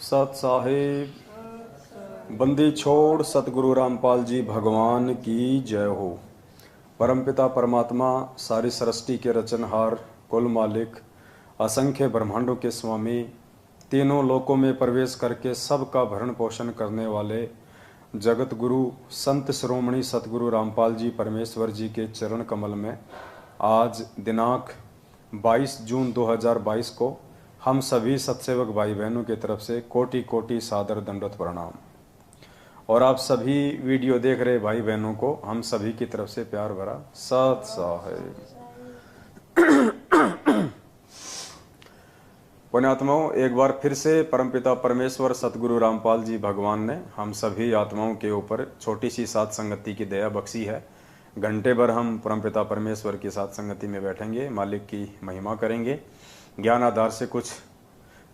सत साहिब बंदी छोड़ सतगुरु रामपाल जी भगवान की जय हो। परमपिता परमात्मा सारी सृष्टि के रचनहार, कुल मालिक, असंख्य ब्रह्मांडों के स्वामी, तीनों लोकों में प्रवेश करके सबका भरण पोषण करने वाले जगत गुरु संत शिरोमणि सतगुरु रामपाल जी परमेश्वर जी के चरण कमल में आज दिनांक 22 जून 2022 को हम सभी सतसेवक भाई बहनों की तरफ से कोटि कोटि सादर दंडवत प्रणाम। और आप सभी वीडियो देख रहे भाई बहनों को हम सभी की तरफ से प्यार भरा सत साहिब। पुण्यात्माओं, एक बार फिर से परमपिता परमेश्वर सतगुरु रामपाल जी भगवान ने हम सभी आत्माओं के ऊपर छोटी सी सात संगति की दया बख्शी है। घंटे भर हम परमपिता परमेश्वर की सात संगति में बैठेंगे, मालिक की महिमा करेंगे, ज्ञान आधार से कुछ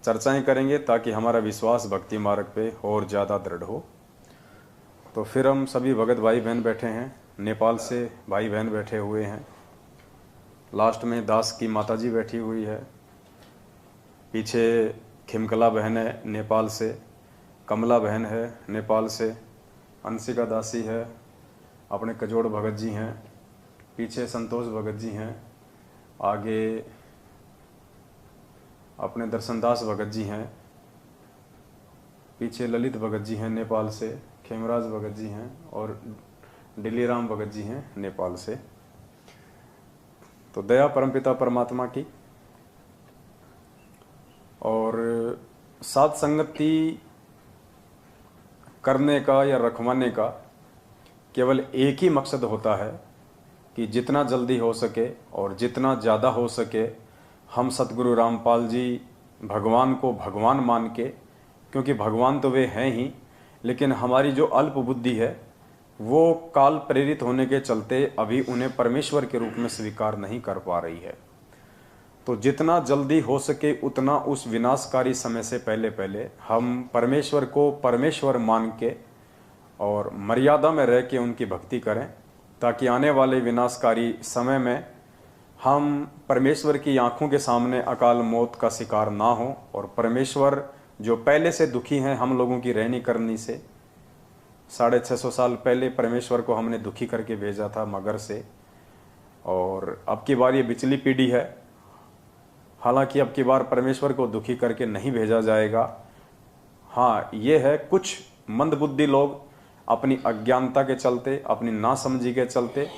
चर्चाएं करेंगे ताकि हमारा विश्वास भक्ति मार्ग पे और ज़्यादा दृढ़ हो। तो फिर हम सभी भगत भाई बहन बैठे हैं, नेपाल से भाई बहन बैठे हुए हैं, लास्ट में दास की माता जी बैठी हुई है, पीछे खिमकला बहन है नेपाल से, कमला बहन है नेपाल से, अंशिका दासी है, अपने कजोड़ भगत जी हैं, पीछे संतोष भगत जी हैं, आगे अपने दर्शनदास भगत जी हैं, पीछे ललित भगत जी हैं नेपाल से, खेमराज भगत जी हैं और डिलीराम भगत जी हैं नेपाल से। तो दया परमपिता परमात्मा की। और सात संगति करने का या रखवाने का केवल एक ही मकसद होता है कि जितना जल्दी हो सके और जितना ज़्यादा हो सके हम सतगुरु रामपाल जी भगवान को भगवान मान के, क्योंकि भगवान तो वे हैं ही, लेकिन हमारी जो अल्प बुद्धि है वो काल प्रेरित होने के चलते अभी उन्हें परमेश्वर के रूप में स्वीकार नहीं कर पा रही है। तो जितना जल्दी हो सके उतना उस विनाशकारी समय से पहले पहले हम परमेश्वर को परमेश्वर मान के और मर्यादा में रह के उनकी भक्ति करें, ताकि आने वाले विनाशकारी समय में हम परमेश्वर की आंखों के सामने अकाल मौत का शिकार ना हो। और परमेश्वर जो पहले से दुखी हैं हम लोगों की रहनी करनी से, 650 साल पहले परमेश्वर को हमने दुखी करके भेजा था मगर से, और अब की बार ये पिछली पीढ़ी है। हालांकि अब की बार परमेश्वर को दुखी करके नहीं भेजा जाएगा। हाँ, ये है कुछ मंदबुद्धि लोग अपनी अज्ञानता के चलते, अपनी नासमझी के चलते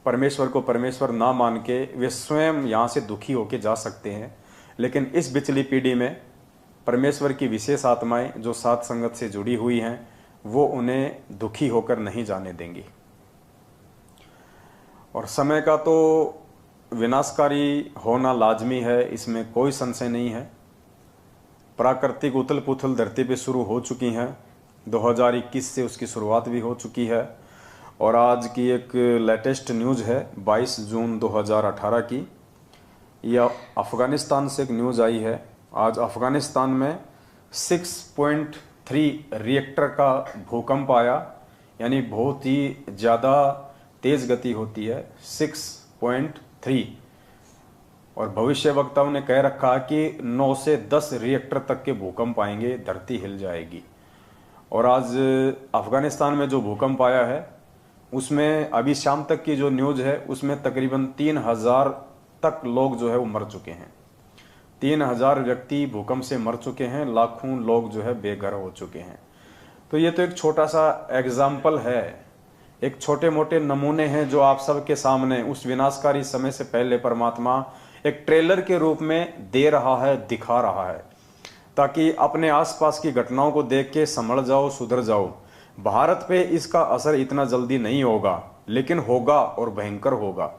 परमेश्वर को परमेश्वर ना मान के वे स्वयं यहाँ से दुखी होके जा सकते हैं। लेकिन इस पिछली पीढ़ी में परमेश्वर की विशेष आत्माएं जो सात संगत से जुड़ी हुई हैं वो उन्हें दुखी होकर नहीं जाने देंगी। और समय का तो विनाशकारी होना लाजमी है, इसमें कोई संशय नहीं है। प्राकृतिक उथल पुथल धरती पे शुरू हो चुकी हैं, 2021 से उसकी शुरुआत भी हो चुकी है। और आज की एक लेटेस्ट न्यूज़ है 22 जून 2018 की, यह अफ़गानिस्तान से एक न्यूज़ आई है। आज अफ़गानिस्तान में 6.3 रिएक्टर का भूकंप आया, यानी बहुत ही ज़्यादा तेज़ गति होती है 6.3। और भविष्यवक्ताओं ने कह रखा कि 9 से 10 रिएक्टर तक के भूकंप आएंगे, धरती हिल जाएगी। और आज अफ़गानिस्तान में जो भूकंप आया है उसमें अभी शाम तक की जो न्यूज़ है उसमें तकरीबन 3000 तक लोग जो है वो मर चुके हैं। 3000 व्यक्ति भूकंप से मर चुके हैं, लाखों लोग जो है बेघर हो चुके हैं। तो ये तो एक छोटा सा एग्जाम्पल है, एक छोटे मोटे नमूने हैं जो आप सबके सामने उस विनाशकारी समय से पहले परमात्मा एक ट्रेलर के रूप में दे रहा है, दिखा रहा है, ताकि अपने आसपास की घटनाओं को देख के संभल जाओ, सुधर जाओ। भारत पे इसका असर इतना जल्दी नहीं होगा, लेकिन होगा और भयंकर होगा।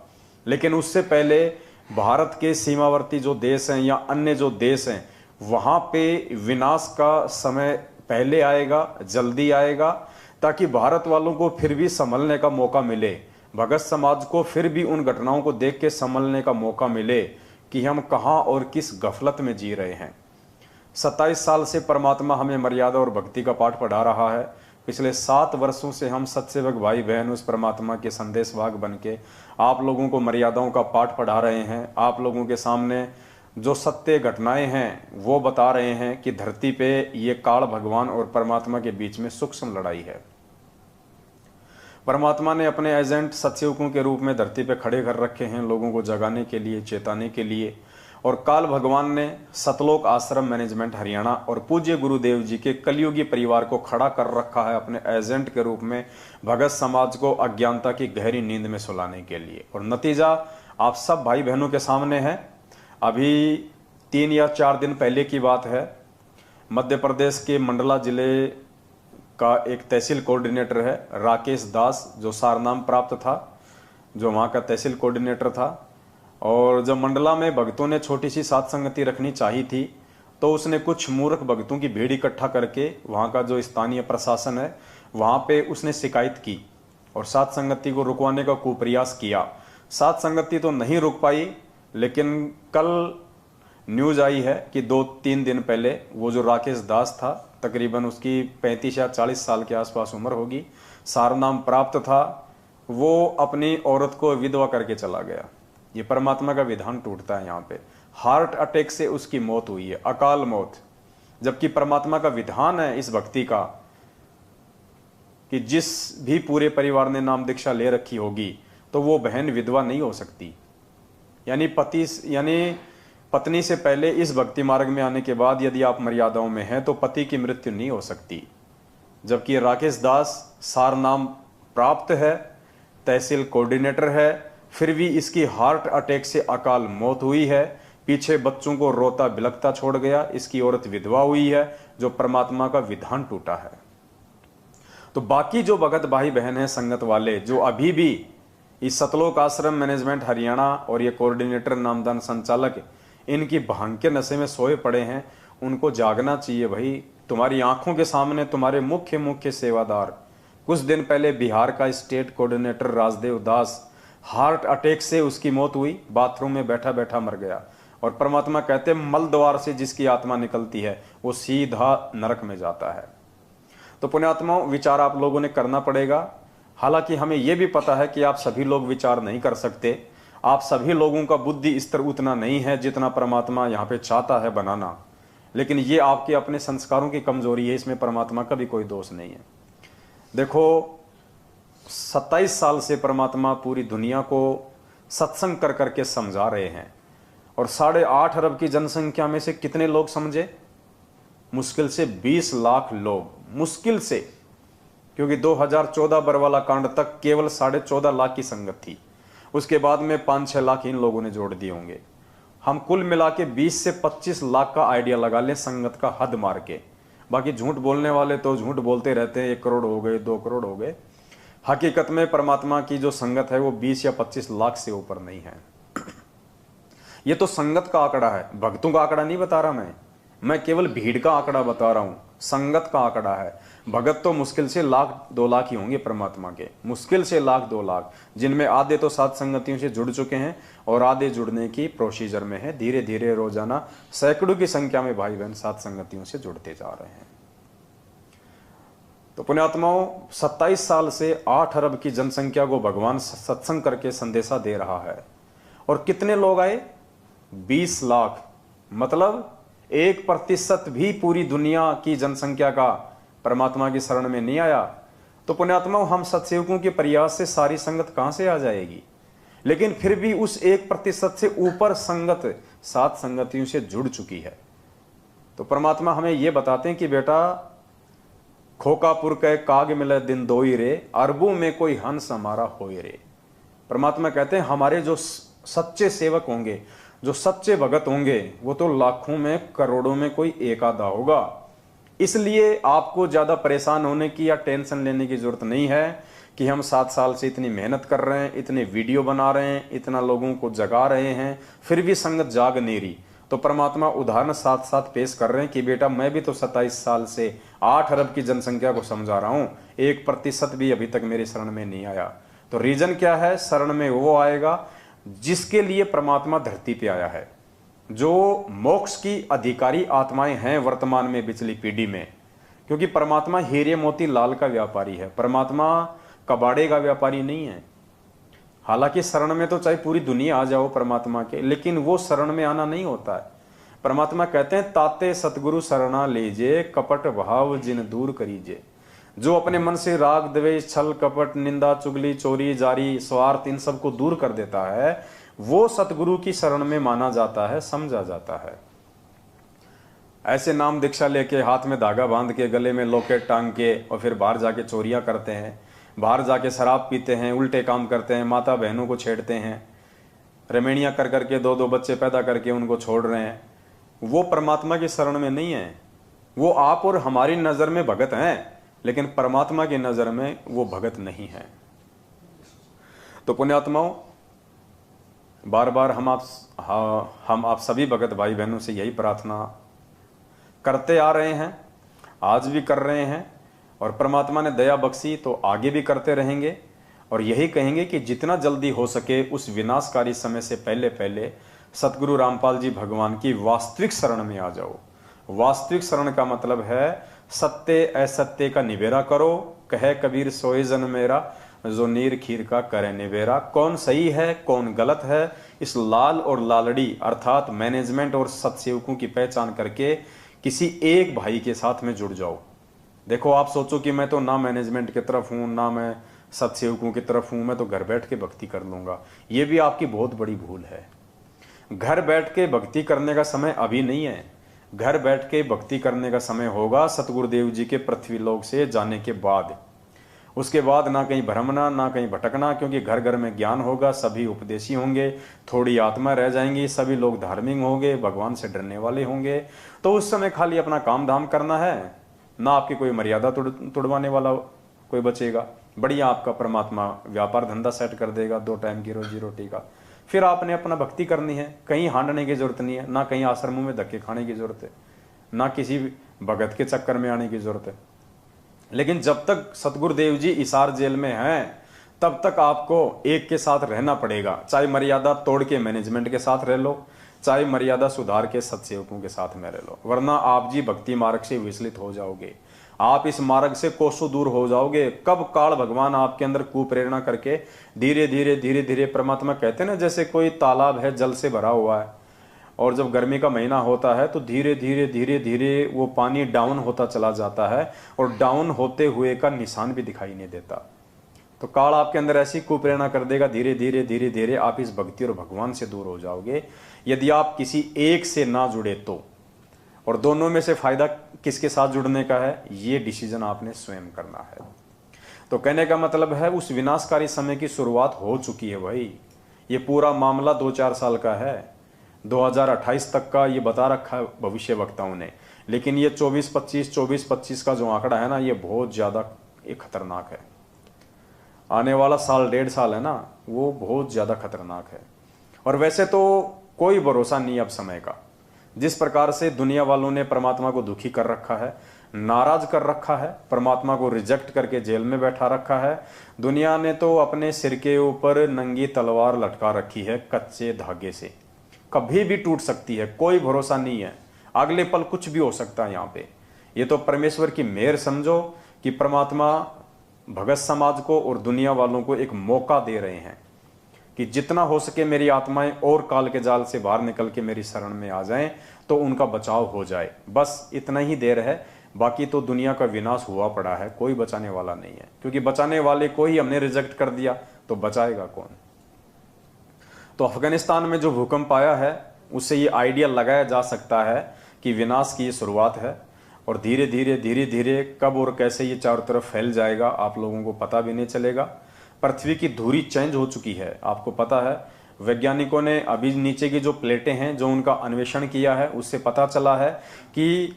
लेकिन उससे पहले भारत के सीमावर्ती जो देश हैं या अन्य जो देश हैं वहाँ पे विनाश का समय पहले आएगा, जल्दी आएगा, ताकि भारत वालों को फिर भी संभलने का मौका मिले, भगत समाज को फिर भी उन घटनाओं को देख के संभलने का मौका मिले कि हम कहाँ और किस गफलत में जी रहे हैं। 27 साल से परमात्मा हमें मर्यादा और भक्ति का पाठ पढ़ा रहा है। पिछले 7 वर्षों से हम सतसेवक भाई बहन उस परमात्मा के संदेशवाहक बन के आप लोगों को मर्यादाओं का पाठ पढ़ा रहे हैं, आप लोगों के सामने जो सत्य घटनाएं हैं वो बता रहे हैं कि धरती पे ये काल भगवान और परमात्मा के बीच में सूक्ष्म लड़ाई है। परमात्मा ने अपने एजेंट सतयुगों के रूप में धरती पे खड़े कर रखे हैं, लोगों को जगाने के लिए, चेताने के लिए। और काल भगवान ने सतलोक आश्रम मैनेजमेंट हरियाणा और पूज्य गुरुदेव जी के कलयुगी परिवार को खड़ा कर रखा है अपने एजेंट के रूप में, भगत समाज को अज्ञानता की गहरी नींद में सुलाने के लिए। और नतीजा आप सब भाई बहनों के सामने है। अभी 3 या 4 दिन पहले की बात है, मध्य प्रदेश के मंडला जिले का एक तहसील कोऑर्डिनेटर है राकेश दास, जो सारनाम प्राप्त था, जो वहाँ का तहसील कोऑर्डिनेटर था। और जब मंडला में भक्तों ने छोटी सी सात संगति रखनी चाहिए थी, तो उसने कुछ मूर्ख भक्तों की भीड़ इकट्ठा करके वहाँ का जो स्थानीय प्रशासन है वहाँ पे उसने शिकायत की और सात संगति को रुकवाने का कुप्रयास किया। सात संगति तो नहीं रुक पाई, लेकिन कल न्यूज आई है कि 2-3 दिन पहले वो जो राकेश दास था, तकरीबन उसकी 35 या 40 साल के आसपास उम्र होगी, सारनाम प्राप्त था, वो अपनी औरत को विधवा करके चला गया। ये परमात्मा का विधान टूटता है। यहाँ पे हार्ट अटैक से उसकी मौत हुई है, अकाल मौत। जबकि परमात्मा का विधान है इस भक्ति का कि जिस भी पूरे परिवार ने नाम दीक्षा ले रखी होगी तो वो बहन विधवा नहीं हो सकती। यानी पत्नी से पहले इस भक्ति मार्ग में आने के बाद यदि आप मर्यादाओं में हैं तो पति की मृत्यु नहीं हो सकती। जबकि राकेश दास सार नाम प्राप्त है, तहसील कोऑर्डिनेटर है, फिर भी इसकी हार्ट अटैक से अकाल मौत हुई है। पीछे बच्चों को रोता बिलखता छोड़ गया, इसकी औरत विधवा हुई है, जो परमात्मा का विधान टूटा है। तो बाकी जो भगत भाई बहन हैं संगत वाले, जो अभी भी इस सतलोक आश्रम मैनेजमेंट हरियाणा और ये कोऑर्डिनेटर नामदान संचालक इनकी भांग के नशे में सोए पड़े हैं, उनको जागना चाहिए भाई। तुम्हारी आंखों के सामने तुम्हारे मुख्य सेवादार, कुछ दिन पहले बिहार का स्टेट कोऑर्डिनेटर राजदेव दास, हार्ट अटैक से उसकी मौत हुई, बाथरूम में बैठा बैठा मर गया। और परमात्मा कहते हैं मल द्वार से जिसकी आत्मा निकलती है वो सीधा नरक में जाता है। तो पुण्यात्माओं, विचार आप लोगों ने करना पड़ेगा। हालांकि हमें यह भी पता है कि आप सभी लोग विचार नहीं कर सकते, आप सभी लोगों का बुद्धि स्तर उतना नहीं है जितना परमात्मा यहाँ पे चाहता है बनाना। लेकिन ये आपके अपने संस्कारों की कमजोरी है, इसमें परमात्मा का भी कोई दोष नहीं है। देखो 27 साल से परमात्मा पूरी दुनिया को सत्संग कर करके समझा रहे हैं, और 8.5 अरब की जनसंख्या में से कितने लोग समझे? मुश्किल से 20 लाख लोग, मुश्किल से। क्योंकि 2014 बरवाला कांड तक केवल 14.5 लाख की संगत थी, उसके बाद में 5-6 लाख इन लोगों ने जोड़ दिए होंगे। हम कुल मिला के 20 से 25 लाख का आइडिया लगा लें संगत का हद मार के। बाकी झूठ बोलने वाले तो झूठ बोलते रहते हैं, 1 करोड़ हो गए, 2 करोड़ हो गए। हकीकत में परमात्मा की जो संगत है वो 20 या 25 लाख से ऊपर नहीं है। ये तो संगत का आंकड़ा है, भक्तों का आंकड़ा नहीं बता रहा मैं केवल भीड़ का आंकड़ा बता रहा हूं, संगत का आंकड़ा है। भगत तो मुश्किल से 1-2 लाख ही होंगे परमात्मा के, मुश्किल से 1-2 लाख, जिनमें आधे तो सात संगतियों से जुड़ चुके हैं और आधे जुड़ने की प्रोसीजर में है। धीरे धीरे रोजाना सैकड़ों की संख्या में भाई बहन सात संगतियों से जुड़ते जा रहे हैं। तो पुण्यात्माओं, 27 साल से 8 अरब की जनसंख्या को भगवान सत्संग करके संदेशा दे रहा है। और कितने लोग आए? 20 लाख। मतलब 1% भी पूरी दुनिया की जनसंख्या का परमात्मा की शरण में नहीं आया। तो पुण्यात्माओं, हम सत्सेवकों के प्रयास से सारी संगत कहां से आ जाएगी? लेकिन फिर भी उस 1% से ऊपर संगत सात संगतियों से जुड़ चुकी है। तो परमात्मा हमें यह बताते हैं कि बेटा, खोकापुर के काग मिले दिन दोई रे, अरबों में कोई हंस हमारा होए रे। परमात्मा कहते हैं हमारे जो सच्चे सेवक होंगे, जो सच्चे भगत होंगे, वो तो लाखों में करोड़ों में कोई एक आधा होगा। इसलिए आपको ज्यादा परेशान होने की या टेंशन लेने की जरूरत नहीं है कि हम 7 साल से इतनी मेहनत कर रहे हैं, इतने वीडियो बना रहे हैं, इतना लोगों को जगा रहे हैं, फिर भी संगत जाग नहीं रही। तो परमात्मा उदाहरण साथ साथ पेश कर रहे हैं कि बेटा, मैं भी तो 27 साल से 8 अरब की जनसंख्या को समझा रहा हूं, 1% भी अभी तक मेरी शरण में नहीं आया। तो रीजन क्या है? शरण में वो आएगा जिसके लिए परमात्मा धरती पे आया है, जो मोक्ष की अधिकारी आत्माएं हैं वर्तमान में पिछली पीढ़ी में। क्योंकि परमात्मा हीरे मोती लाल का व्यापारी है, परमात्मा कबाड़े का व्यापारी नहीं है। हालांकि शरण में तो चाहे पूरी दुनिया आ जाओ परमात्मा के, लेकिन वो शरण में आना नहीं होता है। परमात्मा कहते हैं ताते सतगुरु शरणा लीजे, कपट भाव जिन दूर करीजे। जो अपने मन से राग द्वेष छल कपट निंदा चुगली चोरी जारी स्वार्थ इन सब को दूर कर देता है, वो सतगुरु की शरण में माना जाता है, समझा जाता है। ऐसे नाम दीक्षा लेके हाथ में धागा बांध के गले में लॉकेट टांग के और फिर बाहर जाके चोरियां करते हैं, बाहर जाके शराब पीते हैं, उल्टे काम करते हैं, माता बहनों को छेड़ते हैं, रमेणियां कर करके दो दो बच्चे पैदा करके उनको छोड़ रहे हैं, वो परमात्मा की शरण में नहीं है। वो आप और हमारी नजर में भगत हैं, लेकिन परमात्मा की नजर में वो भगत नहीं है। तो पुण्यात्माओं, बार बार हम आप सभी भगत भाई बहनों से यही प्रार्थना करते आ रहे हैं, आज भी कर रहे हैं, और परमात्मा ने दया बख्शी तो आगे भी करते रहेंगे। और यही कहेंगे कि जितना जल्दी हो सके उस विनाशकारी समय से पहले पहले सतगुरु रामपाल जी भगवान की वास्तविक शरण में आ जाओ। वास्तविक शरण का मतलब है सत्य असत्य का निबेरा करो। कहे कबीर सोए जन मेरा, जो नीर खीर का करे निबेरा। कौन सही है कौन गलत है, इस लाल और लालड़ी अर्थात मैनेजमेंट और सत्सेवकों की पहचान करके किसी एक भाई के साथ में जुड़ जाओ। देखो, आप सोचो कि मैं तो ना मैनेजमेंट की तरफ हूं ना मैं सत्सेवकों की तरफ हूं, मैं तो घर बैठ के भक्ति कर लूंगा। ये भी आपकी बहुत बड़ी भूल है। घर बैठ के भक्ति करने का समय अभी नहीं है। घर बैठ के भक्ति करने का समय होगा सतगुरुदेव जी के पृथ्वी लोक से जाने के बाद। उसके बाद ना कहीं भ्रमना ना कहीं भटकना, क्योंकि घर घर में ज्ञान होगा, सभी उपदेशी होंगे, थोड़ी आत्मा रह जाएंगी, सभी लोग धार्मिक होंगे, भगवान से डरने वाले होंगे। तो उस समय खाली अपना काम धाम करना है, ना आपकी कोई मर्यादा तोड़वाने वाला कोई बचेगा। बढ़िया आपका परमात्मा व्यापार धंधा सेट कर देगा, 2 टाइम की रोजी रोटी का। फिर आपने अपना भक्ति करनी है, कहीं हांडने की जरूरत नहीं है, ना कहीं आश्रमों में धक्के खाने की जरूरत है, ना किसी भगत के चक्कर में आने की जरूरत है। लेकिन जब तक सतगुरुदेव जी इसार जेल में हैं, तब तक आपको एक के साथ रहना पड़ेगा। चाहे मर्यादा तोड़ के मैनेजमेंट के साथ रह लो, चाहे मर्यादा सुधार के सत्सेवकों के साथ में रह लो, वरना आप जी भक्ति मार्ग से विचलित हो जाओगे। आप इस मार्ग से कोसों दूर हो जाओगे। कब काल भगवान आपके अंदर कुप्रेरणा करके धीरे धीरे धीरे धीरे, परमात्मा कहते हैं ना, जैसे कोई तालाब है जल से भरा हुआ है, और जब गर्मी का महीना होता है तो धीरे धीरे धीरे धीरे वो पानी डाउन होता चला जाता है, और डाउन होते हुए का निशान भी दिखाई नहीं देता। तो काल आपके अंदर ऐसी कुप्रेरणा कर देगा, धीरे धीरे धीरे धीरे आप इस भक्ति और भगवान से दूर हो जाओगे, यदि आप किसी एक से ना जुड़े तो। और दोनों में से फायदा किसके साथ जुड़ने का है, ये डिसीजन आपने स्वयं करना है। तो कहने का मतलब है उस विनाशकारी समय की शुरुआत हो चुकी है भाई। ये पूरा मामला 2-4 साल का है, 2028 तक का ये बता रखा है भविष्य वक्ताओं ने। लेकिन ये 24-25 का जो आंकड़ा है ना, ये बहुत ज्यादा खतरनाक है। आने वाला साल 1.5 साल है ना, वो बहुत ज्यादा खतरनाक है। और वैसे तो कोई भरोसा नहीं अब समय का। जिस प्रकार से दुनिया वालों ने परमात्मा को दुखी कर रखा है, नाराज कर रखा है, परमात्मा को रिजेक्ट करके जेल में बैठा रखा है, दुनिया ने तो अपने सिर के ऊपर नंगी तलवार लटका रखी है कच्चे धागे से। कभी भी टूट सकती है, कोई भरोसा नहीं है, अगले पल कुछ भी हो सकता है यहाँ पे। ये तो परमेश्वर की मेहर समझो कि परमात्मा भगत समाज को और दुनिया वालों को एक मौका दे रहे हैं कि जितना हो सके मेरी आत्माएं और काल के जाल से बाहर निकल के मेरी शरण में आ जाएं, तो उनका बचाव हो जाए। बस इतना ही देर है, बाकी तो दुनिया का विनाश हुआ पड़ा है, कोई बचाने वाला नहीं है। क्योंकि बचाने वाले को ही हमने रिजेक्ट कर दिया, तो बचाएगा कौन। तो अफगानिस्तान में जो भूकंप आया है, उससे ये आइडिया लगाया जा सकता है कि विनाश की ये शुरुआत है, और धीरे धीरे धीरे धीरे कब और कैसे ये चारों तरफ फैल जाएगा आप लोगों को पता भी नहीं चलेगा। पृथ्वी की धुरी चेंज हो चुकी है, आपको पता है। वैज्ञानिकों ने अभी नीचे की जो प्लेटें हैं, जो उनका अन्वेषण किया है, उससे पता चला है कि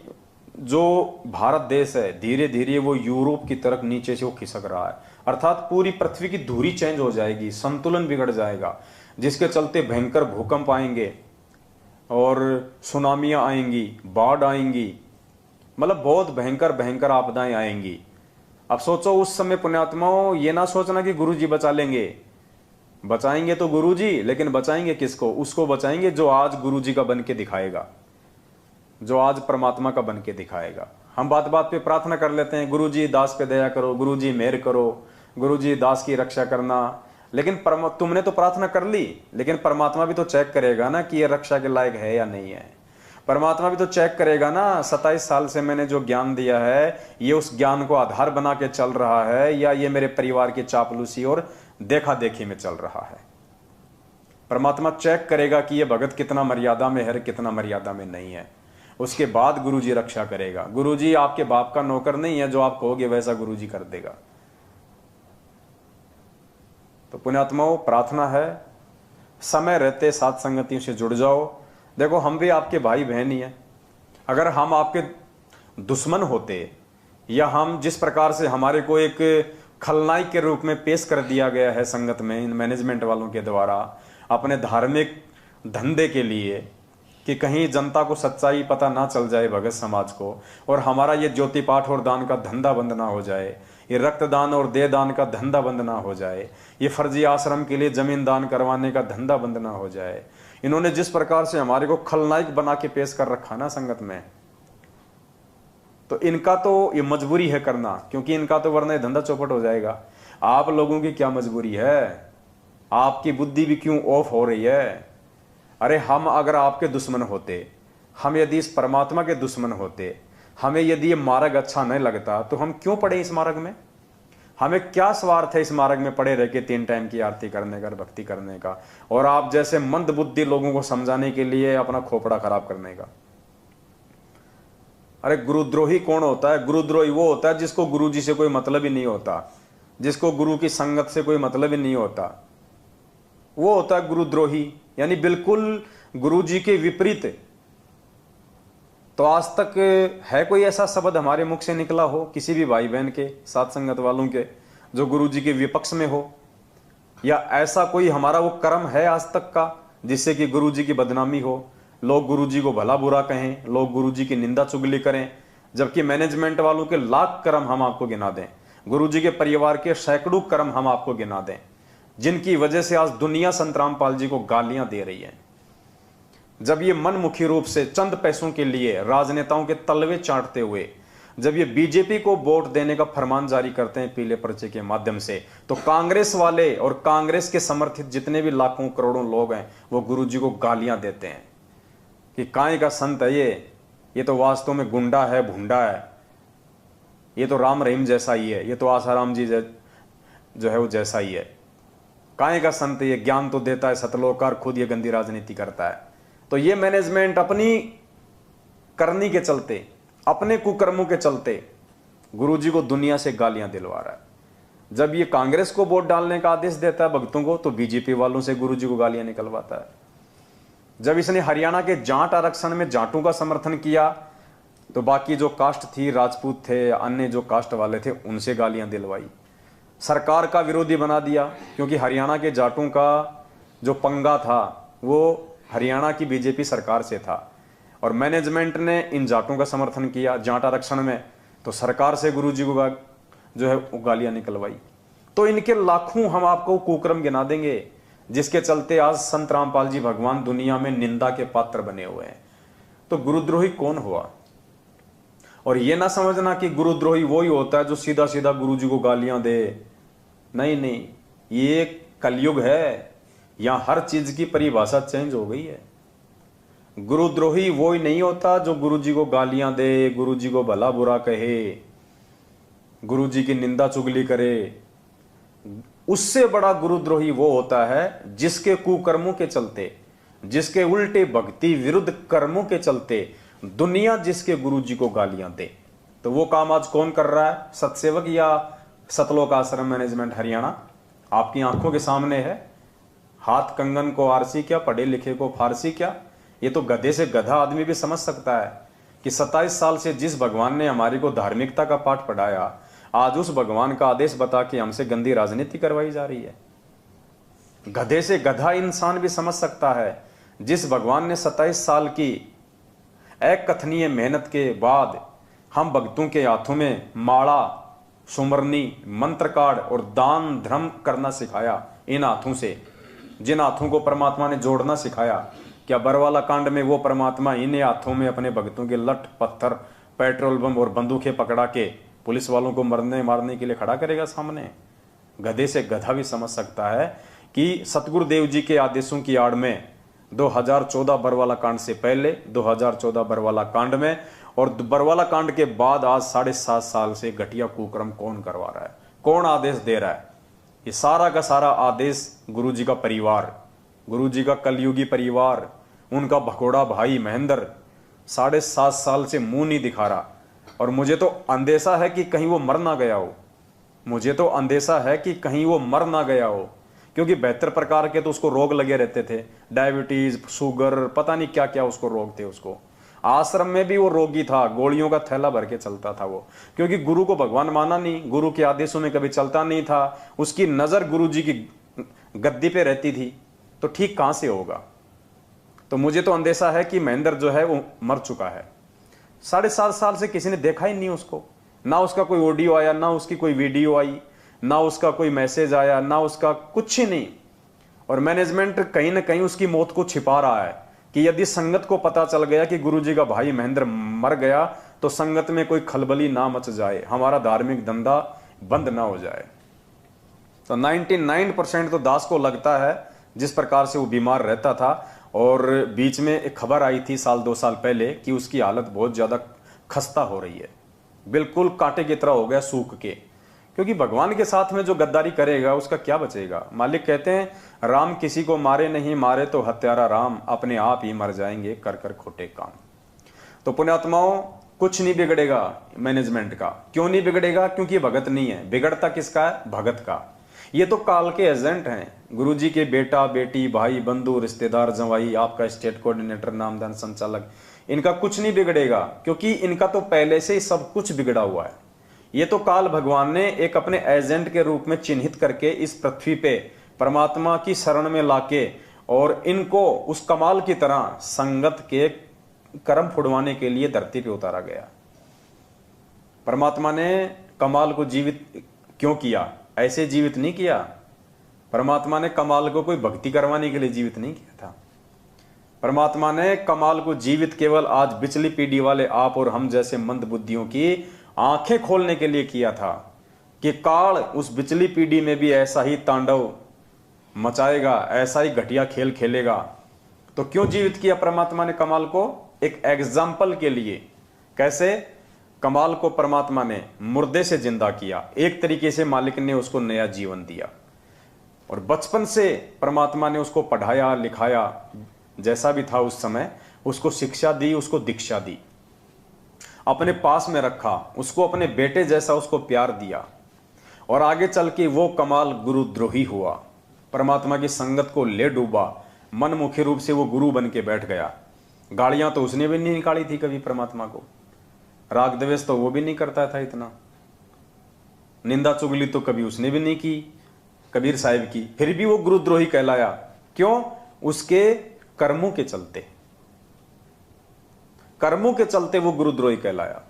जो भारत देश है, धीरे धीरे वो यूरोप की तरफ नीचे से वो खिसक रहा है। अर्थात पूरी पृथ्वी की धुरी चेंज हो जाएगी, संतुलन बिगड़ जाएगा, जिसके चलते भयंकर भूकंप आएंगे और सुनामियां आएंगी, बाढ़ आएंगी, मतलब बहुत भयंकर भयंकर आपदाएं आएंगी। अब सोचो उस समय पुण्यात्माओं, ये ना सोचना कि गुरुजी बचा लेंगे। बचाएंगे तो गुरुजी, लेकिन बचाएंगे किसको? उसको बचाएंगे जो आज गुरुजी का बन के दिखाएगा, जो आज परमात्मा का बन के दिखाएगा। हम बात बात पे प्रार्थना कर लेते हैं, गुरुजी दास पे दया करो, गुरुजी मेहर करो, गुरुजी दास की रक्षा करना, लेकिन तुमने तो प्रार्थना कर ली, लेकिन परमात्मा भी तो चेक करेगा ना कि ये रक्षा के लायक है या नहीं है। परमात्मा भी तो चेक करेगा ना, 27 साल से मैंने जो ज्ञान दिया है ये उस ज्ञान को आधार बना के चल रहा है या ये मेरे परिवार की चापलूसी और देखा देखी में चल रहा है। परमात्मा चेक करेगा कि ये भगत कितना मर्यादा में है, कितना मर्यादा में नहीं है। उसके बाद गुरुजी रक्षा करेगा। गुरुजी आपके बाप का नौकर नहीं है, जो आप कहोगे वैसा गुरुजी कर देगा। तो पुण्यात्माओं, प्रार्थना है समय रहते साथ संगतियों से जुड़ जाओ। देखो, हम भी आपके भाई बहन ही हैं। अगर हम आपके दुश्मन होते या हम जिस प्रकार से हमारे को एक खलनायक के रूप में पेश कर दिया गया है संगत में इन मैनेजमेंट वालों के द्वारा अपने धार्मिक धंधे के लिए, कि कहीं जनता को सच्चाई पता ना चल जाए भगत समाज को, और हमारा ये ज्योति पाठ और दान का धंधा बंद ना हो जाए, ये रक्तदान और देह दान का धंधा बंद ना हो जाए, ये फर्जी आश्रम के लिए जमीन दान करवाने का धंधा बंद ना हो जाए। इन्होंने जिस प्रकार से हमारे को खलनायक बना के पेश कर रखा ना संगत में, तो इनका तो ये मजबूरी है करना, क्योंकि इनका तो वरना धंधा चौपट हो जाएगा। आप लोगों की क्या मजबूरी है? आपकी बुद्धि भी क्यों ऑफ हो रही है? अरे हम अगर आपके दुश्मन होते, हम यदि इस परमात्मा के दुश्मन होते, हमें यदि ये मार्ग अच्छा नहीं लगता तो हम क्यों पड़े इस मार्ग में? हमें क्या स्वार्थ है इस मार्ग में पड़े रह के 3 टाइम की आरती करने का, भक्ति करने का, और आप जैसे मंद बुद्धि लोगों को समझाने के लिए अपना खोपड़ा खराब करने का? अरे गुरुद्रोही कौन होता है? गुरुद्रोही वो होता है जिसको गुरु जी से कोई मतलब ही नहीं होता, जिसको गुरु की संगत से कोई मतलब ही नहीं होता, वो होता है गुरुद्रोही। यानी बिल्कुल गुरु जी के विपरीत। तो आज तक है कोई ऐसा शब्द हमारे मुख से निकला हो किसी भी भाई बहन के, साथ संगत वालों के, जो गुरु जी के विपक्ष में हो? या ऐसा कोई हमारा वो कर्म है आज तक का जिससे कि गुरु जी की बदनामी हो, लोग गुरु जी को भला बुरा कहें, लोग गुरु जी की निंदा चुगली करें? जबकि मैनेजमेंट वालों के लाख कर्म हम आपको गिना दें, गुरु जी के परिवार के सैकड़ों कर्म हम आपको गिना दें, जिनकी वजह से आज दुनिया संत रामपाल जी को गालियां दे रही है। जब ये मनमुखी रूप से चंद पैसों के लिए राजनेताओं के तलवे चाटते हुए जब ये बीजेपी को वोट देने का फरमान जारी करते हैं पीले पर्चे के माध्यम से, तो कांग्रेस वाले और कांग्रेस के समर्थित जितने भी लाखों करोड़ों लोग हैं वो गुरुजी को गालियां देते हैं कि काय का संत है ये तो वास्तव में गुंडा है, भुंडा है, ये तो राम रहीम जैसा ही है, ये तो आसाराम जी जो है वो जैसा ही है, काय का संत, ये ज्ञान तो देता है सतलोकार, खुद ये गंदी राजनीति करता है। तो ये मैनेजमेंट अपनी करनी के चलते, अपने कुकर्मों के चलते गुरुजी को दुनिया से गालियां दिलवा रहा है। जब ये कांग्रेस को वोट डालने का आदेश देता है भक्तों को, तो बीजेपी वालों से गुरुजी को गालियां निकलवाता है। जब इसने हरियाणा के जाट आरक्षण में जाटों का समर्थन किया, तो बाकी जो कास्ट थी, राजपूत थे, अन्य जो कास्ट वाले थे, उनसे गालियां दिलवाई। सरकार का विरोधी बना दिया, क्योंकि हरियाणा के जाटों का जो पंगा था वो हरियाणा की बीजेपी सरकार से था, और मैनेजमेंट ने इन जाटों का समर्थन किया जाट आरक्षण में, तो सरकार से गुरुजी को जो है गालियां निकलवाई। तो इनके लाखों हम आपको कुकर्म गिना देंगे, जिसके चलते आज संत रामपाल जी भगवान दुनिया में निंदा के पात्र बने हुए हैं। तो गुरुद्रोही कौन हुआ? और ये ना समझना कि गुरुद्रोही वो ही होता है जो सीधा सीधा गुरुजी को गालियां दे। नहीं नहीं, ये कलयुग है, यहां हर चीज की परिभाषा चेंज हो गई है। गुरुद्रोही वो ही नहीं होता जो गुरुजी को गालियां दे, गुरुजी को भला बुरा कहे, गुरुजी की निंदा चुगली करे। उससे बड़ा गुरुद्रोही वो होता है जिसके कुकर्मों के चलते, जिसके उल्टे भक्ति विरुद्ध कर्मों के चलते दुनिया जिसके गुरुजी को गालियां दे। तो वो काम आज कौन कर रहा है? सतसेवक या सतलोक आश्रम मैनेजमेंट हरियाणा आपकी आंखों के सामने है। हाथ कंगन को आरसी क्या, पढ़े लिखे को फारसी क्या? ये तो गधे से गधा आदमी भी समझ सकता है कि 27 साल से जिस भगवान ने हमारी को धार्मिकता का पाठ पढ़ाया, आज उस भगवान का आदेश बता के हमसे गंदी राजनीति करवाई जा रही है। गधे से गधा इंसान भी समझ सकता है, जिस भगवान ने 27 साल की अकथनीय मेहनत के बाद हम भक्तों के हाथों में माला, सुमरनी, मंत्र कार्ड और दान धर्म करना सिखाया। इन हाथों से, जिन हाथों को परमात्मा ने जोड़ना सिखाया, क्या बरवाला कांड में वो परमात्मा इन हाथों में अपने भक्तों के लठ पत्थर, पेट्रोल बम और बंदूकें पकड़ा के पुलिस वालों को मारने के लिए खड़ा करेगा सामने? गधे से गधा भी समझ सकता है कि सतगुरुदेव जी के आदेशों की आड़ में 2014 बरवाला कांड से पहले, 2014 बरवाला कांड में और बरवाला कांड के बाद आज 7.5 साल से घटिया कुकर्म कौन करवा रहा है, कौन आदेश दे रहा है? ये सारा का सारा आदेश गुरु जी का परिवार, गुरु जी का कलयुगी परिवार, उनका भगोड़ा भाई महेंद्र 7.5 साल से मुंह नहीं दिखा रहा। और मुझे तो अंदेशा है कि कहीं वो मर ना गया हो, मुझे तो अंदेशा है कि कहीं वो मर ना गया हो, क्योंकि 72 प्रकार के तो उसको रोग लगे रहते थे, डायबिटीज, शुगर, पता नहीं क्या क्या उसको रोग थे। उसको आश्रम में भी वो रोगी था, गोलियों का थैला भर के चलता था वो, क्योंकि गुरु को भगवान माना नहीं, गुरु के आदेशों में कभी चलता नहीं था, उसकी नजर गुरु जी की गद्दी पे रहती थी, तो ठीक कहां से होगा? तो मुझे तो अंदेशा है कि महेंद्र जो है वो मर चुका है। 7.5 साल से किसी ने देखा ही नहीं उसको, ना उसका कोई ऑडियो आया, ना उसकी कोई वीडियो आई, ना उसका कोई मैसेज आया, ना उसका कुछ ही नहीं। और मैनेजमेंट कहीं ना कहीं उसकी मौत को छिपा रहा है कि यदि संगत को पता चल गया कि गुरुजी का भाई महेंद्र मर गया तो संगत में कोई खलबली ना मच जाए, हमारा धार्मिक धंधा बंद ना हो जाए। तो 99% तो दास को लगता है जिस प्रकार से वो बीमार रहता था। और बीच में एक खबर आई थी 1-2 साल पहले कि उसकी हालत बहुत ज्यादा खस्ता हो रही है, बिल्कुल कांटे की तरह हो गया सूख के, क्योंकि भगवान के साथ में जो गद्दारी करेगा उसका क्या बचेगा। मालिक कहते हैं राम किसी को मारे नहीं, मारे तो हत्यारा राम, अपने आप ही मर जाएंगे कर कर खोटे काम। तो पुण्यात्माओं कुछ नहीं बिगड़ेगा मैनेजमेंट का। क्यों नहीं बिगड़ेगा? क्योंकि भगत नहीं है। बिगड़ता किसका है? भगत का। ये तो काल के एजेंट हैं, गुरुजी के बेटा बेटी भाई बंधु रिश्तेदार जवाई, आपका स्टेट कोऑर्डिनेटर नामदान संचालक, इनका कुछ नहीं बिगड़ेगा, क्योंकि इनका तो पहले से ही सब कुछ बिगड़ा हुआ है। ये तो काल भगवान ने एक अपने एजेंट के रूप में चिन्हित करके इस पृथ्वी पे परमात्मा की शरण में लाके और इनको उस कमाल की तरह संगत के कर्म फुड़वाने के लिए धरती पे उतारा गया। परमात्मा ने कमाल को जीवित क्यों किया? ऐसे जीवित नहीं किया। परमात्मा ने कमाल को कोई भक्ति करवाने के लिए जीवित नहीं किया था। परमात्मा ने कमाल को जीवित केवल आज बिचली पीढ़ी वाले आप और हम जैसे मंद बुद्धियों की आंखें खोलने के लिए किया था कि काल उस बिचली पीढ़ी में भी ऐसा ही तांडव मचाएगा, ऐसा ही घटिया खेल खेलेगा। तो क्यों जीवित किया परमात्मा ने कमाल को? एक एग्जाम्पल के लिए। कैसे? कमाल को परमात्मा ने मुर्दे से जिंदा किया, एक तरीके से मालिक ने उसको नया जीवन दिया। और बचपन से परमात्मा ने उसको पढ़ाया लिखाया, जैसा भी था उस समय, उसको शिक्षा दी, उसको दीक्षा दी, अपने पास में रखा, उसको अपने बेटे जैसा उसको प्यार दिया। और आगे चल के वो कमाल गुरुद्रोही हुआ, परमात्मा की संगत को ले डूबा, मनमुखी रूप से वो गुरु बन के बैठ गया। गालियां तो उसने भी नहीं निकाली थी कभी परमात्मा को, राग द्वेष तो वो भी नहीं करता था इतना, निंदा चुगली तो कभी उसने भी नहीं की कबीर साहिब की, फिर भी वो गुरुद्रोही कहलाया। क्यों? उसके कर्मों के चलते, कर्मों के चलते वो गुरुद्रोही कहलाया।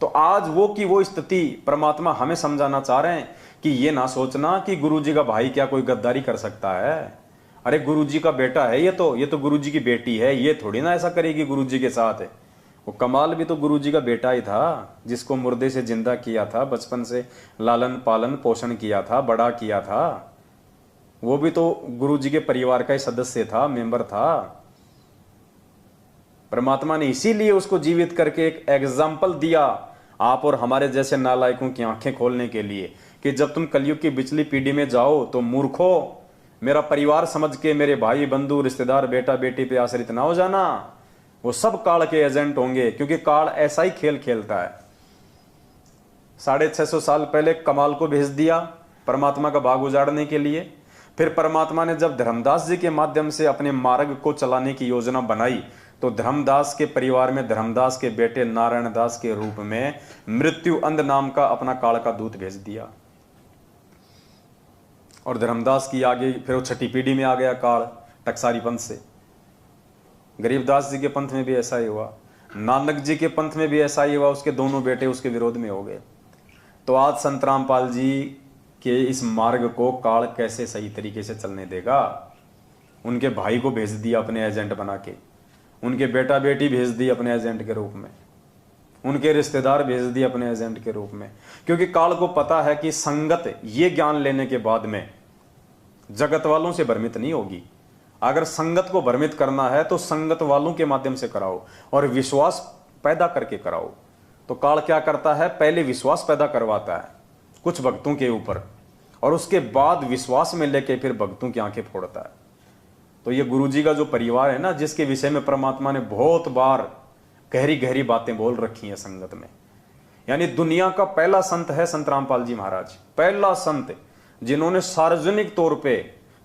तो आज वो की वो स्थिति परमात्मा हमें समझाना चाह रहे हैं कि ये ना सोचना कि गुरुजी का भाई क्या कोई गद्दारी कर सकता है। अरे गुरुजी का बेटा है ये तो गुरुजी की बेटी है, ये थोड़ी ना ऐसा करेगी गुरुजी के साथ। वो कमाल भी तो गुरुजी का बेटा ही था, जिसको मुर्दे से जिंदा किया था, बचपन से लालन पालन पोषण किया था, बड़ा किया था। वो भी तो गुरुजी के परिवार का ही सदस्य था, मेंबर था। परमात्मा ने इसीलिए उसको जीवित करके एक एग्जाम्पल दिया आप और हमारे जैसे नालायकों की आंखें खोलने के लिए कि जब तुम कलयुग की बिचली पीढ़ी में जाओ तो मूर्खो, मेरा परिवार समझ के मेरे भाई बंधु रिश्तेदार बेटा बेटी पे आश्रित ना हो जाना। वो सब काल के एजेंट होंगे, क्योंकि काल ऐसा ही खेल खेलता है। 650 साल पहले कमाल को भेज दिया परमात्मा का बाग उजाड़ने के लिए। फिर परमात्मा ने जब धर्मदास जी के माध्यम से अपने मार्ग को चलाने की योजना बनाई तो धर्मदास के परिवार में धर्मदास के बेटे नारायण दास के रूप में मृत्यु अंध नाम का अपना काल का दूत भेज दिया। और धर्मदास की आगे फिर वो छठी पीढ़ी में आ गया काल टकसारी पंथ से। गरीबदास जी के पंथ में भी ऐसा ही हुआ, नानक जी के पंथ में भी ऐसा ही हुआ, उसके दोनों बेटे उसके विरोध में हो गए। तो आज संत रामपाल जी के इस मार्ग को काल कैसे सही तरीके से चलने देगा? उनके भाई को भेज दिया अपने एजेंट बना के, उनके बेटा बेटी भेज दी अपने एजेंट के रूप में, उनके रिश्तेदार भेज दिए अपने एजेंट के रूप में। क्योंकि काल को पता है कि संगत ये ज्ञान लेने के बाद में जगत वालों से भ्रमित नहीं होगी। अगर संगत को भ्रमित करना है तो संगत वालों के माध्यम से कराओ और विश्वास पैदा करके कराओ। तो काल क्या करता है, पहले विश्वास पैदा करवाता है कुछ भक्तों के ऊपर और उसके बाद विश्वास में लेके फिर भक्तों की आंखें फोड़ता है। तो ये गुरुजी का जो परिवार है ना, जिसके विषय में परमात्मा ने बहुत बार गहरी गहरी बातें बोल रखी हैं संगत में, यानी दुनिया का पहला संत है संत रामपाल जी महाराज, पहला संत जिन्होंने सार्वजनिक तौर पे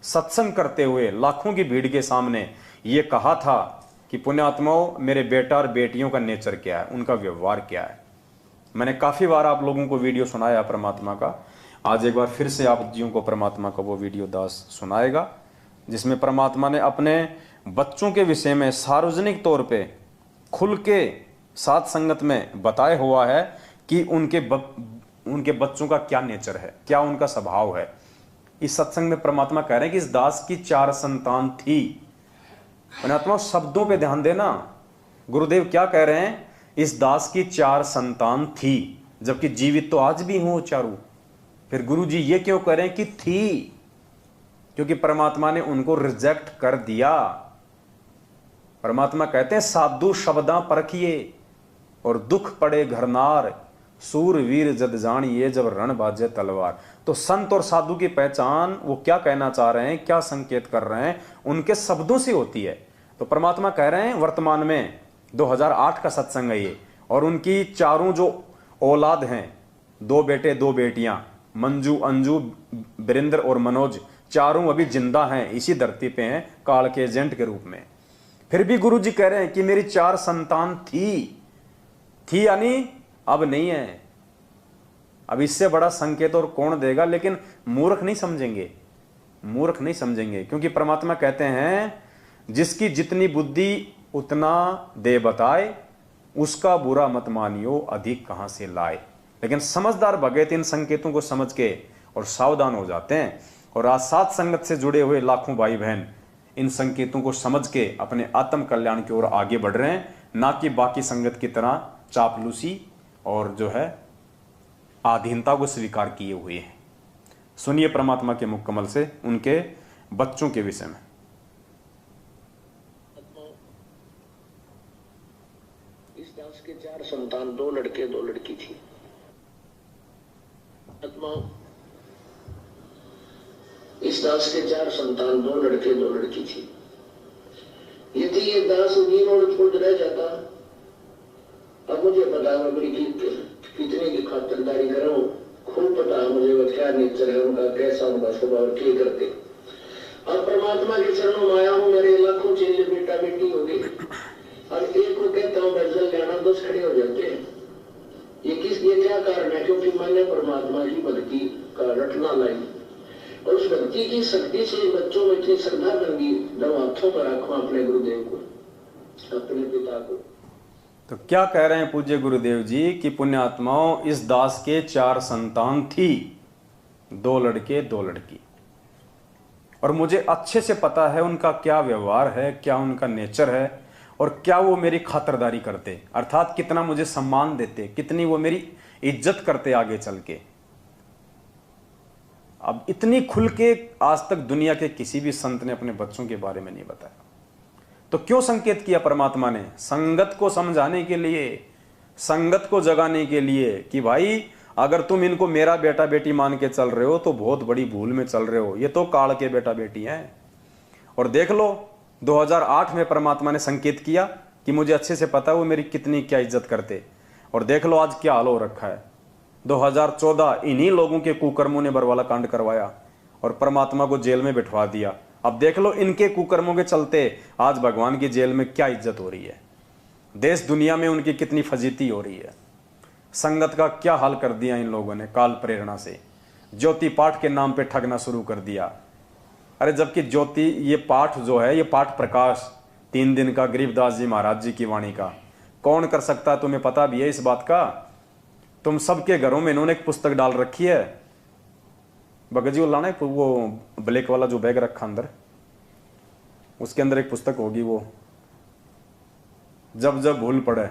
सत्संग करते हुए लाखों की भीड़ के सामने ये कहा था कि पुण्यात्माओं, मेरे बेटा और बेटियों का नेचर क्या है, उनका व्यवहार क्या है। मैंने काफी बार आप लोगों को वीडियो सुनाया परमात्मा का, आज एक बार फिर से आप जियों को परमात्मा का वो वीडियो दास सुनाएगा, जिसमें परमात्मा ने अपने बच्चों के विषय में सार्वजनिक तौर पे खुल के साथ संगत में बताया हुआ है कि उनके बच्चों का क्या नेचर है, क्या उनका स्वभाव है। इस सत्संग में परमात्मा कह रहे हैं कि इस दास की 4 संतान थी। परमात्मा शब्दों पे ध्यान देना, गुरुदेव क्या कह रहे हैं, इस दास की 4 संतान थी, जबकि जीवित तो आज भी हो चारों। फिर गुरु जी ये क्यों कह रहे हैं कि थी, क्योंकि परमात्मा ने उनको रिजेक्ट कर दिया। परमात्मा कहते हैं साधु शब्दां परखिए और दुख पड़े घरनार, सूरवीर जद जानिए जब रण बाजे तलवार। तो संत और साधु की पहचान वो क्या कहना चाह रहे हैं, क्या संकेत कर रहे हैं, उनके शब्दों से होती है। तो परमात्मा कह रहे हैं वर्तमान में 2008 का सत्संग है ये, और उनकी चारों जो औलाद हैं, 2 बेटे 2 बेटियां, मंजू, अंजू, वीरेंद्र और मनोज, चारों अभी जिंदा हैं, इसी धरती पे हैं काल के एजेंट के रूप में। फिर भी गुरु जी कह रहे हैं कि मेरी 4 संतान थी यानी अब नहीं है। अब इससे बड़ा संकेत और कौन देगा, लेकिन मूर्ख नहीं समझेंगे, मूर्ख नहीं समझेंगे, क्योंकि परमात्मा कहते हैं जिसकी जितनी बुद्धि उतना दे बताए, उसका बुरा मत मानियो अधिक कहां से लाए। लेकिन समझदार भगत इन संकेतों को समझ के और सावधान हो जाते हैं, और आज साथ संगत से जुड़े हुए लाखों भाई बहन इन संकेतों को समझ के अपने आत्म कल्याण की ओर आगे बढ़ रहे हैं, ना कि बाकी संगत की तरह चापलूसी और जो है आधीनता को स्वीकार किए हुए हैं। सुनिए परमात्मा के मुख कमल से उनके बच्चों के विषय में। इस दास के 4 संतान, 2 लड़के 2 लड़की थी। इस दास के 4 संतान, 2 लड़के 2 लड़की थी। यदि ये दास नींद और छोड़ रह जाता, अब मुझे पता है मैं कितने की खातिरदारी करूं, खूब पता है मुझे वो क्या नेचर है उनका, कैसा उनका स्वभाव, क्या करते। अब परमात्मा के चरणों में आया हूं, मेरे लाखों चेले बेटा बेटी हो गए, और एक को कहता हूं गजल गाना, 10 खड़े हो जाते हैं। ये क्या कारण है, क्योंकि मैंने परमात्मा की भक्ति का रटना लाई, और उस भक्ति की शक्ति से बच्चों में इतनी श्रद्धा बन गई, जब हाथों में रखा अपने गुरुदेव को, अपने पिता को। तो क्या कह रहे हैं पूज्य गुरुदेव जी कि पुण्यात्माओं, इस दास के 4 संतान थी, 2 लड़के 2 लड़की, और मुझे अच्छे से पता है उनका क्या व्यवहार है, क्या उनका नेचर है, और क्या वो मेरी खातिरदारी करते, अर्थात कितना मुझे सम्मान देते, कितनी वो मेरी इज्जत करते आगे चल के। अब इतनी खुल के आज तक दुनिया के किसी भी संत ने अपने बच्चों के बारे में नहीं बताया। तो क्यों संकेत किया परमात्मा ने? संगत को समझाने के लिए, संगत को जगाने के लिए कि भाई अगर तुम इनको मेरा बेटा बेटी मान के चल रहे हो तो बहुत बड़ी भूल में चल रहे हो, ये तो काल के बेटा बेटी हैं। और देख लो 2008 में परमात्मा ने संकेत किया कि मुझे अच्छे से पता है वो मेरी कितनी क्या इज्जत करते, और देख लो आज क्या हाल हो रखा है। 2014 इन्हीं लोगों के कुकर्मों ने बरवाला कांड करवाया और परमात्मा को जेल में बिठवा दिया। अब देख लो इनके कुकर्मों के चलते आज भगवान की जेल में क्या इज्जत हो रही है, देश दुनिया में उनकी कितनी फजीती हो रही है। संगत का क्या हाल कर दिया इन लोगों ने काल प्रेरणा से, ज्योति पाठ के नाम पे ठगना शुरू कर दिया। अरे जबकि ज्योति ये पाठ जो है, ये पाठ प्रकाश 3 दिन का गरीबदास जी महाराज जी की वाणी का कौन कर सकता है? तुम्हें पता भी है इस बात का? तुम सबके घरों में इन्होंने एक पुस्तक डाल रखी है, भगत जी वो लाना है वो ब्लैक वाला जो बैग रखा अंदर, उसके अंदर एक पुस्तक होगी, वो जब जब भूल पड़े।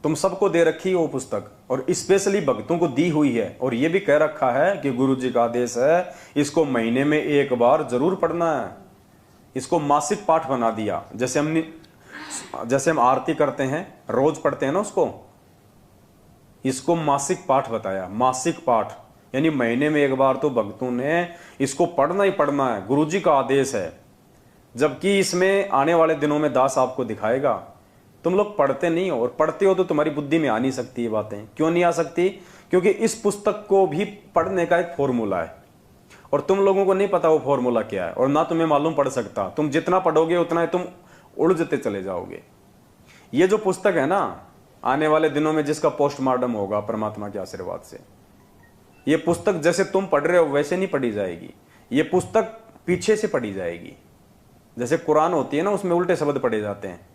तुम सबको दे रखी है वो पुस्तक, और स्पेशली भक्तों को दी हुई है। और ये भी कह रखा है कि गुरु जी का आदेश है इसको महीने में एक बार जरूर पढ़ना है। इसको मासिक पाठ बना दिया। जैसे हम आरती करते हैं, रोज पढ़ते हैं ना उसको, इसको मासिक पाठ बताया। मासिक पाठ यानी महीने में एक बार तो भक्तों ने इसको पढ़ना ही पढ़ना है, गुरु जी का आदेश है। जबकि इसमें आने वाले दिनों में दास आपको दिखाएगा, तुम लोग पढ़ते नहीं हो, और पढ़ते हो तो तुम्हारी बुद्धि में आ नहीं सकती ये बातें। क्यों नहीं आ सकती? क्योंकि इस पुस्तक को भी पढ़ने का एक फॉर्मूला है, और तुम लोगों को नहीं पता वो फॉर्मूला क्या है, और ना तुम्हें मालूम पड़ सकता। तुम जितना पढ़ोगे उतना ही तुम उलझते चले जाओगे। ये जो पुस्तक है ना, आने वाले दिनों में जिसका पोस्टमार्टम होगा परमात्मा के आशीर्वाद से, ये पुस्तक जैसे तुम पढ़ रहे हो वैसे नहीं पढ़ी जाएगी। ये पुस्तक पीछे से पढ़ी जाएगी। जैसे कुरान होती है ना, उसमें उल्टे शब्द पढ़े जाते हैं।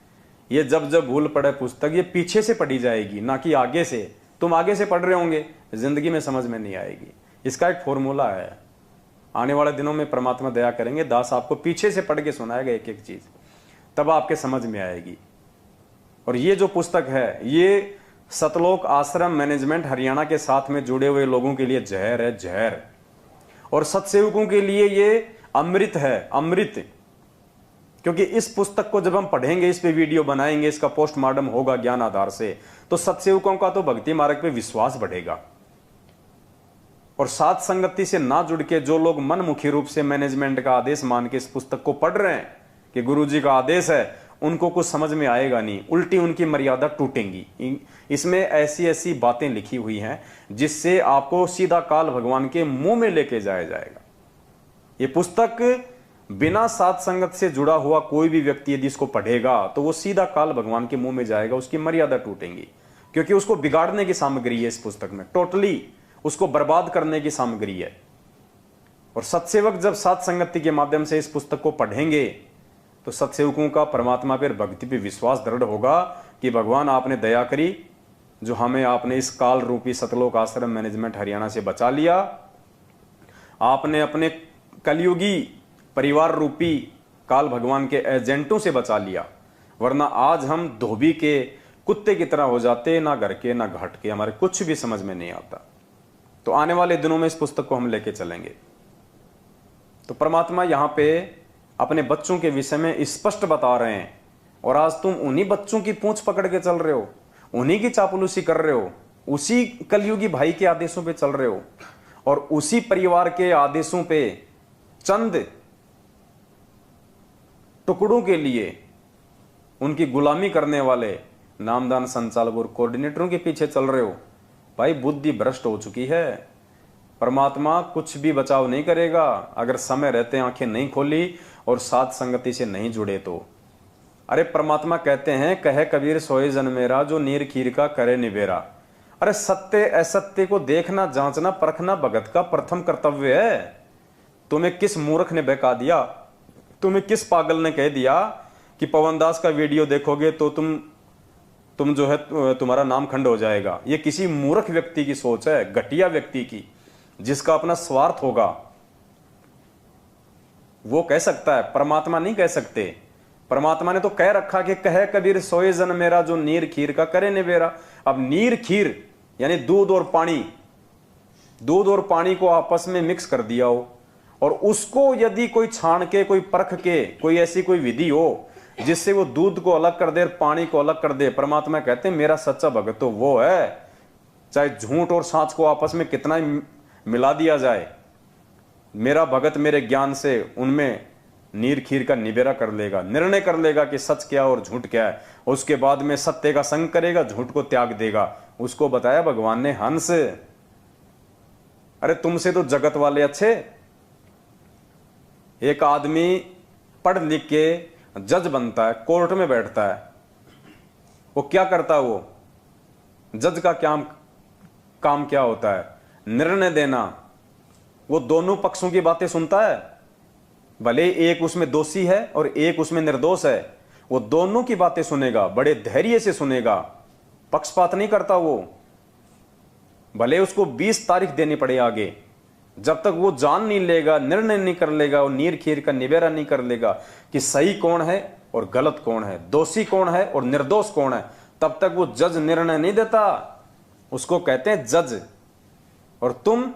ये जब जब भूल पड़े पुस्तक, ये पीछे से पढ़ी जाएगी, ना कि आगे से। तुम आगे से पढ़ रहे होंगे, जिंदगी में समझ में नहीं आएगी। इसका एक फॉर्मूला है। आने वाले दिनों में परमात्मा दया करेंगे, दास आपको पीछे से पढ़ के सुनाएगा एक एक चीज, तब आपके समझ में आएगी। और ये जो पुस्तक है, ये सतलोक आश्रम मैनेजमेंट हरियाणा के साथ में जुड़े हुए लोगों के लिए जहर है, जहर। और सत्सेवकों के लिए ये अमृत है, अमृत। क्योंकि इस पुस्तक को जब हम पढ़ेंगे, इस पे वीडियो बनाएंगे, इसका पोस्टमार्टम होगा ज्ञान आधार से, तो सत्सेवकों का तो भक्ति मार्ग पे विश्वास बढ़ेगा। और साथ संगति से ना जुड़ के जो लोग मनमुखी रूप से मैनेजमेंट का आदेश मान के इस पुस्तक को पढ़ रहे हैं कि गुरु जी का आदेश है, उनको कुछ समझ में आएगा नहीं, उल्टी उनकी मर्यादा टूटेंगी। इसमें ऐसी ऐसी बातें लिखी हुई हैं जिससे आपको सीधा काल भगवान के मुंह में लेके जाया जाएगा। ये पुस्तक बिना साथ संगत से जुड़ा हुआ कोई भी व्यक्ति यदि इसको पढ़ेगा तो वो सीधा काल भगवान के मुंह में जाएगा, उसकी मर्यादा टूटेंगी। क्योंकि उसको बिगाड़ने की सामग्री है इस पुस्तक में, टोटली उसको बर्बाद करने की सामग्री है। और सत्सेवक जब साथ संगति के माध्यम से इस पुस्तक को पढ़ेंगे तो सत्सेवकों का परमात्मा पर भक्ति पे विश्वास दृढ़ होगा कि भगवान आपने दया करी, जो हमें आपने इस काल रूपी सतलोक आश्रम मैनेजमेंट हरियाणा से बचा लिया। आपने अपने कलयुगी परिवार रूपी काल भगवान के एजेंटों से बचा लिया, वरना आज हम धोबी के कुत्ते की तरह हो जाते, ना घर के ना घाट के, हमारे कुछ भी समझ में नहीं आता। तो आने वाले दिनों में इस पुस्तक को हम लेके चलेंगे। तो परमात्मा यहां पे अपने बच्चों के विषय में स्पष्ट बता रहे हैं, और आज तुम उन्हीं बच्चों की पूंछ पकड़ के चल रहे हो, उन्हीं की चापलूसी कर रहे हो, उसी कलयुगी भाई के आदेशों पे चल रहे हो, और उसी परिवार के आदेशों पे चंद टुकड़ों के लिए उनकी गुलामी करने वाले नामदान संचालक और कोऑर्डिनेटरों के पीछे चल रहे हो। भाई बुद्धि भ्रष्ट हो चुकी है। परमात्मा कुछ भी बचाव नहीं करेगा अगर समय रहते आंखें नहीं खोली और साथ संगति से नहीं जुड़े तो। अरे परमात्मा कहते हैं, कहे कबीर सोए जन मेरा, जो नीर खीर का करे निबेरा। अरे सत्य असत्य को देखना, जांचना, परखना भगत का प्रथम कर्तव्य है। तुम्हें किस मूर्ख ने बहका दिया, तुम्हें किस पागल ने कह दिया कि पवनदास का वीडियो देखोगे तो तुम जो है तुम्हारा नाम खंड हो जाएगा। ये किसी मूर्ख व्यक्ति की सोच है, घटिया व्यक्ति की, जिसका अपना स्वार्थ होगा। वो कह सकता है, परमात्मा नहीं कह सकते। परमात्मा ने तो कह रखा कि कहे कबीर सोए जन मेरा, जो नीर खीर का करे निबेरा। अब नीर खीर यानी दूध और पानी, दूध और पानी को आपस में मिक्स कर दिया हो, और उसको यदि कोई छान के, कोई परख के, कोई ऐसी कोई विधि हो जिससे वो दूध को अलग कर दे, पानी को अलग कर दे। परमात्मा कहते हैं मेरा सच्चा भगत तो वो है, चाहे झूठ और सच को आपस में कितना ही मिला दिया जाए, मेरा भगत मेरे ज्ञान से उनमें नीर खीर का निबेरा कर लेगा, निर्णय कर लेगा कि सच क्या और झूठ क्या है। उसके बाद में सत्य का संग करेगा, झूठ को त्याग देगा। उसको बताया भगवान ने हंस। अरे तुमसे तो जगत वाले अच्छे। एक आदमी पढ़ लिख के जज बनता है, कोर्ट में बैठता है, वो क्या करता है? वो जज का काम क्या होता है? निर्णय देना। वो दोनों पक्षों की बातें सुनता है, भले एक उसमें दोषी है और एक उसमें निर्दोष है, वो दोनों की बातें सुनेगा, बड़े धैर्य से सुनेगा, पक्षपात नहीं करता वो। भले उसको 20 तारीख देनी पड़े आगे, जब तक वो जान नहीं लेगा, निर्णय नहीं कर लेगा, और नीर खीर का निबेरा नहीं कर लेगा कि सही कौन है और गलत कौन है, दोषी कौन है और निर्दोष कौन है, तब तक वो जज निर्णय नहीं देता, उसको कहते हैं जज। और तुम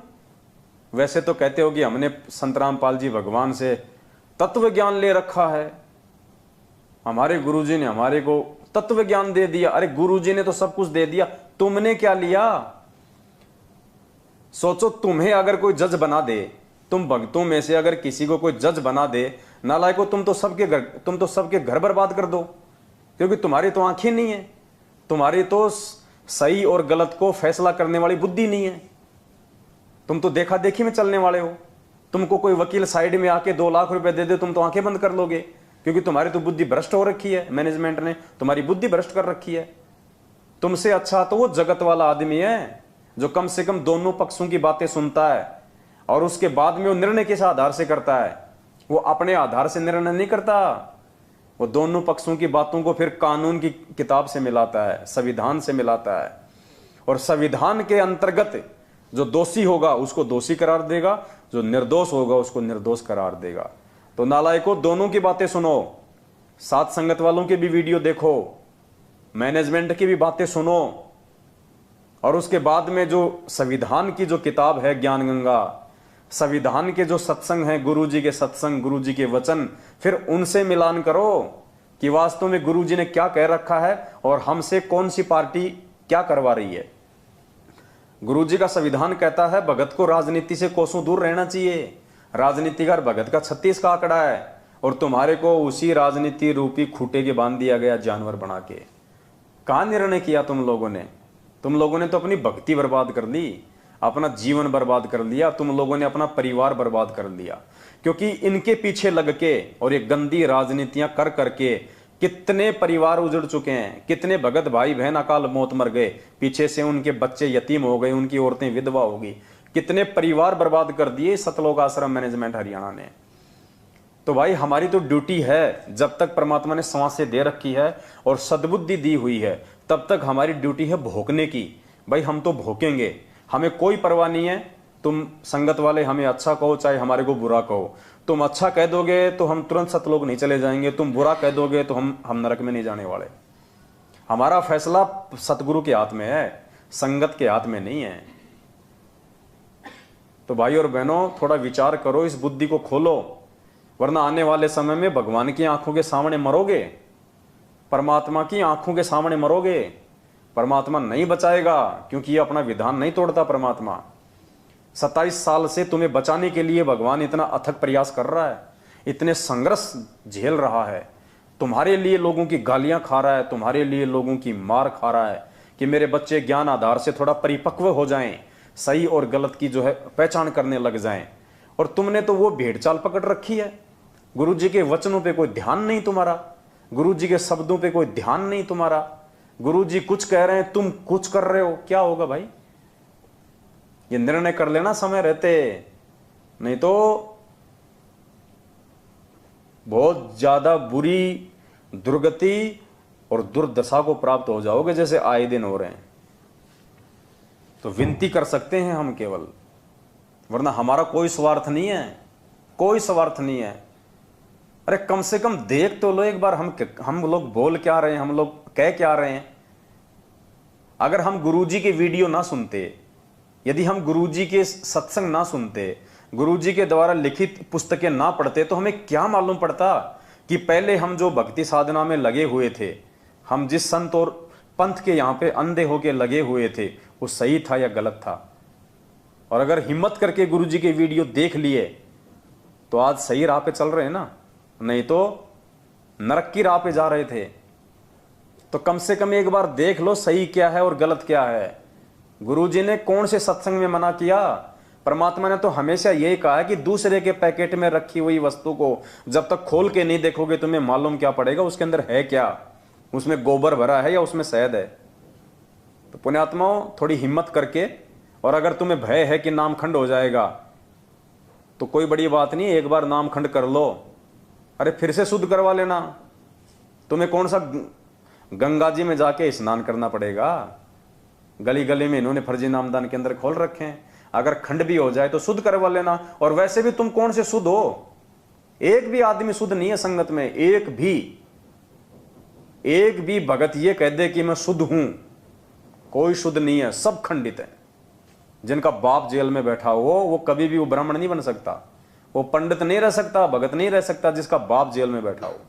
वैसे तो कहते हो कि हमने संत रामपाल जी भगवान से तत्व ज्ञान ले रखा है, हमारे गुरुजी ने हमारे को तत्व ज्ञान दे दिया। अरे गुरुजी ने तो सब कुछ दे दिया, तुमने क्या लिया? सोचो, तुम्हें अगर कोई जज बना दे, तुम भक्तों में से अगर किसी को कोई जज बना दे, नालायको तुम तो सबके घर बर्बाद कर दो, क्योंकि तुम्हारी तो आंखें नहीं है, तुम्हारी तो सही और गलत को फैसला करने वाली बुद्धि नहीं है, तुम तो देखा देखी में चलने वाले हो। तुमको कोई वकील साइड में आके 2 लाख रुपए दे दे, तुम तो आंखें बंद कर लोगे, क्योंकि तुम्हारी तो बुद्धि भ्रष्ट हो रखी है, मैनेजमेंट ने तुम्हारी बुद्धि भ्रष्ट कर रखी है। तुमसे अच्छा तो वो जगत वाला आदमी है जो कम से कम दोनों पक्षों की बातें सुनता है और उसके बाद में वो निर्णय किस आधार से करता है। वो अपने आधार से निर्णय नहीं करता, वो दोनों पक्षों की बातों को फिर कानून की किताब से मिलाता है, संविधान से मिलाता है, और संविधान के अंतर्गत जो दोषी होगा उसको दोषी करार देगा, जो निर्दोष होगा उसको निर्दोष करार देगा। तो नालायको, दोनों की बातें सुनो, साथ संगत वालों की भी वीडियो देखो, मैनेजमेंट की भी बातें सुनो, और उसके बाद में जो संविधान की जो किताब है ज्ञान गंगा, संविधान के जो सत्संग है, गुरुजी के सत्संग, गुरुजी के वचन, फिर उनसे मिलान करो कि वास्तव में गुरुजी ने क्या कह रखा है और हमसे कौन सी पार्टी क्या करवा रही है। गुरुजी का संविधान कहता है भगत को राजनीति से कोसों दूर रहना चाहिए, राजनीति का भगत का 36 का आंकड़ा है, और तुम्हारे को उसी राजनीति रूपी खूटे के बांध दिया गया जानवर बना के। कहां निर्णय किया तुम लोगों ने? तुम लोगों ने तो अपनी भक्ति बर्बाद कर ली, अपना जीवन बर्बाद कर लिया, तुम लोगों ने अपना परिवार बर्बाद कर लिया, क्योंकि इनके पीछे लग के और ये गंदी राजनीतियां कर करके कितने परिवार उजड़ चुके हैं, कितने भगत भाई बहन अकाल मौत मर गए, पीछे से उनके बच्चे यतीम हो गए, उनकी औरतें विधवा हो गई, कितने परिवार बर्बाद कर दिए सतलोक आश्रम मैनेजमेंट हरियाणा ने। तो भाई हमारी तो ड्यूटी है, जब तक परमात्मा ने सांसें दे रखी है और सद्बुद्धि दी हुई है, तब तक हमारी ड्यूटी है भोंकने की। भाई हम तो भोंकेंगे, हमें कोई परवाह नहीं है। तुम संगत वाले हमें अच्छा कहो चाहे हमारे को बुरा कहो, तुम अच्छा कह दोगे तो हम तुरंत सतलोक नहीं चले जाएंगे, तुम बुरा कह दोगे तो हम नरक में नहीं जाने वाले। हमारा फैसला सतगुरु के हाथ में है, संगत के हाथ में नहीं है। तो भाई और बहनों, थोड़ा विचार करो, इस बुद्धि को खोलो, वरना आने वाले समय में भगवान की आंखों के सामने मरोगे, परमात्मा की आंखों के सामने मरोगे। परमात्मा नहीं बचाएगा, क्योंकि ये अपना विधान नहीं तोड़ता। परमात्मा 27 साल से तुम्हें बचाने के लिए भगवान इतना अथक प्रयास कर रहा है, इतने संघर्ष झेल रहा है, तुम्हारे लिए लोगों की गालियां खा रहा है, तुम्हारे लिए लोगों की मार खा रहा है कि मेरे बच्चे ज्ञान आधार से थोड़ा परिपक्व हो जाएं, सही और गलत की जो है पहचान करने लग जाएं। और तुमने तो वो भेड़ चाल पकड़ रखी है, गुरुजी के वचनों पे कोई ध्यान नहीं तुम्हारा, गुरुजी के शब्दों पे कोई ध्यान नहीं तुम्हारा। गुरुजी कुछ कह रहे हैं, तुम कुछ कर रहे हो, क्या होगा भाई? ये निर्णय कर लेना समय रहते, नहीं तो बहुत ज्यादा बुरी दुर्गति और दुर्दशा को प्राप्त हो जाओगे, जैसे आए दिन हो रहे हैं। तो विनती कर सकते हैं हम केवल, वरना हमारा कोई स्वार्थ नहीं है, कोई स्वार्थ नहीं है। अरे कम से कम देख तो लो एक बार, हम लोग बोल क्या रहे हैं, हम लोग कह क्या रहे हैं। अगर हम गुरुजी के वीडियो ना सुनते, यदि हम गुरुजी के सत्संग ना सुनते, गुरुजी के द्वारा लिखित पुस्तकें ना पढ़ते, तो हमें क्या मालूम पड़ता कि पहले हम जो भक्ति साधना में लगे हुए थे, हम जिस संत और पंथ के यहाँ पे अंधे होके लगे हुए थे, वो सही था या गलत था। और अगर हिम्मत करके गुरुजी के वीडियो देख लिए तो आज सही राह पे चल रहे हैं ना, नहीं तो नरक की राह पे जा रहे थे। तो कम से कम एक बार देख लो सही क्या है और गलत क्या है। गुरुजी ने कौन से सत्संग में मना किया? परमात्मा ने तो हमेशा यही कहा है कि दूसरे के पैकेट में रखी हुई वस्तु को जब तक खोल के नहीं देखोगे तुम्हें मालूम क्या पड़ेगा उसके अंदर है क्या, उसमें गोबर भरा है या उसमें शहद है। तो पुण्यात्माओं, थोड़ी हिम्मत करके, और अगर तुम्हें भय है कि नामखंड हो जाएगा तो कोई बड़ी बात नहीं, एक बार नामखंड कर लो, अरे फिर से शुद्ध करवा लेना। तुम्हें कौन सा गंगा जी में जाके स्नान करना पड़ेगा? गली गली में इन्होंने फर्जी नामदान के अंदर खोल रखे हैं। अगर खंड भी हो जाए तो शुद्ध करवा लेना। और वैसे भी तुम कौन से शुद्ध हो? एक भी आदमी शुद्ध नहीं है संगत में, एक एक भी भगत ये कह दे कि मैं शुद्ध हूं, कोई शुद्ध नहीं है, सब खंडित है। जिनका बाप जेल में बैठा हो वो कभी भी वो ब्राह्मण नहीं बन सकता, वो पंडित नहीं रह सकता, भगत नहीं रह सकता, जिसका बाप जेल में बैठा हो।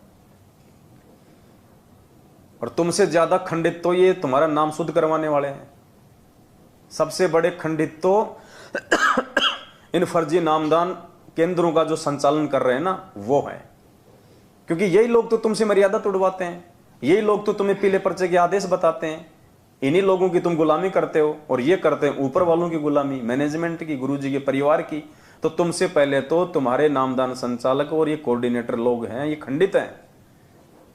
और तुमसे ज्यादा खंडित तो ये तुम्हारा नाम शुद्ध करवाने वाले हैं। सबसे बड़े खंडित तो इन फर्जी नामदान केंद्रों का जो संचालन कर रहे हैं ना, वो है। क्योंकि यही लोग तो तुमसे मर्यादा तोड़वाते हैं, यही लोग तो तुम्हें पीले पर्चे के आदेश बताते हैं, इन्हीं लोगों की तुम गुलामी करते हो। और ये करते हैं ऊपर वालों की गुलामी, मैनेजमेंट की, गुरुजी के परिवार की। तो तुमसे पहले तो तुम्हारे नामदान संचालक और ये कोऑर्डिनेटर लोग हैं, ये खंडित हैं।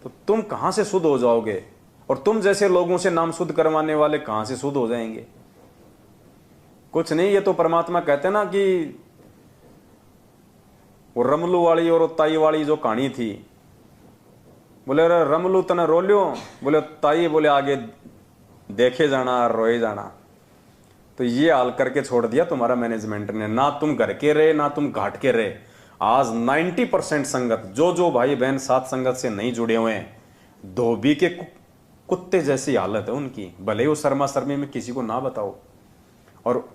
तो तुम कहां से शुद्ध हो जाओगे? और तुम जैसे लोगों से नाम शुद्ध करवाने वाले कहां से शुद्ध हो जाएंगे? कुछ नहीं, ये तो परमात्मा कहते हैं ना कि वो रमलू वाली और ताई वाली जो कहानी थी, बोले अरे रमलू तने रो लियो, बोले ताई बोले आगे देखे जाना, रोए जाना। तो ये हाल करके छोड़ दिया तुम्हारा मैनेजमेंट ने, ना तुम घर के रहे ना तुम घाट के रहे। आज 90% संगत, जो भाई बहन साथ संगत से नहीं जुड़े हुए हैं, धोबी के कुत्ते जैसी हालत है उनकी, भले वो शर्मा शर्मी में किसी को ना बताओ। और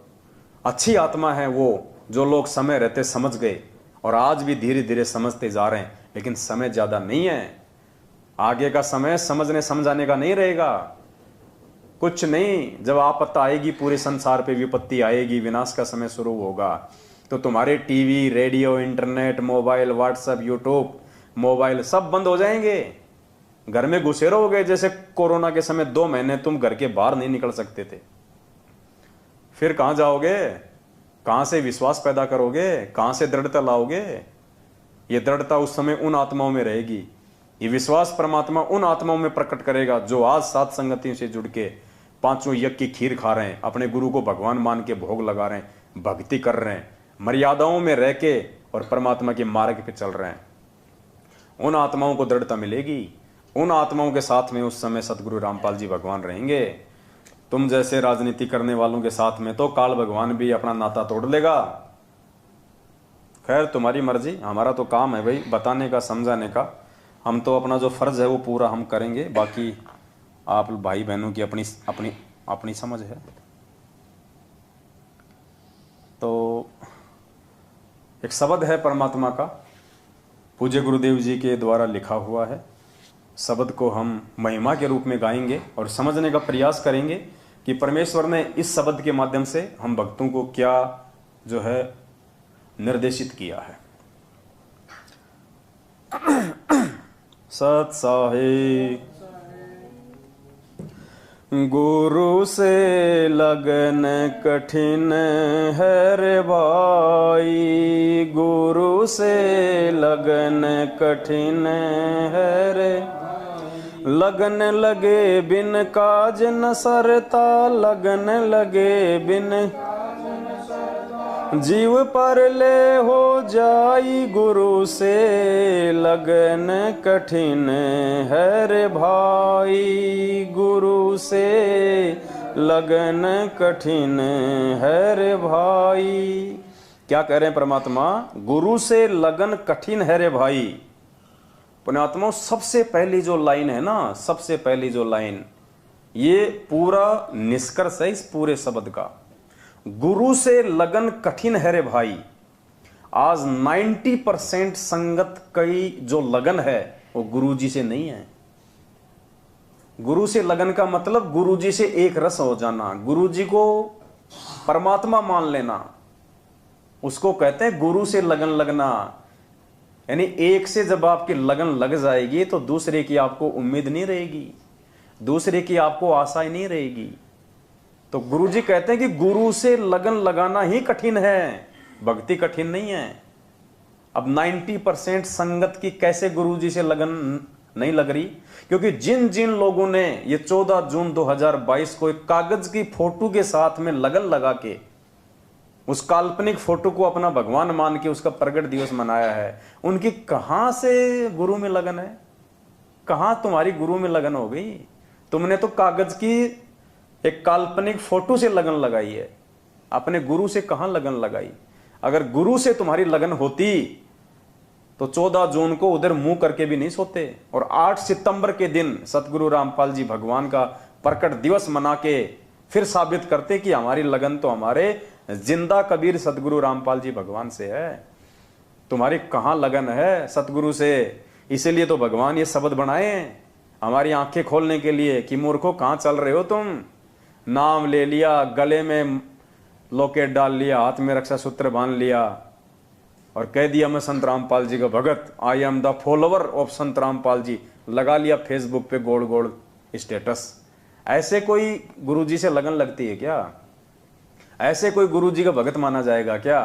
अच्छी आत्मा है वो जो लोग समय रहते समझ गए, और आज भी धीरे धीरे समझते जा रहे हैं, लेकिन समय ज्यादा नहीं है। आगे का समय समझने समझाने का नहीं रहेगा, कुछ नहीं। जब आपत्ति आएगी, पूरे संसार पे विपत्ति आएगी, विनाश का समय शुरू होगा, तो तुम्हारे TV, radio, internet, mobile, WhatsApp, YouTube, mobile सब बंद हो जाएंगे। घर में घुसे रहोगे जैसे कोरोना के समय 2 महीने तुम घर के बाहर नहीं निकल सकते थे। फिर कहां जाओगे? कहां से विश्वास पैदा करोगे? कहां से दृढ़ता लाओगे? ये दृढ़ता उस समय उन आत्माओं में रहेगी, ये विश्वास परमात्मा उन आत्माओं में प्रकट करेगा जो आज सात संगतियों से जुड़ के 5 यज्ञ की खीर खा रहे हैं, अपने गुरु को भगवान मान के भोग लगा रहे हैं, भक्ति कर रहे हैं, मर्यादाओं में रह के और परमात्मा के मार्ग पे चल रहे हैं। उन आत्माओं को दृढ़ता मिलेगी, उन आत्माओं के साथ में उस समय सतगुरु रामपाल जी भगवान रहेंगे। तुम जैसे राजनीति करने वालों के साथ में तो काल भगवान भी अपना नाता तोड़ लेगा। खैर तुम्हारी मर्जी, हमारा तो काम है भाई बताने का, समझाने का। हम तो अपना जो फर्ज है वो पूरा हम करेंगे, बाकी आप भाई बहनों की अपनी अपनी अपनी समझ है। तो एक शब्द है परमात्मा का, पूज्य गुरुदेव जी के द्वारा लिखा हुआ है। शब्द को हम महिमा के रूप में गाएंगे और समझने का प्रयास करेंगे कि परमेश्वर ने इस शब्द के माध्यम से हम भक्तों को क्या जो है निर्देशित किया है। सत साहे गुरु से लगन कठिन है रे भाई, गुरु से लगन कठिन है रे। लगन लगे बिन काज न सरता, लगन लगे बिन जीव पर ले हो जाई, गुरु से लगन कठिन है रे भाई, गुरु से लगन कठिन है रे भाई। क्या कह रहे हैं परमात्मा? गुरु से लगन कठिन है रे भाई। पुण्यात्मा सबसे पहली जो लाइन है ना, सबसे पहली जो लाइन, ये पूरा निष्कर्ष है इस पूरे शब्द का। गुरु से लगन कठिन है रे भाई। आज 90% संगत की जो लगन है वो गुरु जी से नहीं है। गुरु से लगन का मतलब गुरु जी से एक रस हो जाना, गुरु जी को परमात्मा मान लेना, उसको कहते हैं गुरु से लगन लगना। यानी एक से जब आपकी लगन लग जाएगी तो दूसरे की आपको उम्मीद नहीं रहेगी, दूसरे की आपको आशा ही नहीं रहेगी। तो गुरु जी कहते हैं कि गुरु से लगन लगाना ही कठिन है, भक्ति कठिन नहीं है। अब 90% संगत की कैसे गुरु जी से लगन नहीं लग रही? क्योंकि जिन जिन लोगों ने ये 14 जून 2022 को एक कागज की फोटो के साथ में लगन लगा के उस काल्पनिक फोटो को अपना भगवान मान के उसका प्रगट दिवस मनाया है, उनकी कहां से गुरु में लगन है? कहां तुम्हारी गुरु में लगन हो गई? तुमने तो कागज की एक काल्पनिक फोटो से लगन लगाई है, अपने गुरु से कहां लगन लगाई? अगर गुरु से तुम्हारी लगन होती तो 14 जून को उधर मुंह करके भी नहीं सोते। और 8 सितंबर के दिन सतगुरु रामपाल जी भगवान का प्रकट दिवस मना के फिर साबित करते कि हमारी लगन तो हमारे जिंदा कबीर सतगुरु रामपाल जी भगवान से है। तुम्हारी कहाँ लगन है सतगुरु से? इसीलिए तो भगवान ये शब्द बनाए हैं हमारी आंखें खोलने के लिए कि मूर्खों कहाँ चल रहे हो तुम। नाम ले लिया, गले में लॉकेट डाल लिया, हाथ में रक्षा सूत्र बांध लिया और कह दिया मैं संत रामपाल जी का भगत, I am the follower of Sant Rampal जी, लगा लिया फेसबुक पे गोड़ गोड़ स्टेटस। ऐसे कोई गुरुजी से लगन लगती है क्या? ऐसे कोई गुरुजी का भगत माना जाएगा क्या?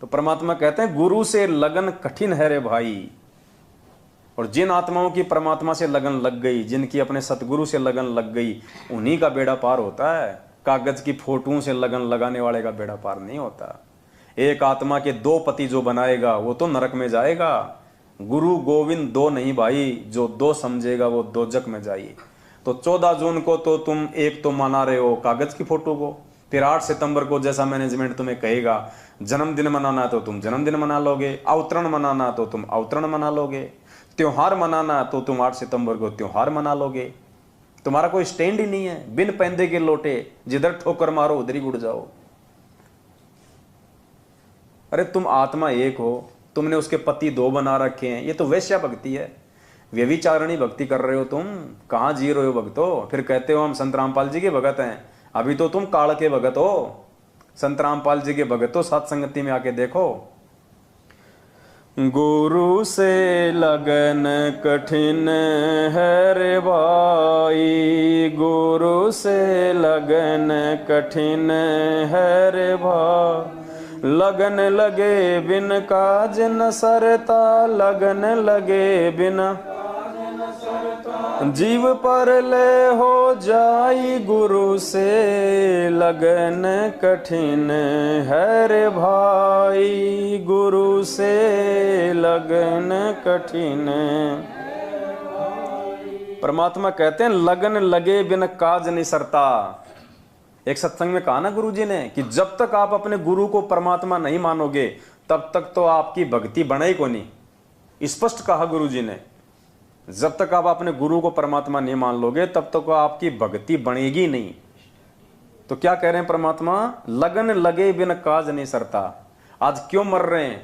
तो परमात्मा कहते हैं गुरु से लगन कठिन है रे भाई। और जिन आत्माओं की परमात्मा से लगन लग गई, जिनकी अपने सतगुरु से लगन लग गई, उन्हीं का बेड़ा पार होता है। कागज की फोटों से लगन लगाने वाले का बेड़ा पार नहीं होता। एक आत्मा के 2 पति जो बनाएगा वो तो नरक में जाएगा। गुरु गोविंद 2 नहीं भाई, जो 2 समझेगा वो दोजक में जाइए। तो 14 जून को तो तुम एक तो मना रहे हो कागज की फोटो को, फिर 8 सितंबर को जैसा मैनेजमेंट तुम्हें कहेगा जन्मदिन मनाना तो तुम जन्मदिन मना लोगे, अवतरण मनाना तो तुम अवतरण मना लोगे, त्योहार मनाना तो तुम 8 सितंबर को त्योहार मना लोगे। तुम्हारा कोई स्टैंड ही नहीं है। बिन पैंदे के लोटे, जिधर ठोकर मारो उधर ही उड़ जाओ। अरे तुम आत्मा एक हो, तुमने उसके पति 2 बना रखे हैं। ये तो वैश्या भक्ति है, व्यभिचारणी भक्ति कर रहे हो तुम। कहाँ जी रहे हो भक्तो? फिर कहते हो हम संत रामपाल जी के भगत हैं। अभी तो तुम काल के भगत हो। संत रामपाल जी के भगत हो, सत्संगति में आके देखो। गुरु से लगन कठिन है रे भाई, गुरु से लगन कठिन है रे भाई। लगन लगे बिन काज न सरता, लगन लगे बिना जीव पर ले हो जाई। गुरु से लगन कठिन है रे भाई, गुरु से लगन कठिन। परमात्मा कहते हैं लगन लगे बिन काज नहीं सरता। एक सत्संग में कहा ना गुरुजी ने कि जब तक आप अपने गुरु को परमात्मा नहीं मानोगे तब तक तो आपकी भक्ति बने को नहीं। स्पष्ट कहा गुरुजी ने, जब तक आप अपने गुरु को परमात्मा नहीं मान लोगे तब तक आपकी भक्ति बनेगी नहीं। तो क्या कह रहे हैं परमात्मा? लगन लगे बिन काज नहीं सरता। आज क्यों मर रहे हैं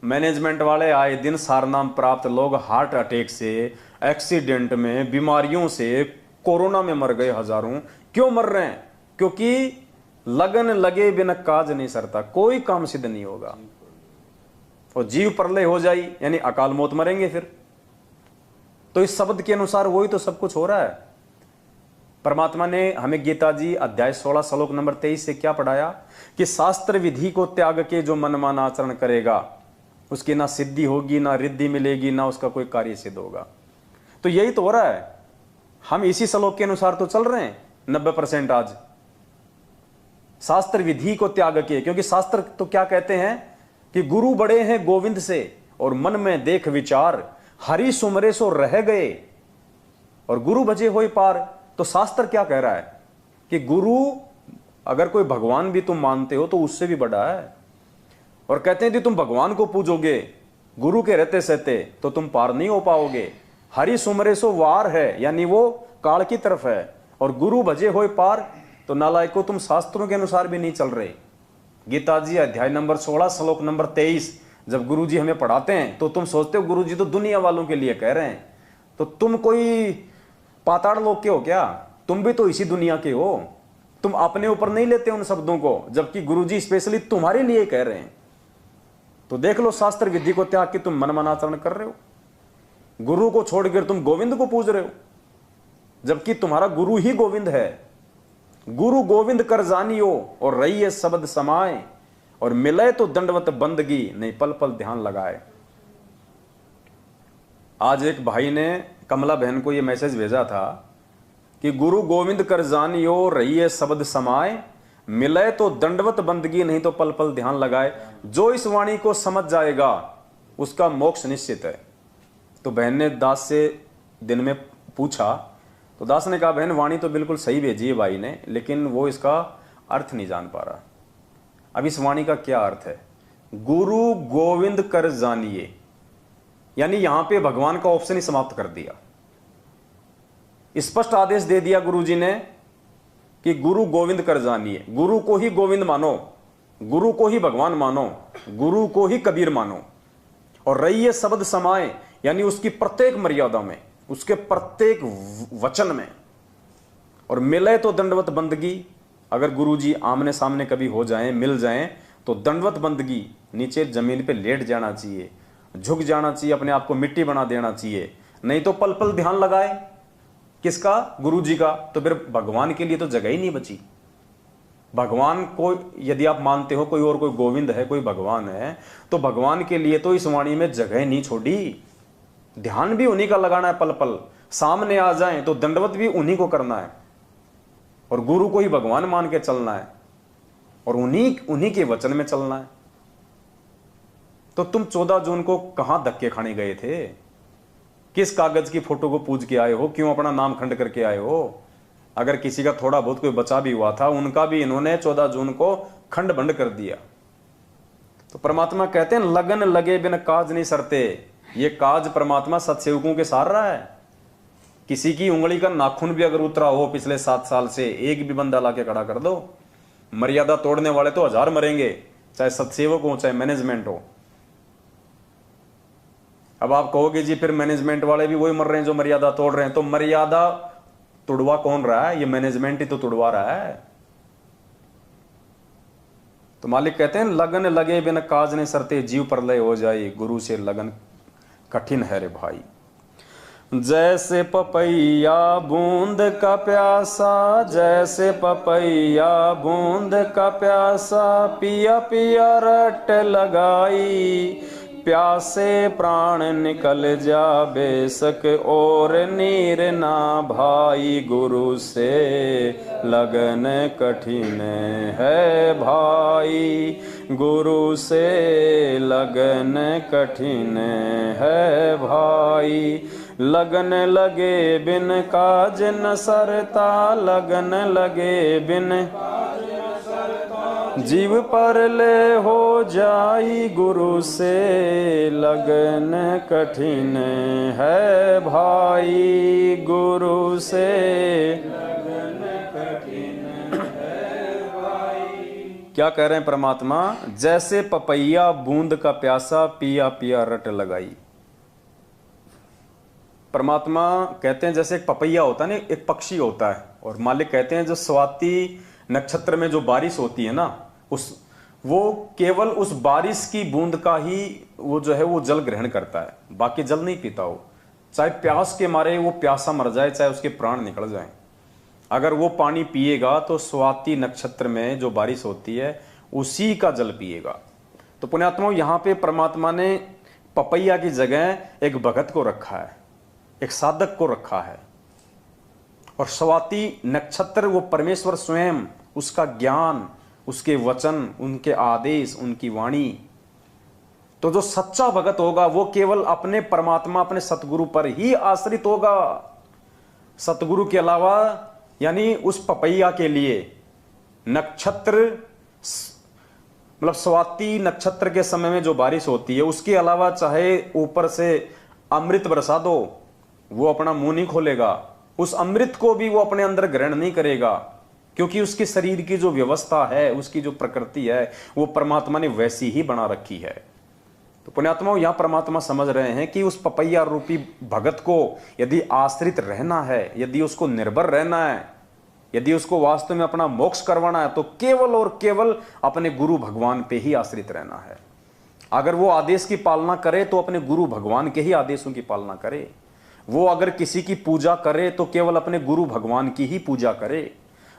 मैनेजमेंट वाले? आए दिन सारनाम प्राप्त लोग हार्ट अटैक से, एक्सीडेंट में, बीमारियों से, कोरोना में मर गए हजारों। क्यों मर रहे हैं? क्योंकि लगन लगे बिन काज नहीं सरता। कोई काम सिद्ध नहीं होगा और जीव प्रलय हो जाई यानी अकाल मौत, मरेंगे फिर। तो इस शब्द के अनुसार वही तो सब कुछ हो रहा है। परमात्मा ने हमें गीता जी अध्याय 16 श्लोक नंबर 23 से क्या पढ़ाया कि शास्त्र विधि को त्याग के जो मनमान आचरण करेगा उसकी ना सिद्धि होगी, ना रिद्धि मिलेगी, ना उसका कोई कार्य सिद्ध होगा। तो यही तो हो रहा है। हम इसी श्लोक के अनुसार तो चल रहे हैं 90% आज। शास्त्र विधि को त्याग के, क्योंकि शास्त्र तो क्या कहते हैं कि गुरु बड़े हैं गोविंद से और मन में देख विचार, हरि सुमरे सो रह गए और गुरु भजे होए पार। तो शास्त्र क्या कह रहा है कि गुरु, अगर कोई भगवान भी तुम मानते हो तो उससे भी बड़ा है। और कहते हैं कि तुम भगवान को पूजोगे गुरु के रहते सहते तो तुम पार नहीं हो पाओगे। हरि सुमरे सो वार है यानी वो काल की तरफ है, और गुरु भजे होए पार। तो नालायको तुम शास्त्रों के अनुसार भी नहीं चल रहे। गीता जी अध्याय नंबर 16 श्लोक नंबर 23 जब गुरुजी हमें पढ़ाते हैं तो तुम सोचते हो गुरुजी तो दुनिया वालों के लिए कह रहे हैं। तो तुम कोई पाताड़ लोक के हो क्या? तुम भी तो इसी दुनिया के हो। तुम अपने ऊपर नहीं लेते उन शब्दों को, जबकि गुरुजी स्पेशली तुम्हारे लिए कह रहे हैं। तो देख लो, शास्त्र विधि को त्याग के तुम मनमाना आचरण कर रहे हो। गुरु को छोड़कर तुम गोविंद को पूज रहे हो, जबकि तुम्हारा गुरु ही गोविंद है। गुरु गोविंद कर जानियो और रहिए शब्द समाए, और मिले तो दंडवत बंदगी नहीं पल पल ध्यान लगाए। आज एक भाई ने कमला बहन को यह मैसेज भेजा था कि गुरु गोविंद कर जानियो रहिए शब्द समाए, मिले तो दंडवत बंदगी नहीं तो पल पल ध्यान लगाए। जो इस वाणी को समझ जाएगा उसका मोक्ष निश्चित है। तो बहन ने दास से दिन में पूछा, तो दास ने कहा बहन वाणी तो बिल्कुल सही भेजी है भाई ने, लेकिन वो इसका अर्थ नहीं जान पा रहा। अब इस वाणी का क्या अर्थ है? गुरु गोविंद कर जानिए, यानी यहां पे भगवान का ऑप्शन ही समाप्त कर दिया। स्पष्ट आदेश दे दिया गुरु जी ने कि गुरु गोविंद कर जानिए, गुरु को ही गोविंद मानो, गुरु को ही भगवान मानो, गुरु को ही कबीर मानो, और रहिए शब्द समाए, यानी उसकी प्रत्येक मर्यादा में, उसके प्रत्येक वचन में, और मिले तो दंडवत बंदगी। अगर गुरु जी आमने सामने कभी हो जाएं, मिल जाएं, तो दंडवत बंदगी, नीचे जमीन पे लेट जाना चाहिए, झुक जाना चाहिए, अपने आप को मिट्टी बना देना चाहिए। नहीं तो पल पल ध्यान लगाए, किसका? गुरु जी का। तो फिर भगवान के लिए तो जगह ही नहीं बची। भगवान को यदि आप मानते हो कोई और कोई गोविंद है, कोई भगवान है, तो भगवान के लिए तो इस वाणी में जगह नहीं छोड़ी। ध्यान भी उन्हीं का लगाना है, पल पल सामने आ जाए तो दंडवत भी उन्हीं को करना है, और गुरु को ही भगवान मान के चलना है, और उन्हीं के वचन में चलना है। तो तुम 14 जून को कहां धक्के खाने गए थे? किस कागज की फोटो को पूज के आए हो? क्यों अपना नाम खंड करके आए हो? अगर किसी का थोड़ा बहुत कोई बचा भी हुआ था, उनका भी इन्होंने 14 जून को खंड बंड कर दिया। तो परमात्मा कहते हैं लगन लगे बिन काज नहीं सरते। ये काज परमात्मा सत्सेवकों के सार रहा है। किसी की उंगली का नाखून भी अगर उतरा हो पिछले 7 साल से, एक भी बंदा लाके खड़ा कर दो। मर्यादा तोड़ने वाले तो 1000 मरेंगे, चाहे सत्सेवक हो चाहे मैनेजमेंट हो। अब आप कहोगे जी फिर मैनेजमेंट वाले भी वही मर रहे हैं जो मर्यादा तोड़ रहे हैं। तो मर्यादा तुड़वा कौन रहा है? ये मैनेजमेंट ही तो तुड़वा रहा है। तो मालिक कहते हैं लगन लगे बिन काज नहीं सरते, जीव प्रलय हो जाए, गुरु से लगन कठिन है रे भाई। जैसे पपैया बूंद का प्यासा, जैसे पपैया बूंद का प्यासा, पिया पिया रट लगाई, प्यासे प्राण निकल जा बेसक और नीर ना भाई, गुरु से लगन कठिन है भाई, गुरु से लगन कठिन है भाई। लगन लगे बिन काज न सरता, लगन लगे बिन जीव पर ले हो जाई, गुरु से लगन कठिन है भाई, गुरु से लगन कठिन है भाई। क्या कह रहे हैं परमात्मा? जैसे पपैया बूंद का प्यासा, पिया पिया रट लगाई। परमात्मा कहते हैं जैसे एक पपैया होता है ना, एक पक्षी होता है, और मालिक कहते हैं जो स्वाति नक्षत्र में जो बारिश होती है ना, वो केवल उस बारिश की बूंद का ही वो जो है वो जल ग्रहण करता है, बाकी जल नहीं पीता हो। चाहे प्यास के मारे वो प्यासा मर जाए, चाहे उसके प्राण निकल जाएं, अगर वो पानी पिएगा तो स्वाति नक्षत्र में जो बारिश होती है उसी का जल पिएगा। तो पुण्यात्माओं, यहां पे परमात्मा ने पपैया की जगह एक भगत को रखा है, एक साधक को रखा है, और स्वाति नक्षत्र वो परमेश्वर स्वयं, उसका ज्ञान, उसके वचन, उनके आदेश, उनकी वाणी। तो जो सच्चा भगत होगा वो केवल अपने परमात्मा, अपने सतगुरु पर ही आश्रित होगा। सतगुरु के अलावा, यानी उस पपैया के लिए नक्षत्र, मतलब स्वाति नक्षत्र के समय में जो बारिश होती है उसके अलावा चाहे ऊपर से अमृत बरसा दो, वो अपना मुंह नहीं खोलेगा। उस अमृत को भी वो अपने अंदर ग्रहण नहीं करेगा, क्योंकि उसके शरीर की जो व्यवस्था है, उसकी जो प्रकृति है, वो परमात्मा ने वैसी ही बना रखी है। तो पुण्यात्माओं, यहां परमात्मा समझ रहे हैं कि उस पपैया रूपी भगत को यदि आश्रित रहना है, यदि उसको निर्भर रहना है, यदि उसको वास्तव में अपना मोक्ष करवाना है, तो केवल और केवल अपने गुरु भगवान पे ही आश्रित रहना है। अगर वो आदेश की पालना करे तो अपने गुरु भगवान के ही आदेशों की पालना करे। वो अगर किसी की पूजा करे तो केवल अपने गुरु भगवान की ही पूजा करे।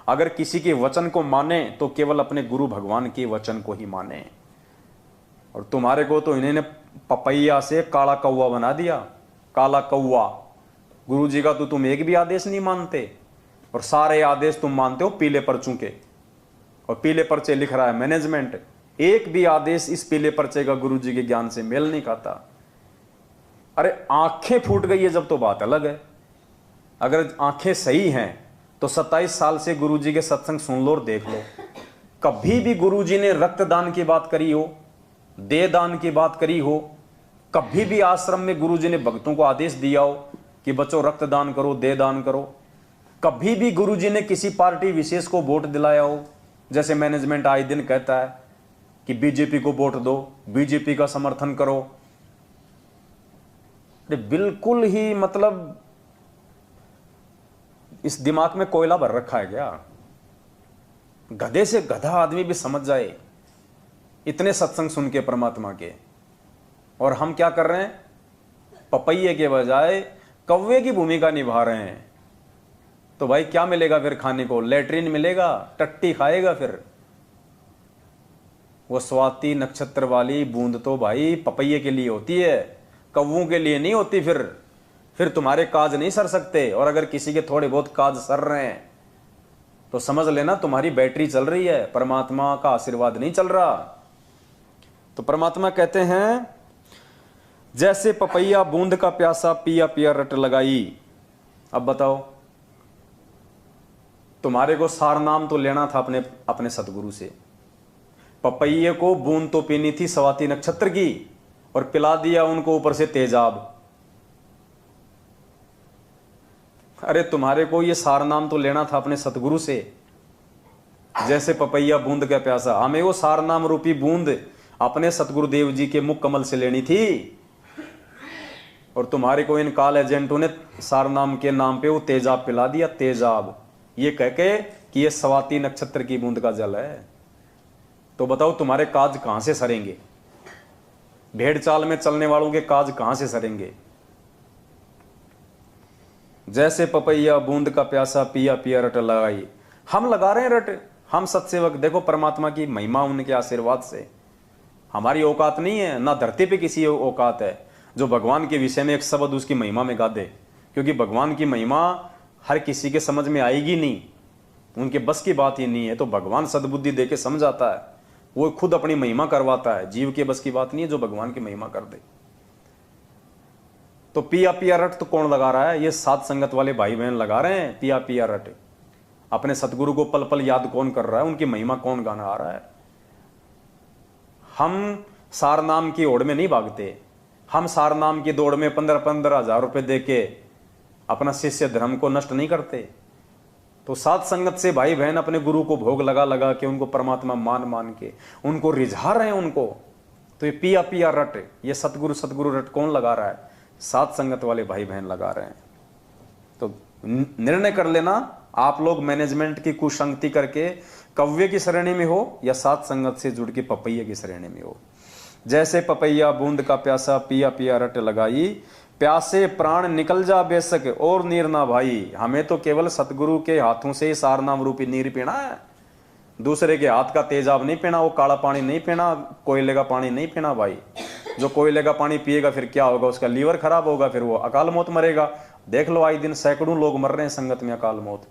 अगर किसी के वचन को माने तो केवल अपने गुरु भगवान के वचन को ही माने। और तुम्हारे को तो इन्होंने पपैया से काला कौवा बना दिया। काला कौवा, गुरु जी का तो तुम एक भी आदेश नहीं मानते, और सारे आदेश तुम मानते हो पीले पर्चों के, और पीले पर्चे लिख रहा है मैनेजमेंट। एक भी आदेश इस पीले पर्चे का गुरु जी के ज्ञान से मेल नहीं खाता। अरे आंखें फूट गई है जब तो बात अलग है। अगर आंखें सही हैं तो 27 साल से गुरु जी के सत्संग सुन लो और देख लो, कभी भी गुरु जी ने रक्तदान की बात करी हो? दे दान की बात करी हो, कभी भी आश्रम में गुरुजी ने भक्तों को आदेश दिया हो कि बच्चों रक्तदान करो, दे दान करो, कभी भी गुरुजी ने किसी पार्टी विशेष को वोट दिलाया हो? जैसे मैनेजमेंट आए दिन कहता है कि बीजेपी को वोट दो, बीजेपी का समर्थन करो। बिल्कुल ही मतलब इस दिमाग में कोयला भर रखा है क्या? गधे से गधा आदमी भी समझ जाए इतने सत्संग सुन के परमात्मा के। और हम क्या कर रहे हैं? पपैये के बजाय कौवे की भूमिका निभा रहे हैं। तो भाई क्या मिलेगा फिर खाने को? लेटरिन मिलेगा, टट्टी खाएगा फिर। वो स्वाति नक्षत्र वाली बूंद तो भाई पपैये के लिए होती है, कौवों के लिए नहीं होती। फिर तुम्हारे काज नहीं सर सकते। और अगर किसी के थोड़े बहुत काज सर रहे हैं तो समझ लेना तुम्हारी बैटरी चल रही है, परमात्मा का आशीर्वाद नहीं चल रहा। तो परमात्मा कहते हैं जैसे पपैया बूंद का प्यासा पिया पिया रट लगाई। अब बताओ, तुम्हारे को सार नाम तो लेना था अपने सतगुरु से। पपैये को बूंद तो पीनी थी स्वाति नक्षत्र की, और पिला दिया उनको ऊपर से तेजाब। अरे तुम्हारे को ये सार नाम तो लेना था अपने सतगुरु से। जैसे पपैया बूंद का प्यासा, हमें वो सार नाम रूपी बूंद अपने सतगुरुदेव जी के मुख कमल से लेनी थी। और तुम्हारे को इन काल एजेंटों ने सार नाम के नाम पे वो तेजाब पिला दिया, तेजाब, ये कह के कि ये स्वाति नक्षत्र की बूंद का जल है। तो बताओ तुम्हारे काज कहां से सरेंगे? भेड़ चाल में चलने वालों के काज कहां से सरेंगे? जैसे पपैया बूंद का प्यासा पिया पिया रट लगाई। हम लगा रहे हैं रट, हम सत्सेवक। देखो परमात्मा की महिमा उनके आशीर्वाद से। हमारी औकात नहीं है, ना धरती पे किसी औकात है जो भगवान के विषय में एक शब्द उसकी महिमा में गा दे। क्योंकि भगवान की महिमा हर किसी के समझ में आएगी नहीं, उनके बस की बात ही नहीं है। तो भगवान सद्बुद्धि दे के समझाता है, वो खुद अपनी महिमा करवाता है। जीव के बस की बात नहीं है जो भगवान की महिमा कर दे। तो पिया पिया रट तो कौन लगा रहा है? ये साध संगत वाले भाई बहन लगा रहे हैं पिया पिया रट। अपने सतगुरु को पल पल याद कौन कर रहा है? उनकी महिमा कौन गाना आ रहा है? हम सार नाम की ओर में नहीं भागते। हम सार नाम की दौड़ में 15-15 हजार रुपए देके अपना शिष्य धर्म को नष्ट नहीं करते। तो साध संगत से भाई बहन अपने गुरु को भोग लगा लगा के, उनको परमात्मा मान मान के उनको रिझा रहे हैं उनको। तो ये पिया पिया रट, ये सतगुरु सतगुरु रट कौन लगा रहा है? साध संगत वाले भाई बहन लगा रहे हैं। तो निर्णय कर लेना, आप लोग मैनेजमेंट की कुसंगति करके कव्य की श्रेणी में हो या साध संगत से जुड़ के पपैया की श्रेणी में हो। जैसे पपैया बूंद का प्यासा पिया पिया रट लगाई, प्यासे प्राण निकल जा बेशक और नीर ना भाई। हमें तो केवल सतगुरु के हाथों से ही सार नाम रूपी नीर पीना है, दूसरे के हाथ का तेजाब नहीं पीना, वो काला पानी नहीं पीना, कोयले का पानी नहीं पीना भाई। जो कोयले का पानी पिएगा फिर क्या होगा? उसका लीवर खराब होगा, फिर वो अकाल मौत मरेगा। देख लो आए दिन सैकड़ों लोग मर रहे हैं संगत में अकाल मौत।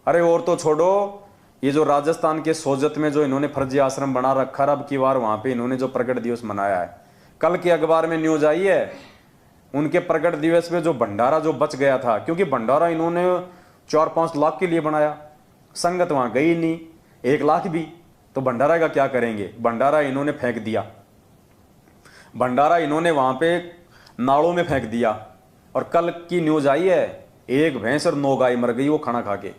अरे और तो छोड़ो, ये जो राजस्थान के सोजत में जो इन्होंने फर्जी आश्रम बना रखा, अब की बार वहां पे इन्होंने जो प्रगट दिवस मनाया है, कल के अखबार में न्यूज आई है उनके प्रगट दिवस में जो भंडारा जो बच गया था, क्योंकि भंडारा इन्होंने 4-5 लाख के लिए बनाया, संगत वहां गई नहीं 1 लाख भी। तो भंडारा का क्या करेंगे? भंडारा इन्होंने फेंक दिया, भंडारा इन्होंने वहां पे नालों में फेंक दिया। और कल की न्यूज आई है 1 भैंस और 9 गाय मर गई वो खाना खा के।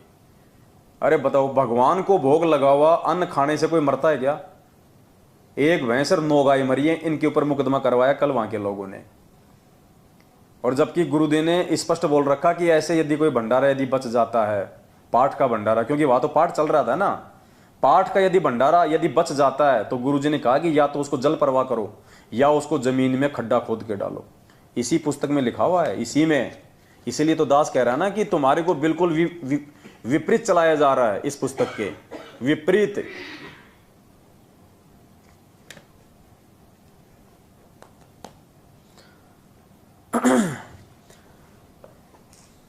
अरे बताओ, भगवान को भोग लगा हुआ अन्न खाने से कोई मरता है क्या? 1 भैंस और 9 गाय मरी है, इनके ऊपर मुकदमा करवाया कल वहां के लोगों ने। और जबकि गुरुदेव ने स्पष्ट बोल रखा कि ऐसे यदि कोई भंडारा यदि बच जाता है, पाठ का भंडारा, क्योंकि वहां तो पाठ चल रहा था ना, पाठ का यदि भंडारा यदि बच जाता है तो गुरुजी ने कहा कि या तो उसको जल प्रवाह करो या उसको जमीन में खड्डा खोद के डालो। इसी पुस्तक में लिखा हुआ है, इसी में। इसीलिए तो दास कह रहा है ना कि तुम्हारे को बिल्कुल विपरीत चलाया जा रहा है, इस पुस्तक के विपरीत।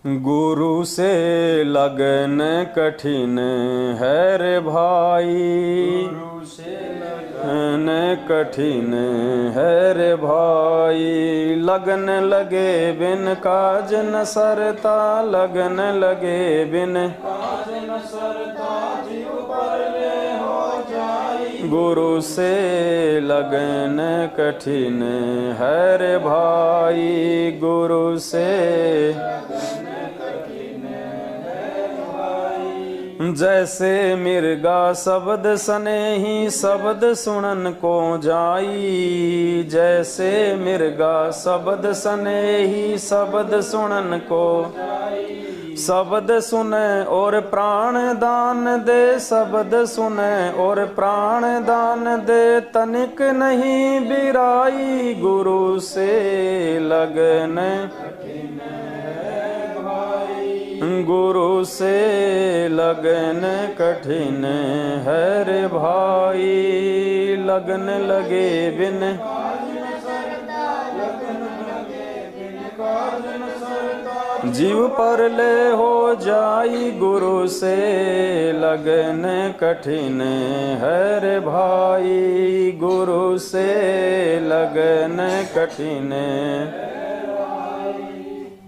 गुरु से लगन कठिन है रे भाई, गुरु से लगन कठिन है रे भाई। लगन लगे बिन काज न सरता, लगन लगे बिन काज न सरता, जीव परले हो जाई। गुरु से लगन कठिन है रे भाई, गुरु से जैसे मिर्गा शब्द सनेही शब्द सुनन को जाई, जैसे मिर्गा शब्द सनेही शब्द सुनन को, शब्द सुने और प्राण दान दे, शब्द सुने और प्राण दान दे, तनिक नहीं बिराई, गुरु से लगन गुरु से लगन कठिन है रे भाई, लगन लगे बिन जीव पर ले हो जाई, गुरु से लगन कठिन है रे भाई, गुरु से लगन कठिन।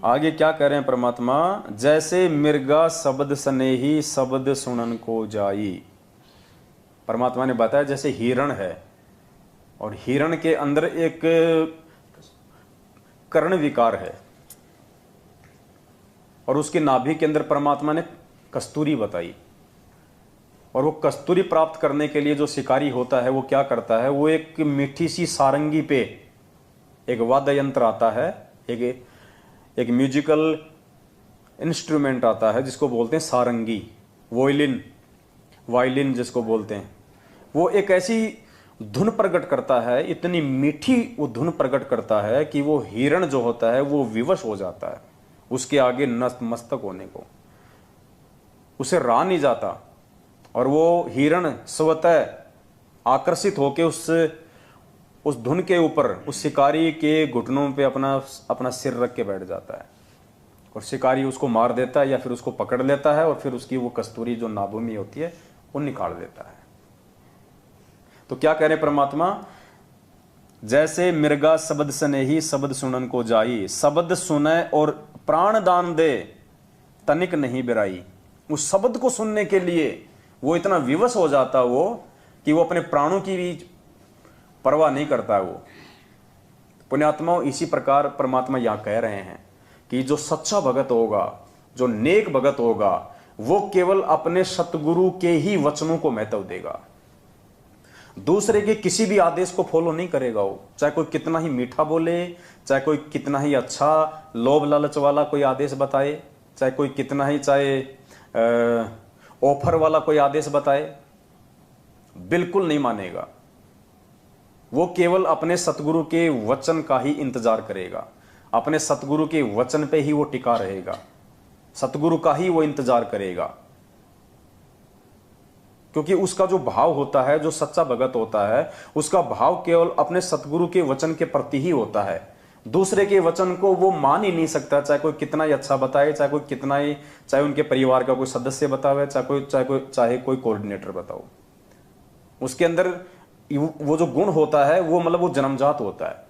आगे क्या करें परमात्मा, जैसे मिर्गा शब्द स्नेही शब्द सुनन को जाई। परमात्मा ने बताया जैसे हिरण है और हिरण के अंदर एक कर्ण विकार है और उसके नाभि के अंदर परमात्मा ने कस्तूरी बताई, और वो कस्तूरी प्राप्त करने के लिए जो शिकारी होता है वो क्या करता है, वो एक मीठी सी सारंगी पे एक वाद्य यंत्र आता है, एक म्यूजिकल इंस्ट्रूमेंट आता है जिसको बोलते हैं सारंगी, वायलिन जिसको बोलते हैं। वो एक ऐसी धुन प्रकट करता है, इतनी मीठी वो धुन प्रकट करता है कि वो हिरण जो होता है वो विवश हो जाता है, उसके आगे नतमस्तक होने को उसे रहा नहीं जाता, और वो हिरण स्वतः आकर्षित होकर उस धुन के ऊपर उस शिकारी के घुटनों पे अपना सिर रख के बैठ जाता है, और शिकारी उसको मार देता है या फिर उसको पकड़ लेता है और फिर उसकी वो कस्तूरी जो नाभि में होती है वो निकाल देता है। तो क्या कह रहे परमात्मा, जैसे मिर्गा शब्द स्नेही शब्द सुनन को जाई, शब्द सुने और प्राण दान दे, तनिक नहीं बिराई। उस शब्द को सुनने के लिए वो इतना विवश हो जाता वो कि वो अपने प्राणों की भी परवाह नहीं करता। वो पुण्यात्माओं, इसी प्रकार परमात्मा यहां कह रहे हैं कि जो सच्चा भगत होगा, जो नेक भगत होगा, वो केवल अपने सतगुरु के ही वचनों को महत्व देगा, दूसरे के किसी भी आदेश को फॉलो नहीं करेगा। वो चाहे कोई कितना ही मीठा बोले, चाहे कोई कितना ही अच्छा लोभ लालच वाला कोई आदेश बताए, चाहे कोई कितना ही ऑफर वाला कोई आदेश बताए, बिल्कुल नहीं मानेगा। वो केवल अपने सतगुरु के वचन का ही इंतजार करेगा, अपने सतगुरु के वचन पे ही वो टिका रहेगा, सतगुरु का ही वो इंतजार करेगा, क्योंकि उसका जो भाव होता है, जो सच्चा भगत होता है, उसका भाव केवल अपने सतगुरु के वचन के प्रति ही होता है। दूसरे के वचन को वो मान ही नहीं सकता, चाहे कोई कितना ही अच्छा बताए, चाहे कोई कितना ही, चाहे उनके परिवार का कोई सदस्य बतावे, चाहे कोई कोऑर्डिनेटर बताओ, उसके अंदर वो जो गुण होता है वो मतलब वो जन्मजात होता है।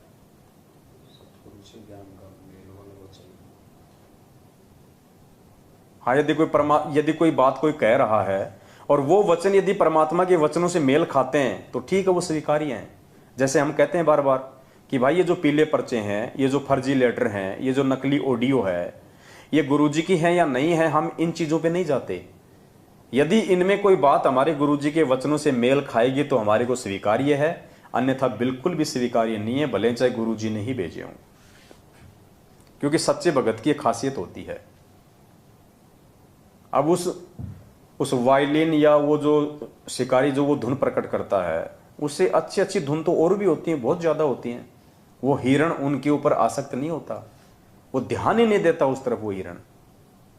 हाँ, यदि कोई बात कोई कह रहा है और वो वचन यदि परमात्मा के वचनों से मेल खाते हैं तो ठीक है, वो स्वीकार्य हैं। जैसे हम कहते हैं बार बार कि भाई ये जो पीले पर्चे हैं, ये जो फर्जी लेटर हैं, ये जो नकली ऑडियो है, ये गुरुजी की है या नहीं है, हम इन चीजों पे नहीं जाते। यदि इनमें कोई बात हमारे गुरुजी के वचनों से मेल खाएगी तो हमारे को स्वीकार्य है, अन्यथा बिल्कुल भी स्वीकार्य नहीं है, भले चाहे गुरुजी ने ही भेजे हों, क्योंकि सच्चे भगत की एक खासियत होती है। अब उस वायलिन या वो जो शिकारी जो वो धुन प्रकट करता है, उससे अच्छी अच्छी धुन तो और भी होती हैं, बहुत ज्यादा होती हैं। वो हिरण उनके ऊपर आसक्त नहीं होता, वो ध्यान ही नहीं देता उस तरफ वो हिरण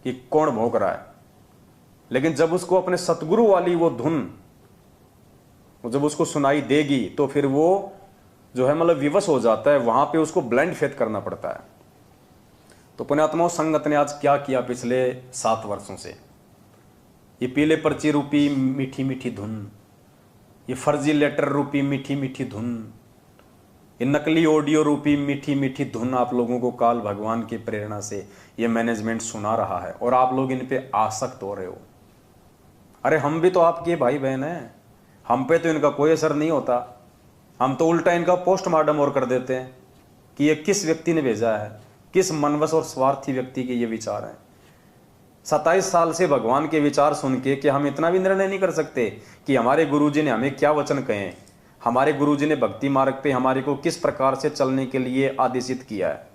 कि कौन भौंक रहा है। लेकिन जब उसको अपने सतगुरु वाली वो धुन जब उसको सुनाई देगी तो फिर वो जो है मतलब विवश हो जाता है, वहां पे उसको ब्लाइंड फेथ करना पड़ता है। तो पुण्यात्माओं, संगत ने आज क्या किया पिछले 7 वर्षों से, ये पीले पर्ची रूपी मीठी मीठी धुन, ये फर्जी लेटर रूपी मीठी मीठी धुन, ये नकली ऑडियो रूपी मीठी मीठी धुन आप लोगों को काल भगवान की प्रेरणा से ये मैनेजमेंट सुना रहा है और आप लोग इन पे आसक्त हो रहे हो। अरे हम भी तो आपके भाई बहन हैं, हम पे तो इनका कोई असर नहीं होता, हम तो उल्टा इनका पोस्टमार्टम और कर देते हैं कि ये किस व्यक्ति ने भेजा है, किस मनवश और स्वार्थी व्यक्ति के ये विचार हैं। 27 साल से भगवान के विचार सुन के कि हम इतना भी निर्णय नहीं कर सकते कि हमारे गुरुजी ने हमें क्या वचन कहे, हमारे गुरुजी ने भक्ति मार्ग पे हमारे को किस प्रकार से चलने के लिए आदेशित किया है,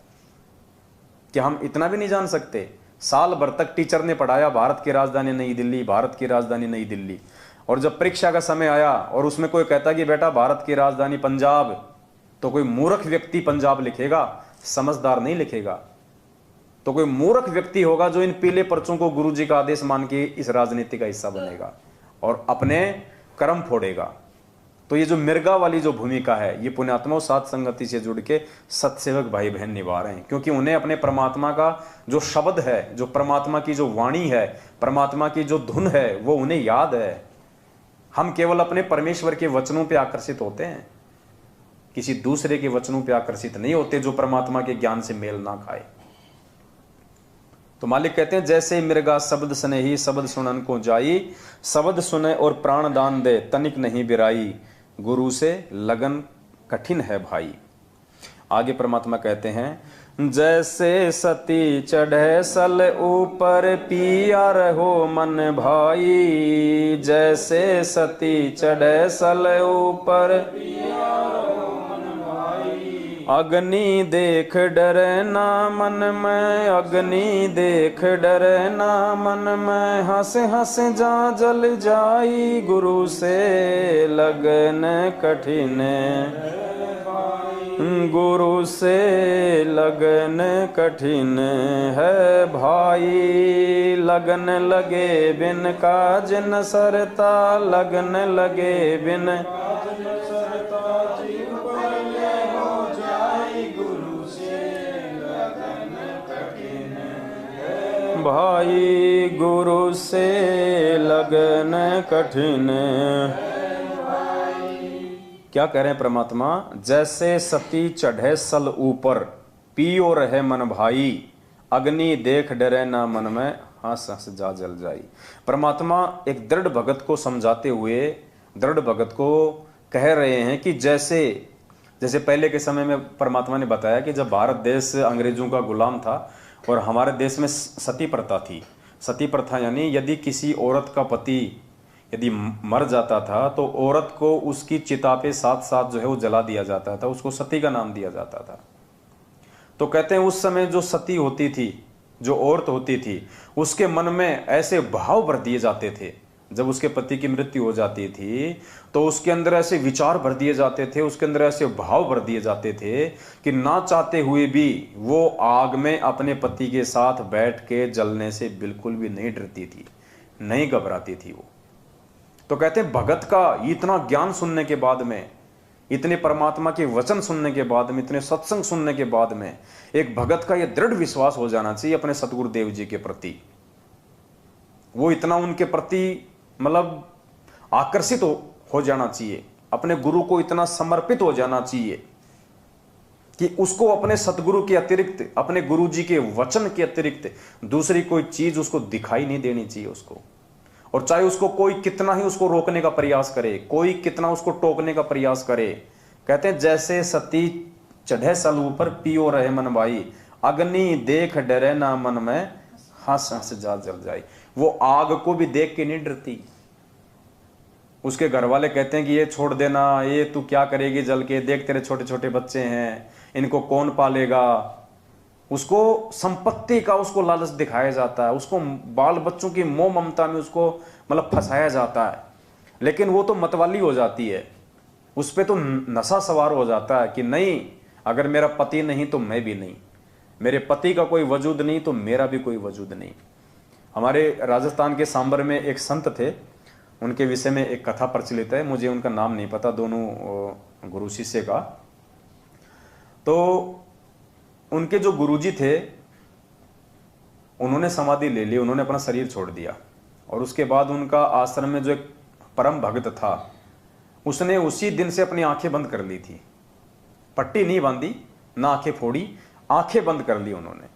कि हम इतना भी नहीं जान सकते। साल भर तक टीचर ने पढ़ाया भारत की राजधानी नई दिल्ली, भारत की राजधानी नई दिल्ली, और जब परीक्षा का समय आया और उसमें कोई कहता कि बेटा भारत की राजधानी पंजाब, तो कोई मूर्ख व्यक्ति पंजाब लिखेगा, समझदार नहीं लिखेगा। तो कोई मूर्ख व्यक्ति होगा जो इन पीले पर्चों को गुरुजी का आदेश मान के इस राजनीति का हिस्सा बनेगा और अपने कर्म फोड़ेगा। तो ये जो मिर्गा वाली जो भूमिका है, ये पुण्यात्मा साथ संगति से जुड़ के सत्सेवक भाई बहन निभा रहे हैं, क्योंकि उन्हें अपने परमात्मा का जो शब्द है, जो परमात्मा की जो वाणी है, परमात्मा की जो धुन है, वो उन्हें याद है। हम केवल अपने परमेश्वर के वचनों पे आकर्षित होते हैं, किसी दूसरे के वचनों पे आकर्षित नहीं होते जो परमात्मा के ज्ञान से मेल ना खाए। तो मालिक कहते हैं, जैसे मिर्गा शब्द स्नेही शब्द सुनन को जाई, शब्द सुने और प्राण दान दे तनिक नहीं बिराई, गुरु से लगन कठिन है भाई। आगे परमात्मा कहते हैं, जैसे सती चढ़े सल ऊपर पिया रहो मन भाई, जैसे सती चढ़े सल ऊपर अग्नि देख डरे ना मन में, अग्नि देख डरे ना मन में, हंस हंस जा जल जाई, गुरु से लगन कठिन, गुरु से लगन कठिन है भाई। लगन लगे बिन काज न सरता, लगन लगे बिन भाई, गुरु से लगन कठिन। क्या कह रहे हैं परमात्मा, जैसे सती चढ़े सल ऊपर पियो रहे मन भाई, अग्नि देख डरे ना मन में, हंस हंस जा जल जाई। परमात्मा एक दृढ़ भगत को समझाते हुए दृढ़ भगत को कह रहे हैं कि जैसे जैसे पहले के समय में परमात्मा ने बताया कि जब भारत देश अंग्रेजों का गुलाम था और हमारे देश में सती प्रथा थी। सती प्रथा यानी यदि किसी औरत का पति यदि मर जाता था तो औरत को उसकी चिता पे साथ साथ जो है वो जला दिया जाता था, उसको सती का नाम दिया जाता था। तो कहते हैं उस समय जो सती होती थी, जो औरत होती थी, उसके मन में ऐसे भाव भर दिए जाते थे। जब उसके पति की मृत्यु हो जाती थी तो उसके अंदर ऐसे विचार भर दिए जाते थे, उसके अंदर ऐसे भाव भर दिए जाते थे कि ना चाहते हुए भी वो आग में अपने पति के साथ बैठ के जलने से बिल्कुल भी नहीं डरती थी, नहीं घबराती थी वो। तो कहते हैं भगत का इतना ज्ञान सुनने के बाद में, इतने परमात्मा के वचन सुनने के बाद में, इतने सत्संग सुनने के बाद में एक भगत का यह दृढ़ विश्वास हो जाना चाहिए अपने सतगुरुदेव जी के प्रति। वो इतना उनके प्रति मतलब आकर्षित हो जाना चाहिए, अपने गुरु को इतना समर्पित हो जाना चाहिए कि उसको अपने सतगुरु के अतिरिक्त, अपने गुरु जी के वचन के अतिरिक्त दूसरी कोई चीज उसको दिखाई नहीं देनी चाहिए उसको। और चाहे उसको कोई कितना ही उसको रोकने का प्रयास करे, कोई कितना उसको टोकने का प्रयास करे। कहते हैं जैसे सती चढ़े सल ऊपर पियो रहे मन भाई, अग्नि देख डरे ना मन में, हंस हंस जा जल जाए। वो आग को भी देख के नहीं डरती। उसके घर वाले कहते हैं कि ये छोड़ देना, ये तू क्या करेगी जल के, देख तेरे छोटे छोटे बच्चे हैं, इनको कौन पालेगा। उसको संपत्ति का उसको लालच दिखाया जाता है, उसको बाल बच्चों की मोह ममता में उसको मतलब फंसाया जाता है। लेकिन वो तो मतवाली हो जाती है, उस पर तो नशा सवार हो जाता है कि नहीं, अगर मेरा पति नहीं तो मैं भी नहीं, मेरे पति का कोई वजूद नहीं तो मेरा भी कोई वजूद नहीं। हमारे राजस्थान के सांबर में एक संत थे, उनके विषय में एक कथा प्रचलित है, मुझे उनका नाम नहीं पता, दोनों गुरु शिष्य का। तो उनके जो गुरुजी थे उन्होंने समाधि ले ली, उन्होंने अपना शरीर छोड़ दिया। और उसके बाद उनका आश्रम में जो एक परम भक्त था उसने उसी दिन से अपनी आंखें बंद कर ली थी, पट्टी नहीं बांधी ना आंखें फोड़ी, आंखें बंद कर ली उन्होंने।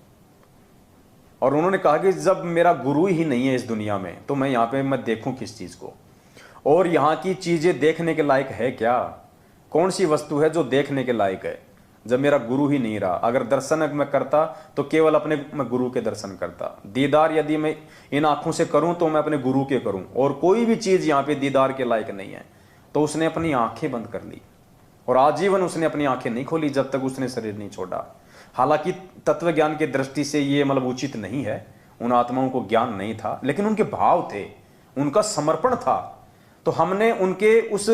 और उन्होंने कहा कि जब मेरा गुरु ही नहीं है इस दुनिया में तो मैं यहाँ पे मैं देखूं किस चीज को। और यहाँ की चीजें देखने के लायक है क्या? कौन सी वस्तु है जो देखने के लायक है? जब मेरा गुरु ही नहीं रहा, अगर दर्शन मैं करता तो केवल अपने मैं गुरु के दर्शन करता। दीदार यदि मैं इन आंखों से करूं तो मैं अपने गुरु के करूं, और कोई भी चीज यहाँ पे दीदार के लायक नहीं है। तो उसने अपनी आंखें बंद कर ली और आजीवन उसने अपनी आंखें नहीं खोली जब तक उसने शरीर नहीं छोड़ा। हालांकि तत्व ज्ञान की दृष्टि से ये मतलब उचित नहीं है, उन आत्माओं को ज्ञान नहीं था, लेकिन उनके भाव थे, उनका समर्पण था। तो हमने उनके उस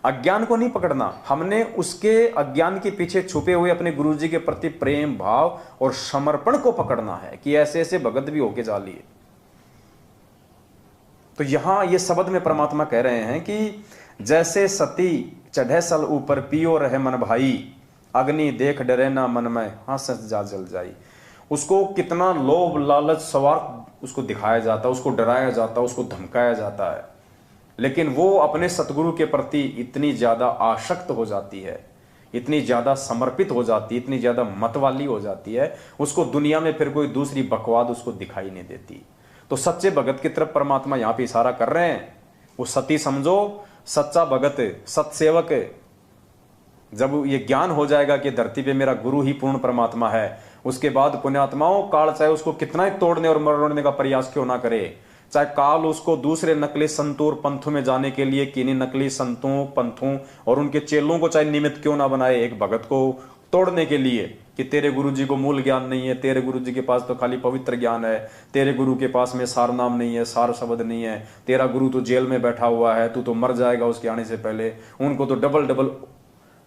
अज्ञान को नहीं पकड़ना, हमने उसके अज्ञान के पीछे छुपे हुए अपने गुरु जी के प्रति प्रेम भाव और समर्पण को पकड़ना है कि ऐसे ऐसे भगत भी होके जा लिए। तो यहां ये शब्द में परमात्मा कह रहे हैं कि जैसे सती चढ़े सल ऊपर पियो रहे मन भाई, अग्नि देख डरे ना मन में हंस जा जल जाई। उसको कितना लोभ लालच स्वार्थ उसको दिखाया जाता, उसको डराया जाता, उसको धमकाया जाता है, लेकिन वो अपने सतगुरु के प्रति इतनी ज्यादा आसक्त हो जाती है, इतनी ज्यादा समर्पित हो जाती है, इतनी ज्यादा मतवाली हो जाती है, उसको दुनिया में फिर कोई दूसरी बकवाद उसको दिखाई नहीं देती। तो सच्चे भगत की तरफ परमात्मा यहां पे इशारा कर रहे हैं। वो सती समझो, सच्चा भगत, सत्सेवक, जब ये ज्ञान हो जाएगा कि धरती पे मेरा गुरु ही पूर्ण परमात्मा है, उसके बाद पुण्यात्माओं काल चाहे उसको कितना ही तोड़ने और मरोड़ने का प्रयास क्यों ना करे, चाहे काल उसको दूसरे नकली संतों और पंथों में जाने के लिए किन्हीं नकली संतों पंथों और उनके चेलों को चाहे निमित्त क्यों ना बनाए एक भगत को तोड़ने के लिए कि तेरे गुरुजी को मूल ज्ञान नहीं है, तेरे गुरुजी के पास तो खाली पवित्र ज्ञान है, तेरे गुरु के पास में सार नाम नहीं है, सार शब्द नहीं है, तेरा गुरु तो जेल में बैठा हुआ है, तू तो मर जाएगा उसके आने से पहले, उनको तो डबल डबल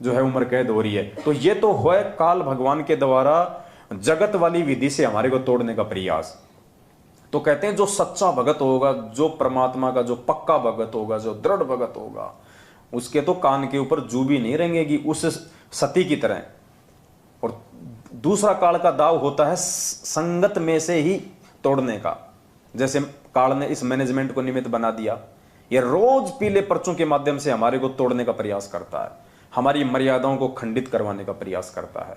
जो है उम्र कैद हो रही है। तो ये तो है काल भगवान के द्वारा जगत वाली विधि से हमारे को तोड़ने का प्रयास। तो कहते हैं जो सच्चा भगत होगा, जो परमात्मा का जो पक्का भगत होगा, जो दृढ़ भगत होगा, उसके तो कान के ऊपर जू भी नहीं रहेंगी उस सती की तरह। और दूसरा काल का दाव होता है संगत में से ही तोड़ने का। जैसे काल ने इस मैनेजमेंट को निमित्त बना दिया, ये रोज पीले पर्चों के माध्यम से हमारे को तोड़ने का प्रयास करता है, हमारी मर्यादाओं को खंडित करवाने का प्रयास करता है।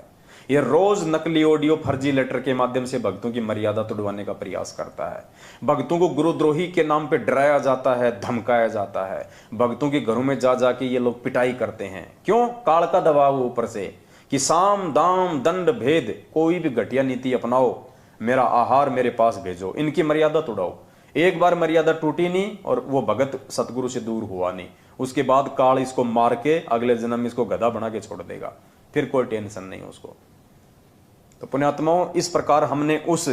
ये रोज नकली ऑडियो फर्जी लेटर के माध्यम से भक्तों की मर्यादा तोड़वाने का प्रयास करता है। भक्तों को गुरुद्रोही के नाम पे डराया जाता है, धमकाया जाता है। भक्तों के घरों में जा जाके ये लोग पिटाई करते हैं। क्यों? काल का दबाव ऊपर से कि साम दाम दंड भेद, कोई भी घटिया नीति अपनाओ, मेरा आहार मेरे पास भेजो, इनकी मर्यादा तोड़ाओ। एक बार मर्यादा टूटी नहीं और वो भगत सतगुरु से दूर हुआ नहीं, उसके बाद काल इसको मार के अगले जन्म में इसको गधा बना के छोड़ देगा, फिर कोई टेंशन नहीं उसको। तो पुण्यात्माओं, इस प्रकार हमने उस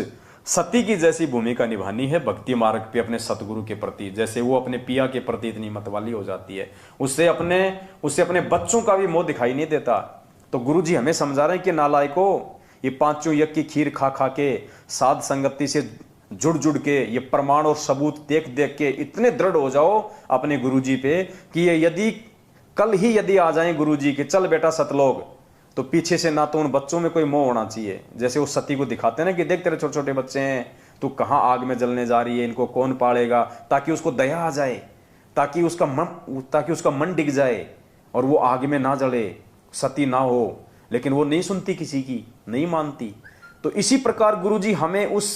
सती की जैसी भूमिका निभानी है भक्ति मार्ग पे अपने सतगुरु के प्रति। जैसे वो अपने पिया के प्रति इतनी मतवाली हो जाती है, उससे अपने बच्चों का भी मोह दिखाई नहीं देता। तो गुरु जी हमें समझा रहे हैं कि नालायकों, ये पांचों यज्ञ की खीर खा खा के, साध संगति से जुड़ जुड़ के, ये प्रमाण और सबूत देख देख के इतने दृढ़ हो जाओ अपने गुरु जी पे कि ये यदि कल ही यदि आ जाए गुरु जी के, चल बेटा सतलोक, तो पीछे से ना तो उन बच्चों में कोई मोह होना चाहिए। जैसे वो सती को दिखाते हैं ना कि देख तेरे छोटे छोटे बच्चे हैं, तू कहाँ आग में जलने जा रही है, इनको कौन पालेगा, ताकि उसको दया आ जाए, ताकि उसका मन डिग जाए और वो आग में ना जले, सती ना हो। लेकिन वो नहीं सुनती किसी की, नहीं मानती। तो इसी प्रकार गुरुजी हमें उस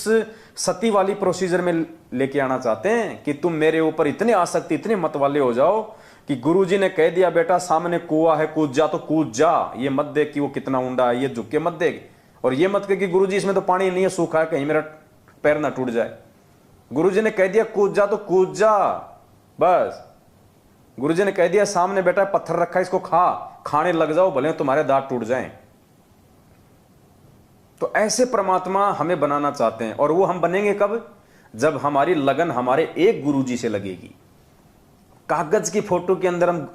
सती वाली प्रोसीजर में लेके आना चाहते हैं कि तुम मेरे ऊपर इतने आसक्ति, इतने मत वाले हो जाओ कि गुरुजी ने कह दिया बेटा सामने कुआं है, कूद जा तो कूद जा, ये मत देख कि वो कितना ऊंडा है, ये झुक के मत देख, और ये मत कह कि गुरुजी इसमें तो पानी नहीं है, सूखा है, कहीं मेरा पैर ना टूट जाए। गुरुजी ने कह दिया कूद जा तो कूद जा, बस। गुरुजी ने कह दिया सामने बेटा पत्थर रखा है, इसको खाने लग जाओ, भले तुम्हारे दांत टूट जाएं। तो ऐसे परमात्मा हमें बनाना चाहते हैं, और वो हम बनेंगे कब? जब हमारी लगन हमारे एक गुरुजी से लगेगी। कागज की फोटो के अंदर हम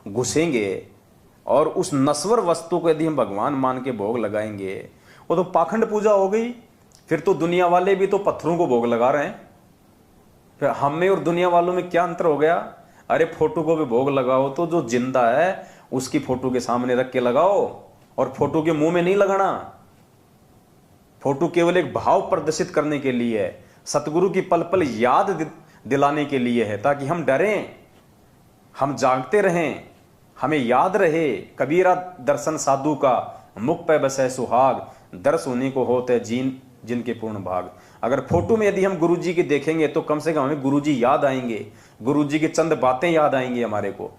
घुसेंगे और उस नश्वर वस्तु को यदि हम भगवान मान के भोग लगाएंगे, वो तो पाखंड पूजा हो गई। फिर तो दुनिया वाले भी तो पत्थरों को भोग लगा रहे हैं। फिर हम में और दुनिया वालों में क्या अंतर हो गया? अरे फोटो को भी भोग लगाओ तो जो जिंदा है उसकी फोटो के सामने रख के लगाओ, और फोटो के मुंह में नहीं लगाना। फोटो केवल एक भाव प्रदर्शित करने के लिए है, सतगुरु की पल पल याद दिलाने के लिए है, ताकि हम डरें, हम जागते रहें, हमें याद रहे कबीरा दर्शन साधु का, मुख पे बसे सुहाग, दर्श उन्हीं को होते जिनके पूर्ण भाग। अगर फोटो में यदि हम गुरुजी की देखेंगे तो कम से कम हमें गुरुजी याद आएंगे, गुरुजी की चंद बातें याद आएंगी हमारे को,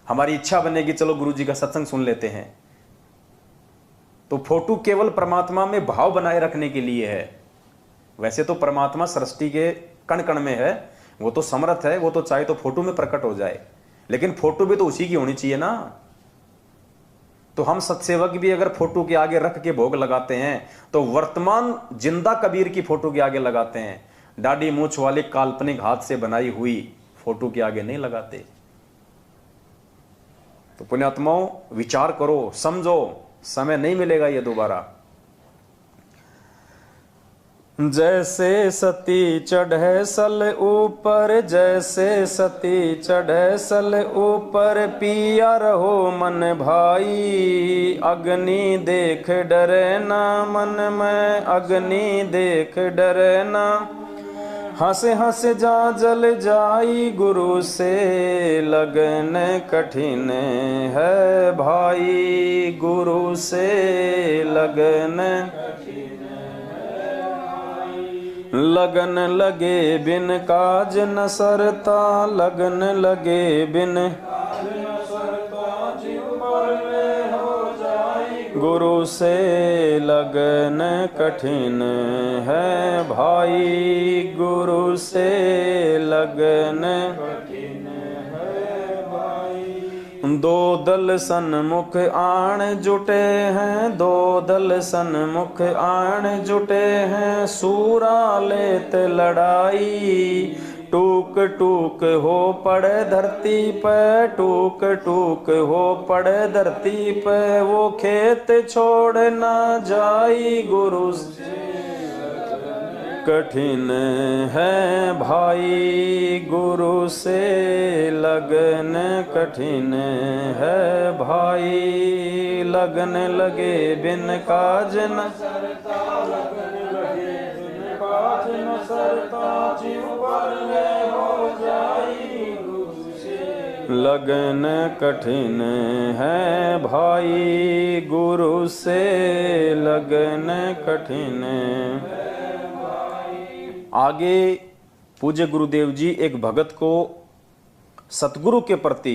हमारी इच्छा बनेगी चलो गुरुजी का सत्संग सुन लेते हैं। तो फोटो केवल परमात्मा में भाव बनाए रखने के लिए है। वैसे तो परमात्मा सृष्टि के कण कण में है, वो तो समर्थ है, वो तो चाहे तो फोटो में प्रकट हो जाए, लेकिन फोटो भी तो उसी की होनी चाहिए ना। तो हम सत्सेवक भी अगर फोटो के आगे रख के भोग लगाते हैं तो वर्तमान जिंदा कबीर की फोटो के आगे लगाते हैं, दाढ़ी मूछ वाली काल्पनिक हाथ से बनाई हुई फोटो के आगे नहीं लगाते। तो पुण्यात्माओं विचार करो, समझो, समय नहीं मिलेगा ये दोबारा। जैसे सती चढ़े सल ऊपर, जैसे सती चढ़े सल ऊपर, पिया रहो मन भाई, अग्नि देख डरे ना मन में, अग्नि देख डरे ना, हंस हंस जा जल जाई, गुरु से लगन कठिन है भाई, गुरु से लगन लगन लगे बिन काज न सरता, लगन लगे बिन गुरु से लगन कठिन है भाई, गुरु से लगन कठिन है भाई। दो दल सन्मुख आण जुटे हैं, दो दल सन्मुख आण जुटे हैं, सूरा लेत लड़ाई, टूक टूक हो पड़े धरती पे, टूक टूक हो पड़े धरती पे, वो खेत छोड़ ना जाई, गुरु से कठिन है भाई, गुरु से लगन कठिन है भाई, लगन लगे बिन काज न सरता, लगन लगे बिन काज न सरता, जीव पर हो जाई, गुरु से लगन कठिन है भाई, गुरु से लगन कठिन। आगे पूज्य गुरुदेव जी एक भगत को सतगुरु के प्रति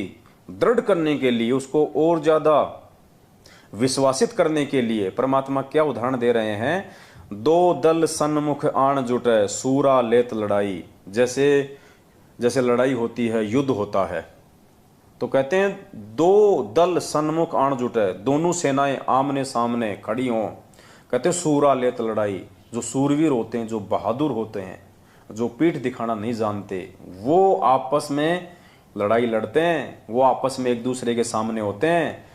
दृढ़ करने के लिए, उसको और ज्यादा विश्वासित करने के लिए परमात्मा क्या उदाहरण दे रहे हैं। दो दल सन्मुख आण जुटे, सूरा लेत लड़ाई। जैसे जैसे लड़ाई होती है, युद्ध होता है, तो कहते हैं दो दल सन्मुख आण जुटे, दोनों सेनाएं आमने सामने खड़ी हों, कहते हैं सूरा लेत लड़ाई। जो सूरवीर होते हैं, जो बहादुर होते हैं, जो पीठ दिखाना नहीं जानते, वो आपस में लड़ाई लड़ते हैं, वो आपस में एक दूसरे के सामने होते हैं।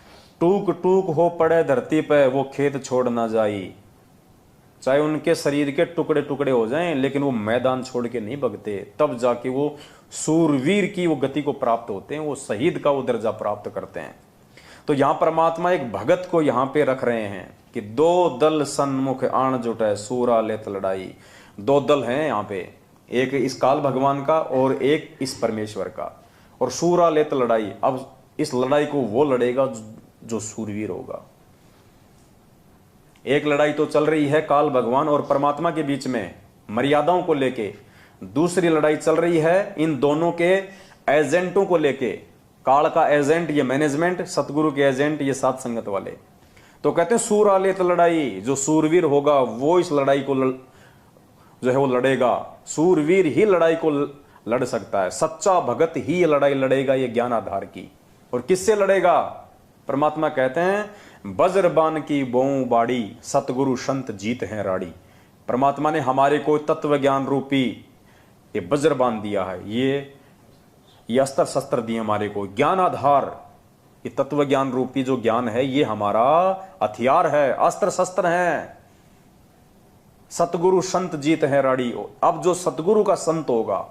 टूक टूक हो पड़े धरती पे, वो खेत छोड़ ना जाई। चाहे उनके शरीर के टुकड़े टुकड़े हो जाएं, लेकिन वो मैदान छोड़ के नहीं भगते। तब जाके वो सूरवीर की वो गति को प्राप्त होते हैं, वो शहीद का वो दर्जा प्राप्त करते हैं। तो यहां परमात्मा एक भगत को यहां पे रख रहे हैं कि दो दल सन्मुख आण जुटे, सूरा लेत लड़ाई। दो दल हैं यहाँ पे, एक इस काल भगवान का और एक इस परमेश्वर का, और सूरा लेत लड़ाई। अब इस लड़ाई को वो लड़ेगा जो सूरवीर होगा। एक लड़ाई तो चल रही है काल भगवान और परमात्मा के बीच में मर्यादाओं को लेके, दूसरी लड़ाई चल रही है इन दोनों के एजेंटों को लेके। काल का एजेंट ये मैनेजमेंट, सतगुरु के एजेंट ये साथ संगत वाले। तो कहते हैं सूरा लेत लड़ाई, जो सूरवीर होगा वो इस लड़ाई को जो है वो लड़ेगा। सूरवीर ही लड़ाई को लड़ सकता है, सच्चा भगत ही ये लड़ाई लड़ेगा, ये ज्ञान आधार की। और किससे लड़ेगा? परमात्मा कहते हैं वज्रबान की बोऊ बाड़ी, सतगुरु संत जीत हैं राड़ी। परमात्मा ने हमारे को तत्व ज्ञान रूपी ये वज्रबान दिया है, ये अस्त्र शस्त्र दिए हमारे को, ज्ञान आधार। ये तत्व ज्ञान रूपी जो ज्ञान है ये हमारा हथियार है, अस्त्र शस्त्र है। सतगुरु संत जीत है राड़ी। अब जो सतगुरु का संत होगा,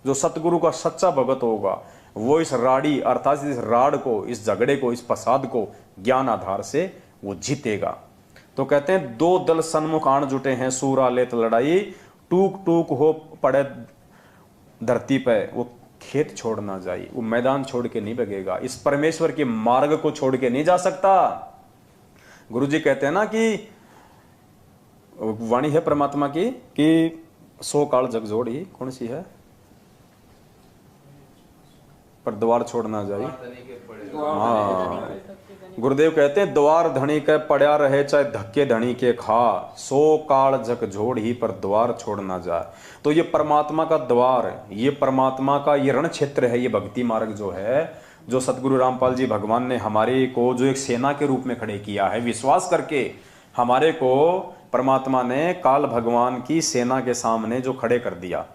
जो सतगुरु का सच्चा भगत होगा, वो इस राड़ी अर्थात इस राड को, इस झगड़े को, इस फसाद को ज्ञान आधार से वो जीतेगा। तो कहते हैं दो दल सन्मुख आण जुटे हैं, सूरा लेत लड़ाई, टूक टूक हो पड़े धरती पे, वो खेत छोड़ ना जाए, वो मैदान छोड़ के नहीं भगेगा, इस परमेश्वर के मार्ग को छोड़ के नहीं जा सकता। गुरुजी कहते हैं ना कि वाणी है परमात्मा की कि सो काल जग जोड़ी, कौन सी है, पर द्वार छोड़ ना जाए। हाँ, गुरुदेव कहते हैं द्वार धनी के पड़ा रहे चाहे धक्के धनी के खा, सो काल जग जोड़ ही पर द्वार छोड़ ना जाए। तो ये परमात्मा का द्वार, ये परमात्मा का ये रण क्षेत्र है, ये भक्ति मार्ग जो है, जो सतगुरु रामपाल जी भगवान ने हमारे को जो एक सेना के रूप में खड़े किया है, विश्वास करके हमारे को परमात्मा ने काल भगवान की सेना के सामने जो खड़े कर दिया,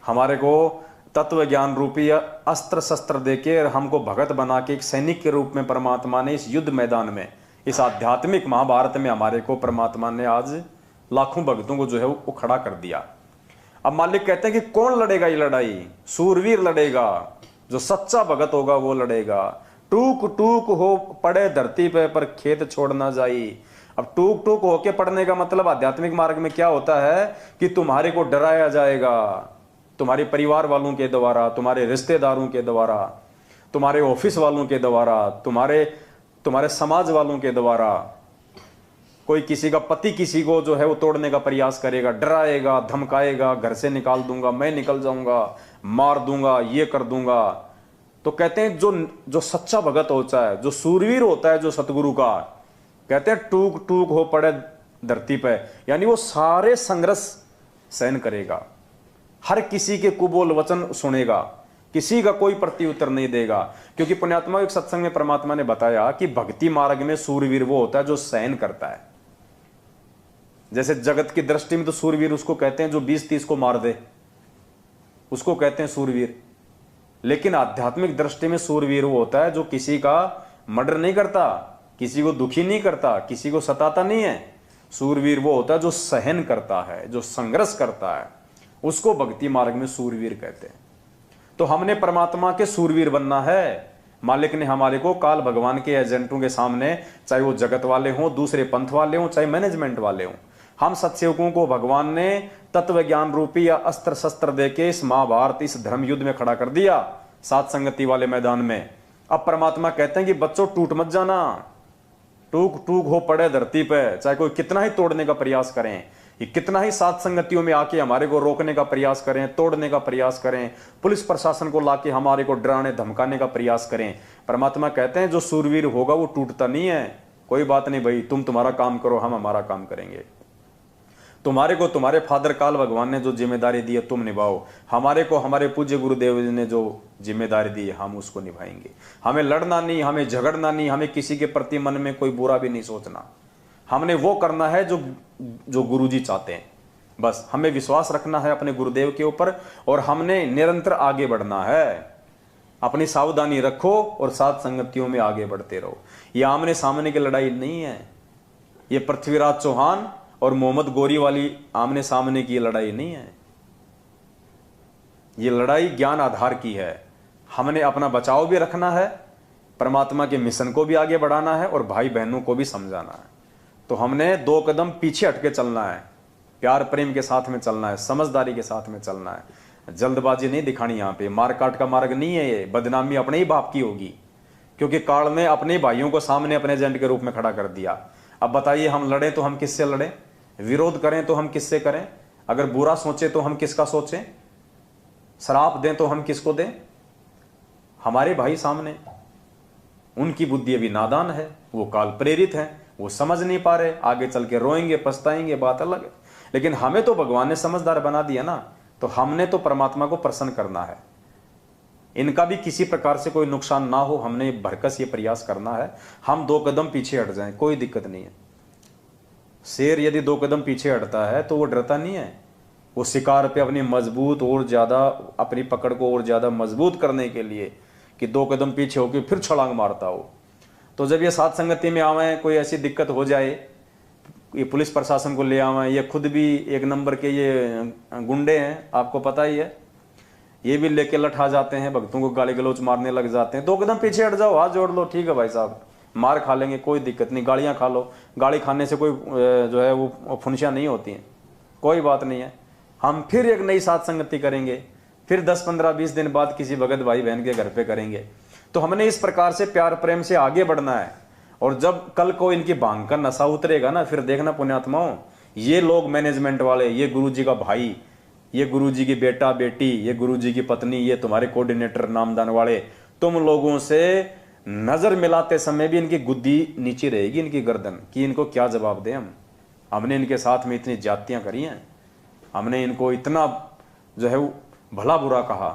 हमारे को तत्व ज्ञान रूपी अस्त्र शस्त्र देके हमको भगत बना के एक सैनिक के रूप में परमात्मा ने इस युद्ध मैदान में, इस आध्यात्मिक महाभारत में हमारे को परमात्मा ने आज लाखों भक्तों को जो है वो खड़ा कर दिया। अब मालिक कहते हैं कि कौन लड़ेगा ये लड़ाई, सूरवीर लड़ेगा, जो सच्चा भगत होगा वो लड़ेगा। टूक टूक हो पड़े धरती पे पर खेत छोड़ ना जाई। अब टूक टूक होके पड़ने का मतलब आध्यात्मिक मार्ग में क्या होता है कि तुम्हारे को डराया जाएगा, तुम्हारे परिवार वालों के द्वारा, तुम्हारे रिश्तेदारों के द्वारा, तुम्हारे ऑफिस वालों के द्वारा, तुम्हारे समाज वालों के द्वारा। कोई किसी का पति किसी को जो है वो तोड़ने का प्रयास करेगा, डराएगा, धमकाएगा, घर से निकाल दूंगा, मैं निकल जाऊंगा, मार दूंगा, ये कर दूंगा। तो कहते हैं जो सच्चा भगत होता है, जो सूरवीर होता है, जो सतगुरु का, कहते हैं टूक टूक हो पड़े धरती पे, यानी वो सारे संघर्ष सहन करेगा, हर किसी के कुबोल वचन सुनेगा, किसी का कोई प्रत्युत्तर नहीं देगा। क्योंकि पुण्यात्मा एक सत्संग में परमात्मा ने बताया कि भक्ति मार्ग में सूरवीर वो होता है जो सहन करता है। जैसे जगत की दृष्टि में तो सूरवीर उसको कहते हैं जो 20-30 को मार दे, उसको कहते हैं सूरवीर। लेकिन आध्यात्मिक दृष्टि में सूरवीर वो होता है जो किसी का मर्डर नहीं करता, किसी को दुखी नहीं करता, किसी को सताता नहीं है। सूरवीर वो होता है जो सहन करता है, जो संघर्ष करता है, उसको भक्ति मार्ग में सूरवीर कहते हैं। तो हमने परमात्मा के सूरवीर बनना है। मालिक ने हमारे को काल भगवान के एजेंटों के सामने, चाहे वो जगत वाले हों, दूसरे पंथ वाले हों, चाहे मैनेजमेंट वाले हों, हम सत्सेवकों को भगवान ने तत्व ज्ञान रूपी या अस्त्र शस्त्र देके इस महाभारत, इस धर्म युद्ध में खड़ा कर दिया, सात संगति वाले मैदान में। अब परमात्मा कहते हैं कि बच्चों टूट मत जाना, टूक टूक हो पड़े धरती पे, चाहे कोई कितना ही तोड़ने का प्रयास करें, ये कितना ही सात संगतियों में आके हमारे को रोकने का प्रयास करें, तोड़ने का प्रयास करें, पुलिस प्रशासन को लाके हमारे को डराने धमकाने का प्रयास करें, परमात्मा कहते हैं जो सूरवीर होगा वो टूटता नहीं है। कोई बात नहीं भाई, तुम तुम्हारा काम करो, हम हमारा काम करेंगे। तुम्हारे को तुम्हारे फादर काल भगवान ने जो जिम्मेदारी दी है तुम निभाओ, हमारे को हमारे पूज्य गुरुदेव ने जो जिम्मेदारी दी है हम उसको निभाएंगे। हमें लड़ना नहीं, हमें झगड़ना नहीं, हमें किसी के प्रति मन में कोई बुरा भी नहीं सोचना। हमने वो करना है जो गुरुजी चाहते हैं। बस हमें विश्वास रखना है अपने गुरुदेव के ऊपर और हमने निरंतर आगे बढ़ना है। अपनी सावधानी रखो और सात संगतियों में आगे बढ़ते रहो। ये आमने सामने की लड़ाई नहीं है, ये पृथ्वीराज चौहान और मोहम्मद गोरी वाली आमने सामने की लड़ाई नहीं है। ये लड़ाई ज्ञान आधार की है। हमने अपना बचाव भी रखना है, परमात्मा के मिशन को भी आगे बढ़ाना है और भाई बहनों को भी समझाना है। तो हमने 2 कदम पीछे हटके चलना है, प्यार प्रेम के साथ में चलना है, समझदारी के साथ में चलना है। जल्दबाजी नहीं दिखानी, यहाँ पे मारकाट का मार्ग नहीं है। ये बदनामी अपने ही बाप की होगी, क्योंकि काल ने अपने भाइयों को सामने अपने एजेंट के रूप में खड़ा कर दिया। अब बताइए, हम लड़े तो हम किससे लड़े, विरोध करें तो हम किससे करें, अगर बुरा सोचे तो हम किसका सोचें, श्राप दें तो हम किसको दें। हमारे भाई सामने, उनकी बुद्धि अभी नादान है, वो काल प्रेरित है, वो समझ नहीं पा रहे, आगे चल के रोएंगे पछताएंगे, बात अलग है। लेकिन हमें तो भगवान ने समझदार बना दिया ना, तो हमने तो परमात्मा को प्रसन्न करना है। इनका भी किसी प्रकार से कोई नुकसान ना हो, हमने भरकस ये प्रयास करना है। हम 2 कदम पीछे हट जाएं, कोई दिक्कत नहीं है। शेर यदि 2 कदम पीछे हटता है तो वो डरता नहीं है, वो शिकार पे अपनी मजबूत और ज्यादा अपनी पकड़ को और ज्यादा मजबूत करने के लिए कि 2 कदम पीछे होकर फिर छलांग मारता हो। तो जब ये सात संगति में आवे, कोई ऐसी दिक्कत हो जाए, ये पुलिस प्रशासन को ले आवे, ये खुद भी 1 नंबर के ये गुंडे हैं, आपको पता ही है, ये भी लेके लठा जाते हैं, भक्तों को गाली गलौच मारने लग जाते हैं। 2 कदम पीछे हट जाओ, हाथ जोड़ लो, ठीक है भाई साहब, मार खा लेंगे कोई दिक्कत नहीं, गालियां खा लो, गाली खाने से कोई जो है वो फुनसियां नहीं होती हैं, कोई बात नहीं है। हम फिर एक नई सात संगति करेंगे, फिर 10, 15, 20 दिन बाद किसी भगत भाई बहन के घर पे करेंगे। तो हमने इस प्रकार से प्यार प्रेम से आगे बढ़ना है। और जब कल को इनकी भांग का नशा उतरेगा ना, फिर देखना पुण्यात्माओं, ये लोग मैनेजमेंट वाले, ये गुरुजी का भाई, ये गुरुजी की बेटा बेटी, ये गुरुजी की पत्नी, ये तुम्हारे कोऑर्डिनेटर नामदान वाले, तुम लोगों से नजर मिलाते समय भी इनकी गुद्दी नीचे रहेगी, इनकी गर्दन, कि इनको क्या जवाब दें हम। हमने इनके साथ में इतनी ज्यादतियां करी हैं, हमने इनको इतना जो है भला बुरा कहा,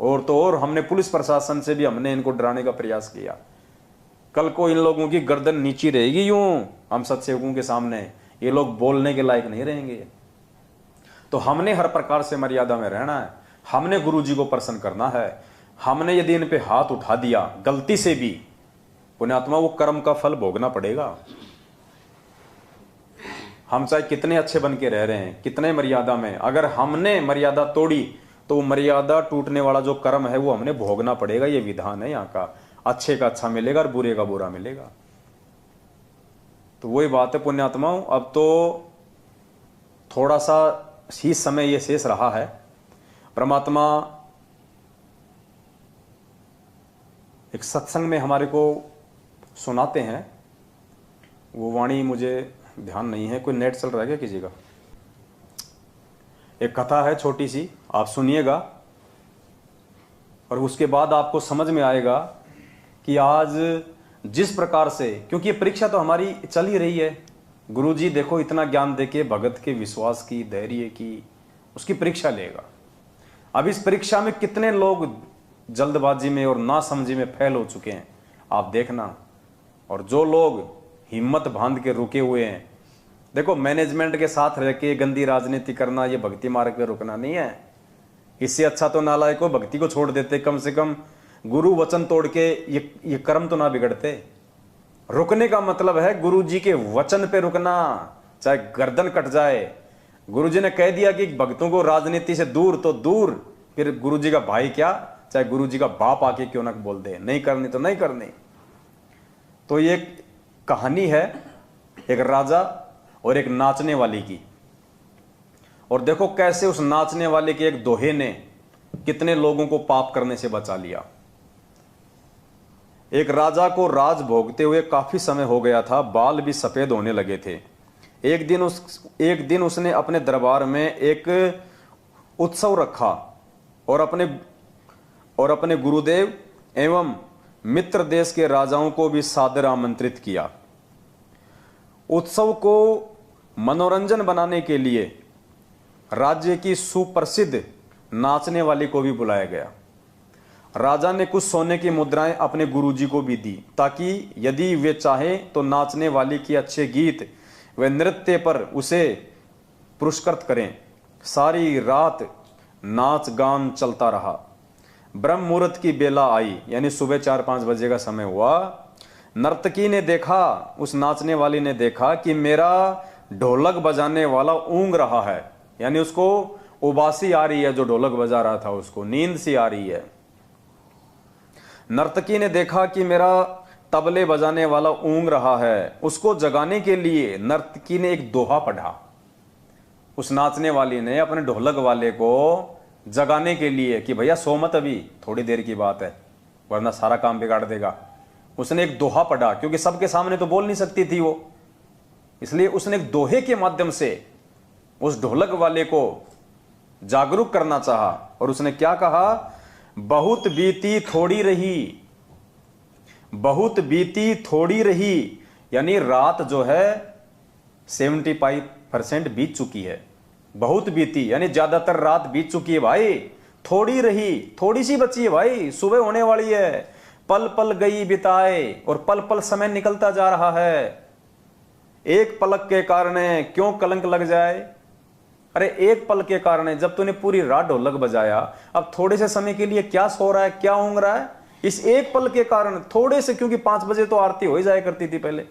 और तो और हमने पुलिस प्रशासन से भी हमने इनको डराने का प्रयास किया। कल को इन लोगों की गर्दन नीची रहेगी यूं हम सत्सेवकों के सामने, ये लोग बोलने के लायक नहीं रहेंगे। तो हमने हर प्रकार से मर्यादा में रहना है, हमने गुरुजी को प्रसन्न करना है। हमने यदि इन पे हाथ उठा दिया गलती से भी, पुण्यात्मा, वो कर्म का फल भोगना पड़ेगा। हम चाहे कितने अच्छे बन के रह रहे हैं, कितने मर्यादा में, अगर हमने मर्यादा तोड़ी तो मर्यादा टूटने वाला जो कर्म है वो हमने भोगना पड़ेगा। ये विधान है यहाँ का, अच्छे का अच्छा मिलेगा और बुरे का बुरा मिलेगा। तो वही बात है पुण्यात्माओं, अब तो थोड़ा सा ही समय ये शेष रहा है। परमात्मा एक सत्संग में हमारे को सुनाते हैं, वो वाणी मुझे ध्यान नहीं है, कोई नेट चल रहा है क्या किसी का? एक कथा है छोटी सी, आप सुनिएगा और उसके बाद आपको समझ में आएगा कि आज जिस प्रकार से, क्योंकि ये परीक्षा तो हमारी चल ही रही है, गुरुजी देखो इतना ज्ञान देके भगत के विश्वास की, धैर्य की, उसकी परीक्षा लेगा। अब इस परीक्षा में कितने लोग जल्दबाजी में और नासमझी में फेल हो चुके हैं आप देखना, और जो लोग हिम्मत बांध के रुके हुए हैं। देखो, मैनेजमेंट के साथ रह के गंदी राजनीति करना ये भक्ति मार्ग पे रुकना नहीं है। इससे अच्छा तो नालायक को भक्ति को छोड़ देते, कम से कम गुरु वचन तोड़ के ये कर्म तो ना बिगड़ते। रुकने का मतलब है गुरु जी के वचन पे रुकना, चाहे गर्दन कट जाए। गुरु जी ने कह दिया कि भक्तों को राजनीति से दूर तो दूर, फिर गुरु जी का भाई क्या, चाहे गुरु जी का बाप आके क्यों ना बोल दे, नहीं करनी तो नहीं करनी। तो ये कहानी है एक राजा और एक नाचने वाली की, और देखो कैसे उस नाचने वाले के एक दोहे ने कितने लोगों को पाप करने से बचा लिया। एक राजा को राज भोगते हुए काफी समय हो गया था, बाल भी सफेद होने लगे थे। एक दिन उसने अपने दरबार में एक उत्सव रखा और अपने गुरुदेव एवं मित्र देश के राजाओं को भी सादर आमंत्रित किया। उत्सव को मनोरंजन बनाने के लिए राज्य की सुप्रसिद्ध नाचने वाली को भी बुलाया गया। राजा ने कुछ सोने की मुद्राएं अपने गुरुजी को भी दी, ताकि यदि वे चाहें तो नाचने वाली की अच्छे गीत व नृत्य पर उसे पुरस्कृत करें। सारी रात नाच गान चलता रहा। ब्रह्म मुहूर्त की बेला आई, यानी सुबह 4-5 बजे का समय हुआ। नर्तकी ने देखा, उस नाचने वाली ने देखा कि मेरा ढोलक बजाने वाला ऊँग रहा है, यानी उसको उबासी आ रही है, जो ढोलक बजा रहा था उसको नींद सी आ रही है। नर्तकी ने देखा कि मेरा तबले बजाने वाला ऊँग रहा है, उसको जगाने के लिए नर्तकी ने एक दोहा पढ़ा। उस नाचने वाली ने अपने ढोलक वाले को जगाने के लिए कि भैया सो मत, अभी थोड़ी देर की बात है, वरना सारा काम बिगाड़ देगा। उसने एक दोहा पढ़ा, क्योंकि सबके सामने तो बोल नहीं सकती थी वो, इसलिए उसने एक दोहे के माध्यम से उस ढोलक वाले को जागरूक करना चाहा। और उसने क्या कहा, बहुत बीती थोड़ी रही, बहुत बीती थोड़ी रही, यानी रात जो है 75% बीत चुकी है। बहुत बीती यानी ज्यादातर रात बीत चुकी है भाई, थोड़ी रही, थोड़ी सी बची है भाई, सुबह होने वाली है। पल पल गई बिताए, और पल पल समय निकलता जा रहा है। एक पलक के कारण क्यों कलंक लग जाए। अरे एक पल के कारण, जब तूने पूरी रात ढोलक बजाया, अब थोड़े से समय के लिए क्या सो रहा है, क्या ऊँग रहा है, इस एक पल के कारण थोड़े से, क्योंकि 5 बजे तो आरती हो ही जाया करती थी पहले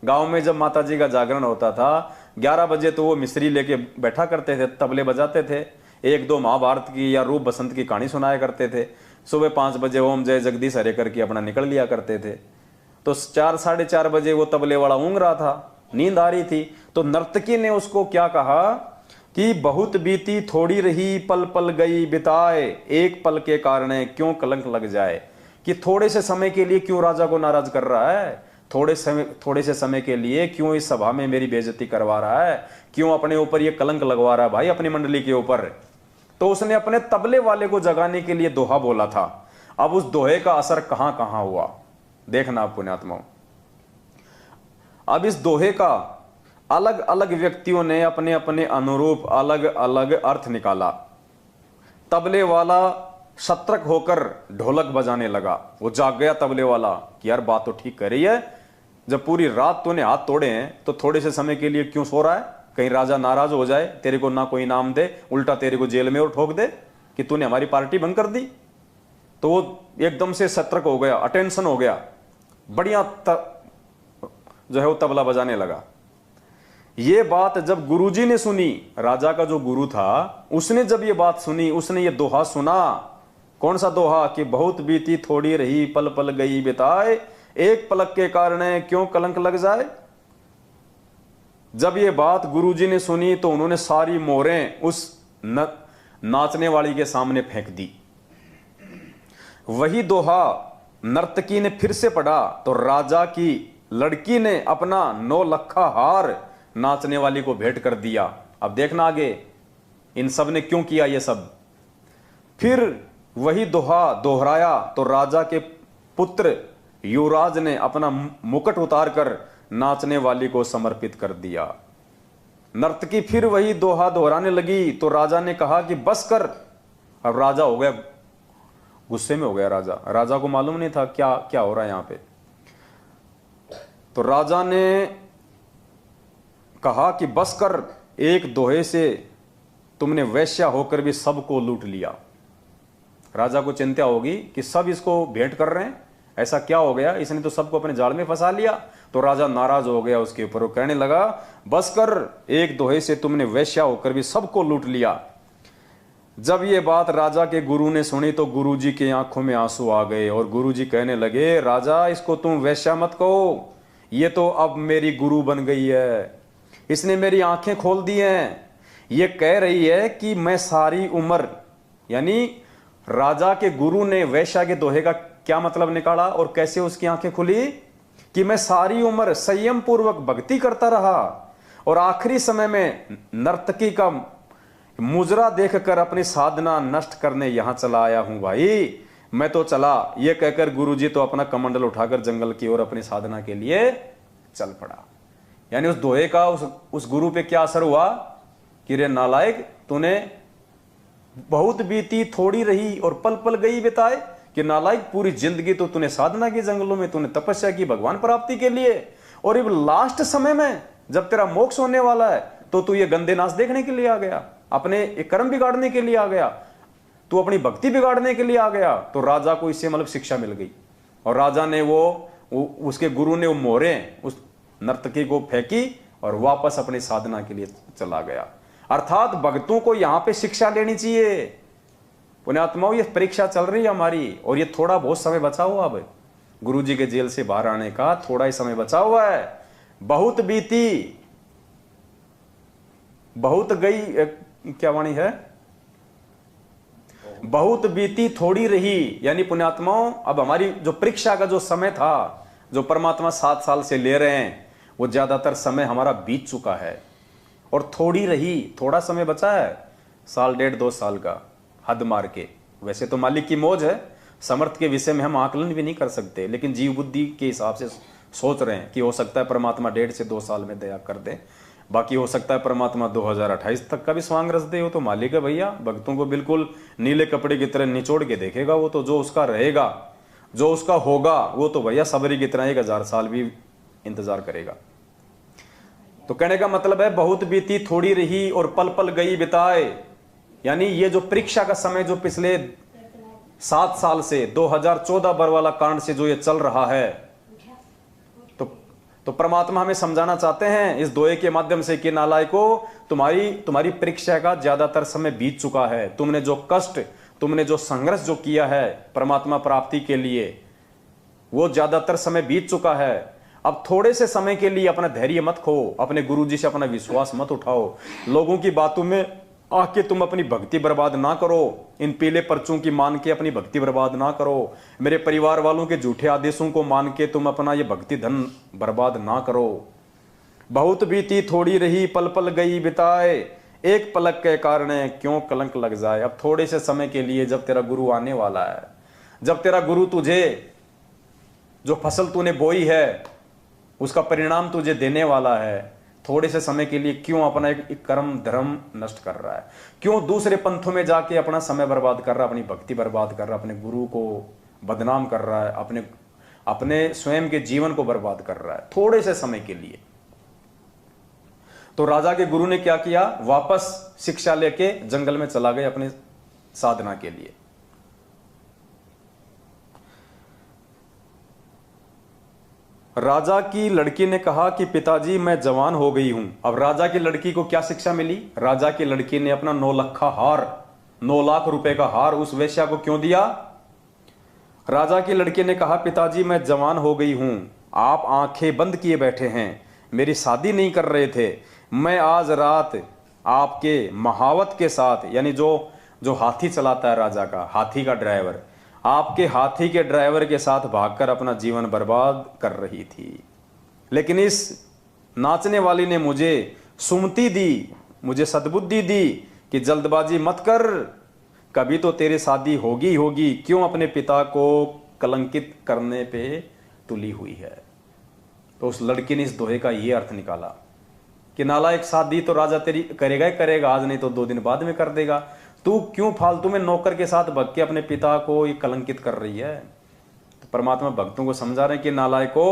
गांव में। जब माता जी का जागरण होता था 11 बजे तो वो मिस्त्री लेके बैठा करते थे, तबले बजाते थे, 1-2 महाभारत की या रूप बसंत की कहानी सुनाया करते थे। सुबह 5 बजे ओम जय जगदीश हरे करके अपना निकल लिया करते थे। तो 4-4:30 बजे वो तबले वाला ऊँग रहा था, नींद आ रही थी। तो नर्तकी ने उसको क्या कहा कि बहुत बीती थोड़ी रही, पल पल गई बिताए, एक पल के कारण क्यों कलंक लग जाए। कि थोड़े से समय के लिए क्यों राजा को नाराज कर रहा है, थोड़े से समय के लिए क्यों इस सभा में मेरी बेइज्जती करवा रहा है, क्यों अपने ऊपर ये कलंक लगवा रहा है भाई अपनी मंडली के ऊपर। तो उसने अपने तबले वाले को जगाने के लिए दोहा बोला था। अब उस दोहे का असर कहां कहां हुआ देखना आप पुण्यात्माओं। अब इस दोहे का अलग अलग व्यक्तियों ने अपने अपने अनुरूप अलग अलग अर्थ निकाला। तबले वाला सतर्क होकर ढोलक बजाने लगा। वो जाग गया तबले वाला कि यार बात तो ठीक कर रही है, जब पूरी रात तूने हाथ तोड़े हैं तो थोड़े से समय के लिए क्यों सो रहा है, कहीं राजा नाराज हो जाए, तेरे को ना कोई नाम दे, उल्टा तेरे को जेल में और ठोक दे कि तूने हमारी पार्टी भंग कर दी। तो वो एकदम से सतर्क हो गया, अटेंशन हो गया, बढ़िया जो है वो तबला बजाने लगा। ये बात जब गुरुजी ने सुनी, राजा का जो गुरु था उसने जब ये बात सुनी, उसने ये दोहा सुना। कौन सा दोहा कि बहुत बीती थोड़ी रही पल पल गई बिताए, एक पलक के कारण क्यों कलंक लग जाए। जब ये बात गुरुजी ने सुनी तो उन्होंने सारी मोहरें उस नाचने वाली के सामने फेंक दी। वही दोहा नर्तकी ने फिर से पढ़ा तो राजा की लड़की ने अपना 9 लखा हार नाचने वाली को भेंट कर दिया। अब देखना आगे इन सब ने क्यों किया ये सब। फिर वही दोहा दोहराया तो राजा के पुत्र युवराज ने अपना मुकुट उतारकर नाचने वाली को समर्पित कर दिया। नर्तकी फिर वही दोहा दोहराने लगी तो राजा ने कहा कि बस कर। अब राजा हो गया, गुस्से में हो गया राजा को मालूम नहीं था क्या क्या हो रहा है यहां पे। तो राजा ने कहा कि बस कर, एक दोहे से तुमने वैश्या होकर भी सबको लूट लिया। राजा को चिंता होगी कि सब इसको भेंट कर रहे हैं, ऐसा क्या हो गया, इसने तो सबको अपने जाल में फंसा लिया। तो राजा नाराज हो गया उसके ऊपर, वो कहने लगा बस कर, एक दोहे से तुमने वैश्या होकर भी सबको लूट लिया। जब ये बात राजा के गुरु ने सुनी तो गुरुजी की आंखों में आंसू आ गए और गुरुजी कहने लगे राजा इसको तुम वैश्या मत कहो, ये तो अब मेरी गुरु बन गई है, इसने मेरी आंखें खोल दी हैं। ये कह रही है कि मैं सारी उम्र, यानी राजा के गुरु ने वैश्या के दोहे का क्या मतलब निकाला और कैसे उसकी आंखें खुली कि मैं सारी उम्र संयम पूर्वक भक्ति करता रहा और आखिरी समय में नर्तकी का मुजरा देखकर अपनी साधना नष्ट करने यहां चला आया हूं भाई, मैं तो चला। ये कहकर गुरुजी तो अपना कमंडल उठाकर जंगल की ओर अपनी साधना के लिए चल पड़ा। यानी उस दोहे का उस गुरु पे क्या असर हुआ कि रे नालायक, तूने बहुत बीती थोड़ी रही और पल पल गई बिताए, कि नालायक पूरी जिंदगी तो तूने साधना की, जंगलों में तूने तपस्या की भगवान प्राप्ति के लिए, और अब लास्ट समय में जब तेरा मोक्ष होने वाला है तो तू ये गंदे नाच देखने के लिए आ गया, अपने एक कर्म बिगाड़ने के लिए आ गया, तू अपनी भक्ति बिगाड़ने के लिए आ गया। तो राजा को इससे मतलब शिक्षा मिल गई और राजा ने उसके गुरु ने वो मोहरें उस नर्तकी को फेंकी और वापस अपनी साधना के लिए चला गया। अर्थात भक्तों को यहां पे शिक्षा लेनी चाहिए। पुण्यात्माओं, ये परीक्षा चल रही है हमारी और ये थोड़ा बहुत समय बचा हुआ, अब गुरुजी के जेल से बाहर आने का थोड़ा ही समय बचा हुआ है। बहुत बीती बहुत गई, क्या वाणी है, बहुत बीती थोड़ी रही। यानी पुण्यात्माओं, अब हमारी जो परीक्षा का जो समय था, जो परमात्मा 7 साल से ले रहे हैं, वो ज्यादातर समय हमारा बीत चुका है और थोड़ी रही, थोड़ा समय बचा है, 1 1.5 2 साल का, हद मार के। वैसे तो मालिक की मौज है, समर्थ के विषय में हम आकलन भी नहीं कर सकते, लेकिन जीव बुद्धि के हिसाब से सोच रहे हैं कि हो सकता है परमात्मा 1.5 से 2 साल में दया कर दे, बाकी हो सकता है परमात्मा 2028 तक का भी स्वांग रस दे। वो तो मालिक है भैया, भक्तों को बिल्कुल नीले कपड़े की तरह निचोड़ के देखेगा। वो तो जो उसका रहेगा, जो उसका होगा, वो तो भैया सबरी की तरह 1000 साल भी इंतजार करेगा। तो कहने का मतलब है बहुत बीती थोड़ी रही और पल पल गई बिताए। यानी ये जो परीक्षा का समय जो पिछले 7 साल से 2014 बरवाला कांड से जो ये चल रहा है, तो परमात्मा हमें समझाना चाहते हैं इस दोहे के माध्यम से कि नालायको, तुम्हारी परीक्षा का ज्यादातर समय बीत चुका है। तुमने जो कष्ट, तुमने जो संघर्ष जो किया है परमात्मा प्राप्ति के लिए, वो ज्यादातर समय बीत चुका है। अब थोड़े से समय के लिए अपना धैर्य मत खो, अपने गुरुजी से अपना विश्वास मत उठाओ, लोगों की बातों में आके तुम अपनी भक्ति बर्बाद ना करो, इन पीले पर्चों की मान के अपनी भक्ति बर्बाद ना करो, मेरे परिवार वालों के झूठे आदेशों को मान के तुम अपना ये भक्ति धन बर्बाद ना करो। बहुत बीती थोड़ी रही, पल पल गई बिताए, एक पलक के कारण क्यों कलंक लग जाए। अब थोड़े से समय के लिए, जब तेरा गुरु आने वाला है, जब तेरा गुरु तुझे जो फसल तूने बोई है उसका परिणाम तुझे देने वाला है, थोड़े से समय के लिए क्यों अपना एक कर्म धर्म नष्ट कर रहा है, क्यों दूसरे पंथों में जाके अपना समय बर्बाद कर रहा है, अपनी भक्ति बर्बाद कर रहा है, अपने गुरु को बदनाम कर रहा है, अपने स्वयं के जीवन को बर्बाद कर रहा है थोड़े से समय के लिए। तो राजा के गुरु ने क्या किया, वापस शिक्षा लेके जंगल में चला गए अपने साधना के लिए। राजा की लड़की ने कहा कि पिताजी मैं जवान हो गई हूं। अब राजा की लड़की को क्या शिक्षा मिली, राजा की लड़की ने अपना 9 लाख रुपए का हार उस वेश्या को क्यों दिया। राजा की लड़की ने कहा पिताजी मैं जवान हो गई हूं, आप आंखें बंद किए बैठे हैं, मेरी शादी नहीं कर रहे थे, मैं आज रात आपके महावत के साथ, यानी जो हाथी चलाता है राजा का, हाथी का ड्राइवर, आपके हाथी के ड्राइवर के साथ भागकर अपना जीवन बर्बाद कर रही थी। लेकिन इस नाचने वाली ने मुझे सुमति दी, मुझे सद्बुद्धि दी कि जल्दबाजी मत कर, कभी तो तेरी शादी होगी, क्यों अपने पिता को कलंकित करने पे तुली हुई है। तो उस लड़की ने इस दोहे का ये अर्थ निकाला कि नालायक, शादी तो राजा तेरी करेगा ही करेगा, आज नहीं तो 2 दिन बाद में कर देगा, तू क्यों फालतू में नौकर के साथ भग के अपने पिता को ये कलंकित कर रही है। तो परमात्मा भक्तों को समझा रहे हैं कि नालायको,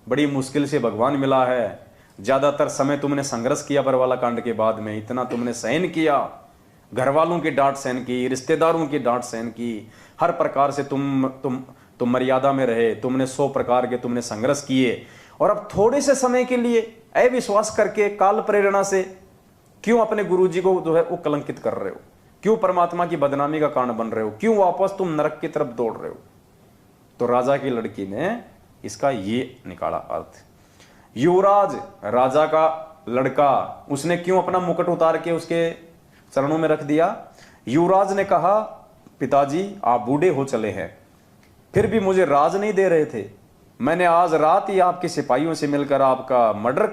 बड़ी मुश्किल से भगवान मिला है, ज्यादातर समय तुमने संघर्ष किया बरवाला कांड के बाद में, इतना तुमने सहन किया, घर वालों की डांट सहन की, रिश्तेदारों की डांट सहन की, हर प्रकार से तुम मर्यादा में रहे, तुमने 100 प्रकार के तुमने संघर्ष किए, और अब थोड़े से समय के लिए अविश्वास करके काल प्रेरणा से क्यों अपने गुरुजी को जो है वो कलंकित कर रहे हो, क्यों परमात्मा की बदनामी का कारण बन रहे हो, क्यों वापस तुम नरक की तरफ दौड़ रहे हो। तो राजा की लड़की ने इसका ये निकाला अर्थ। युवराज, राजा का लड़का, उसने क्यों अपना मुकुट उतार के उसके चरणों में रख दिया। युवराज ने कहा पिताजी आप बूढ़े हो चले हैं, फिर भी मुझे राज नहीं दे रहे थे, मैंने आज रात ही आपके सिपाहियों से मिलकर आपका मर्डर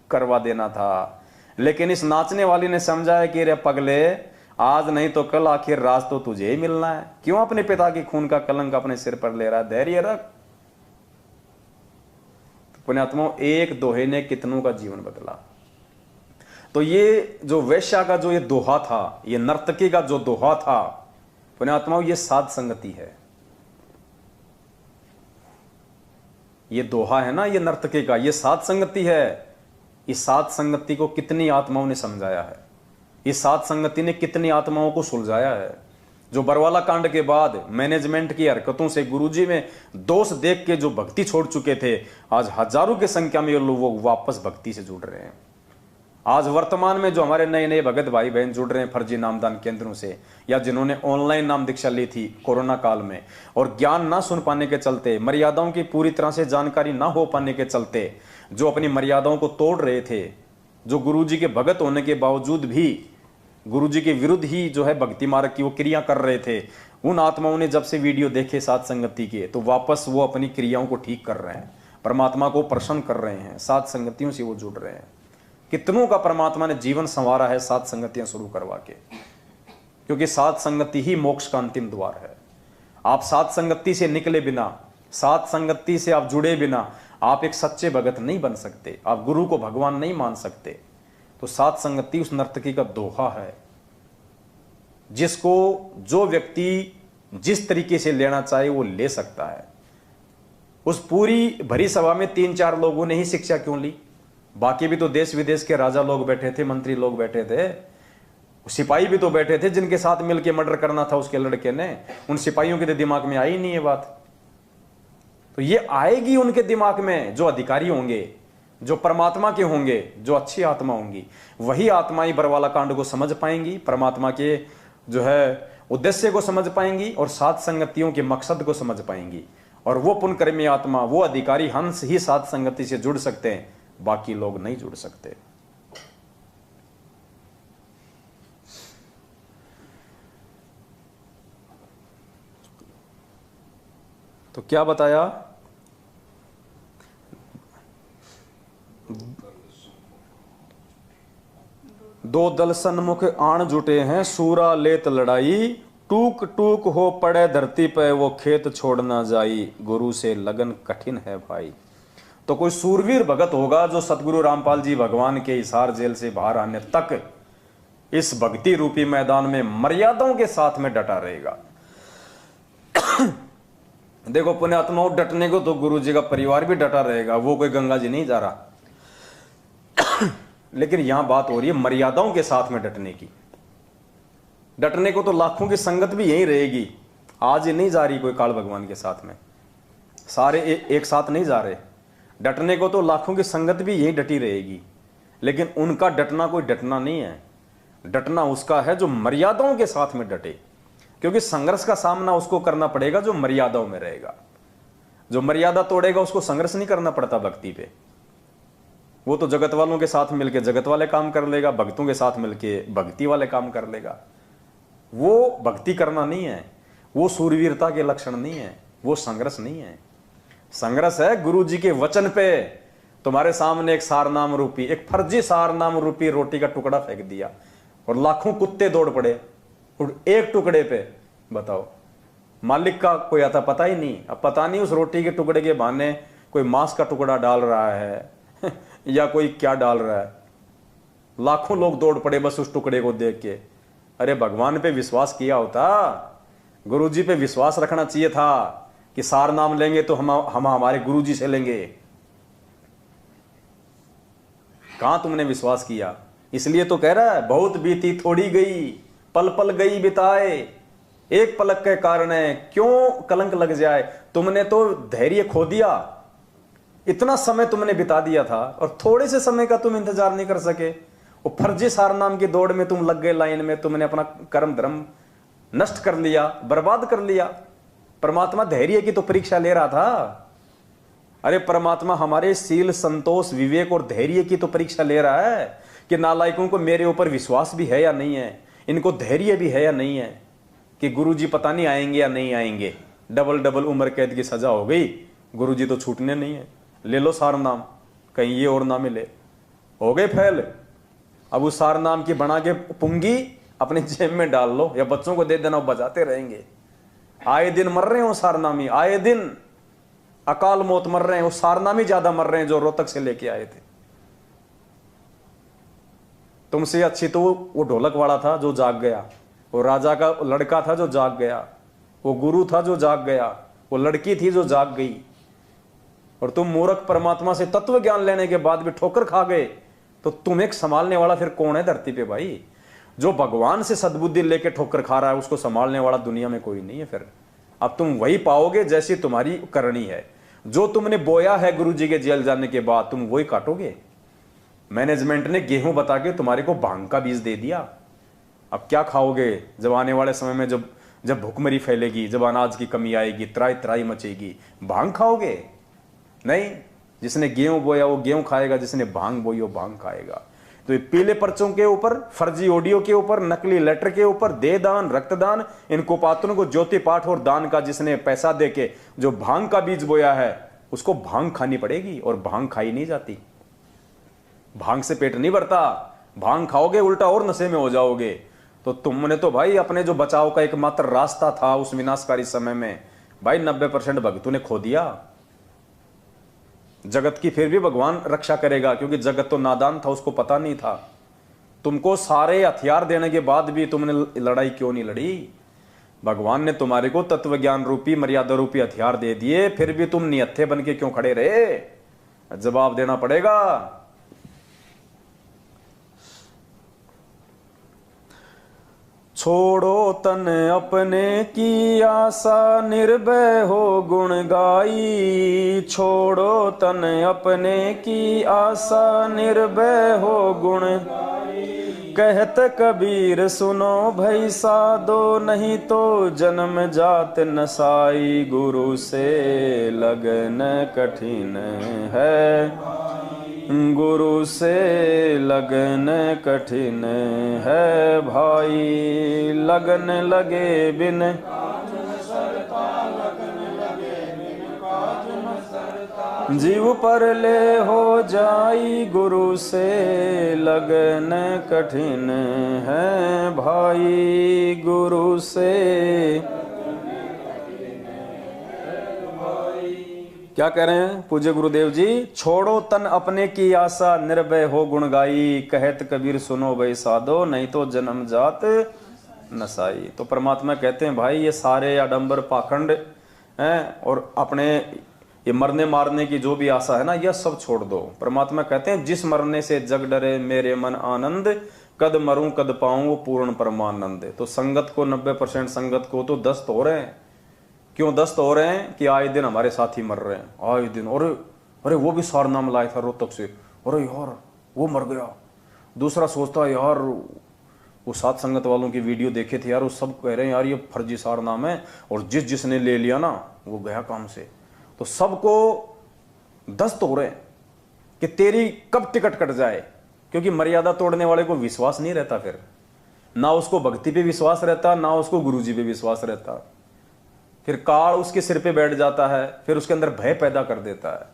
करवा देना था, लेकिन इस नाचने वाली ने समझाया कि रे पगले, आज नहीं तो कल आखिर राज तो तुझे ही मिलना है, क्यों अपने पिता की खून का कलंक अपने सिर पर ले रहा है, धैर्य रख। तो पुण्यात्माओं, एक दोहे ने कितनों का जीवन बदला। तो ये जो वेश्या का जो ये दोहा था, ये नर्तकी का जो दोहा था, पुण्यात्माओं ये साध संगति है। ये दोहा है ना, ये नर्तकी का, ये साध संगति है। इस साध संगति को कितनी आत्माओं ने समझाया है, इस साध संगति ने कितनी आत्माओं को सुलझाया है। जो बरवाला कांड के बाद मैनेजमेंट की हरकतों से गुरुजी में दोष देख के जो भक्ति छोड़ चुके थे, आज हजारों की संख्या में लोग वापस भक्ति से जुड़ रहे हैं। आज वर्तमान में जो हमारे नए नए भगत भाई बहन जुड़ रहे हैं फर्जी नामदान केंद्रों से, या जिन्होंने ऑनलाइन नाम दीक्षा ली थी कोरोना काल में, और ज्ञान ना सुन पाने के चलते, मर्यादाओं की पूरी तरह से जानकारी ना हो पाने के चलते जो अपनी मर्यादाओं को तोड़ रहे थे, जो गुरुजी के भगत होने के बावजूद भी गुरुजी के विरुद्ध ही जो है भक्ति मार्ग की वो क्रिया कर रहे थे, उन आत्माओं ने जब से वीडियो देखे साध संगति के, तो वापस वो अपनी क्रियाओं को ठीक कर रहे हैं, परमात्मा को प्रसन्न कर रहे हैं, साध संगतियों से वो जुड़ रहे हैं। कितनों का परमात्मा ने जीवन संवारा है साध संगतियां शुरू करवा के, क्योंकि साध संगति ही मोक्ष का अंतिम द्वार है। आप साध संगति से निकले बिना, साध संगति से आप जुड़े बिना आप एक सच्चे भगत नहीं बन सकते, आप गुरु को भगवान नहीं मान सकते। तो साध संगति उस नर्तकी का दोहा है, जिसको जो व्यक्ति जिस तरीके से लेना चाहे वो ले सकता है। उस पूरी भरी सभा में 3-4 लोगों ने ही शिक्षा क्यों ली, बाकी भी तो देश विदेश के राजा लोग बैठे थे, मंत्री लोग बैठे थे, सिपाही भी तो बैठे थे जिनके साथ मिलकर मर्डर करना था उसके लड़के ने। उन सिपाहियों के तो दिमाग में आई नहीं है बात, तो ये आएगी उनके दिमाग में जो अधिकारी होंगे, जो परमात्मा के होंगे, जो अच्छी आत्मा होंगी, वही आत्माएं बरवाला कांड को समझ पाएंगी, परमात्मा के जो है उद्देश्य को समझ पाएंगी और साध संगतियों के मकसद को समझ पाएंगी। और वो पुण्यकर्मी आत्मा, वो अधिकारी हंस ही साध संगति से जुड़ सकते हैं, बाकी लोग नहीं जुड़ सकते। तो क्या बताया, दो दल सन्मुख आण जुटे हैं, सूरा लेत लड़ाई, टूक टूक हो पड़े धरती पे, वो खेत छोड़ ना जाई, गुरु से लगन कठिन है भाई। तो कोई सूरवीर भगत होगा जो सतगुरु रामपाल जी भगवान के हिसार जेल से बाहर आने तक इस भक्ति रूपी मैदान में मर्यादाओं के साथ में डटा रहेगा। देखो पुण्यात्माओं, डटने को तो गुरु जी का परिवार भी डटा रहेगा, वो कोई गंगा जी नहीं जा रहा। लेकिन यहां बात हो रही है मर्यादाओं के साथ में डटने की। डटने को तो लाखों की संगत भी यही रहेगी। आज ही नहीं जा रही कोई काल भगवान के साथ में, सारे एक साथ नहीं जा रहे। डटने को तो लाखों की संगत भी यही डटी रहेगी, लेकिन उनका डटना कोई डटना नहीं है। डटना उसका है जो मर्यादाओं के साथ में डटे, क्योंकि संघर्ष का सामना उसको करना पड़ेगा जो मर्यादाओं में रहेगा। जो मर्यादा तोड़ेगा उसको संघर्ष नहीं करना पड़ता भक्ति पे। वो तो जगत वालों के साथ मिलके जगत वाले काम कर लेगा, भक्तों के साथ मिलके भक्ति वाले काम कर लेगा। वो भक्ति करना नहीं है, वो सूरवीरता के लक्षण नहीं है, वो संघर्ष नहीं है। संघर्ष है गुरु जी के वचन पे। तुम्हारे सामने एक सारनाम रूपी, एक फर्जी सारनाम रूपी रोटी का टुकड़ा फेंक दिया और लाखों कुत्ते दौड़ पड़े और एक टुकड़े पे। बताओ, मालिक का कोई आता पता ही नहीं। अब पता नहीं उस रोटी के टुकड़े के बहाने कोई मांस का टुकड़ा डाल रहा है या कोई क्या डाल रहा है। लाखों लोग दौड़ पड़े बस उस टुकड़े को देख के। अरे भगवान पे विश्वास किया होता, गुरु जी पे विश्वास रखना चाहिए था कि सार नाम लेंगे तो हम हमारे गुरु जी से लेंगे। कहां तुमने विश्वास किया? इसलिए तो कह रहा है बहुत बीती थोड़ी गई, पल पल गई बिताए, एक पलक के कारण है क्यों कलंक लग जाए। तुमने तो धैर्य खो दिया, इतना समय तुमने बिता दिया था और थोड़े से समय का तुम इंतजार नहीं कर सके। वो फर्जी सार नाम की दौड़ में तुम लग गए लाइन में, तुमने अपना कर्म धर्म नष्ट कर लिया, बर्बाद कर लिया। परमात्मा धैर्य की तो परीक्षा ले रहा था। अरे परमात्मा हमारे सील, संतोष, विवेक और धैर्य की तो परीक्षा ले रहा है कि नालायकों को मेरे ऊपर विश्वास भी है या नहीं है, इनको धैर्य भी है या नहीं है, कि गुरुजी पता नहीं आएंगे या नहीं आएंगे। डबल डबल उम्र कैद की सजा हो गई, गुरुजी तो छूटने नहीं है। ले लो सार नाम, कहीं ये और ना मिले। हो गए फैल। अब उस सार नाम की बना के पुंगी अपने जेब में डाल लो या बच्चों को दे देना, वो बजाते रहेंगे। आए दिन मर रहे हैं वो सारनामी, आए दिन अकाल मौत मर रहे हैं। वो सारनामी ज्यादा मर रहे हैं जो रोहतक से लेके आए थे। तुमसे अच्छी तो वो ढोलक वाला था जो जाग गया, वो राजा का लड़का था जो जाग गया, वो गुरु था जो जाग गया, वो लड़की थी जो जाग गई। और तुम मूर्ख परमात्मा से तत्व ज्ञान लेने के बाद भी ठोकर खा गए, तो तुम्हें संभालने वाला फिर कौन है धरती पे भाई? जो भगवान से सद्बुद्धि लेके ठोकर खा रहा है उसको संभालने वाला दुनिया में कोई नहीं है। फिर अब तुम वही पाओगे जैसी तुम्हारी करनी है। जो तुमने बोया है गुरु जी के जेल जाने के बाद तुम वही काटोगे। मैनेजमेंट ने गेहूं बता के तुम्हारे को भांग का बीज दे दिया। अब क्या खाओगे जब आने वाले समय में जब भूखमरी फैलेगी, जब अनाज की कमी आएगी, त्राई त्राई मचेगी, भांग खाओगे? नहीं, जिसने गेहूं बोया वो गेहूं खाएगा, जिसने भांग बोई वो भांग खाएगा। तो ये पीले पर्चों के ऊपर, फर्जी ऑडियो के ऊपर, नकली लेटर के ऊपर, दे दान, रक्तदान, इन कुपात्रों को ज्योति पाठ और दान का जिसने पैसा देके जो भांग का बीज बोया है उसको भांग खानी पड़ेगी। और भांग खाई नहीं जाती, भांग से पेट नहीं भरता। भांग खाओगे उल्टा और नशे में हो जाओगे। तो तुमने तो भाई अपने जो बचाव का एकमात्र रास्ता था उस विनाशकारी समय में भाई 90% भक्तों ने खो दिया। जगत की फिर भी भगवान रक्षा करेगा, क्योंकि जगत तो नादान था, उसको पता नहीं था। तुमको सारे हथियार देने के बाद भी तुमने लड़ाई क्यों नहीं लड़ी? भगवान ने तुम्हारे को तत्व ज्ञान रूपी, मर्यादा रूपी हथियार दे दिए, फिर भी तुम निहत्थे बन के क्यों खड़े रहे? जवाब देना पड़ेगा। छोड़ो तन अपने की आशा, निर्भय हो गुण गाई। छोड़ो तन अपने की आशा, निर्भय हो गुण गाई। कहत कबीर सुनो भई साधो, नहीं तो जन्म जात नसाई। गुरु से लगन कठिन है, गुरु से लगन कठिन है भाई। लगन लगे बिन जीव पर ले हो जाई गुरु से, लगन कठिन है भाई गुरु से। क्या कह रहे हैं पूज्य गुरुदेव जी? छोड़ो तन अपने की आशा, निर्भय हो गुण गाई, कहत कबीर सुनो भाई साधो, नहीं तो जन्म जात नसाई। तो परमात्मा कहते हैं भाई ये सारे आडंबर पाखंड हैं और अपने ये मरने मारने की जो भी आशा है ना, यह सब छोड़ दो। परमात्मा कहते हैं जिस मरने से जग डरे मेरे मन आनंद, कद मरूं कद पाऊं वो पूर्ण परमानंद। तो संगत को 90% संगत को तो दस्त हो रहे हैं। क्यों दस्त हो रहे हैं? कि आए दिन हमारे साथी मर रहे हैं, आए दिन। अरे वो भी सारनाम लाया था रोहतक से, अरे यार वो मर गया। दूसरा सोचता यार वो साथ संगत वालों की वीडियो देखे थे यार, वो सब कह रहे हैं यार ये फर्जी सारनाम है, और जिसने ले लिया ना वो गया काम से। तो सबको दस्त हो रहे हैं कि तेरी कब टिकट कट जाए, क्योंकि मर्यादा तोड़ने वाले को विश्वास नहीं रहता, फिर ना उसको भक्ति पे विश्वास रहता, ना उसको गुरुजी पे विश्वास रहता। फिर काल उसके सिर पे बैठ जाता है, फिर उसके अंदर भय पैदा कर देता है।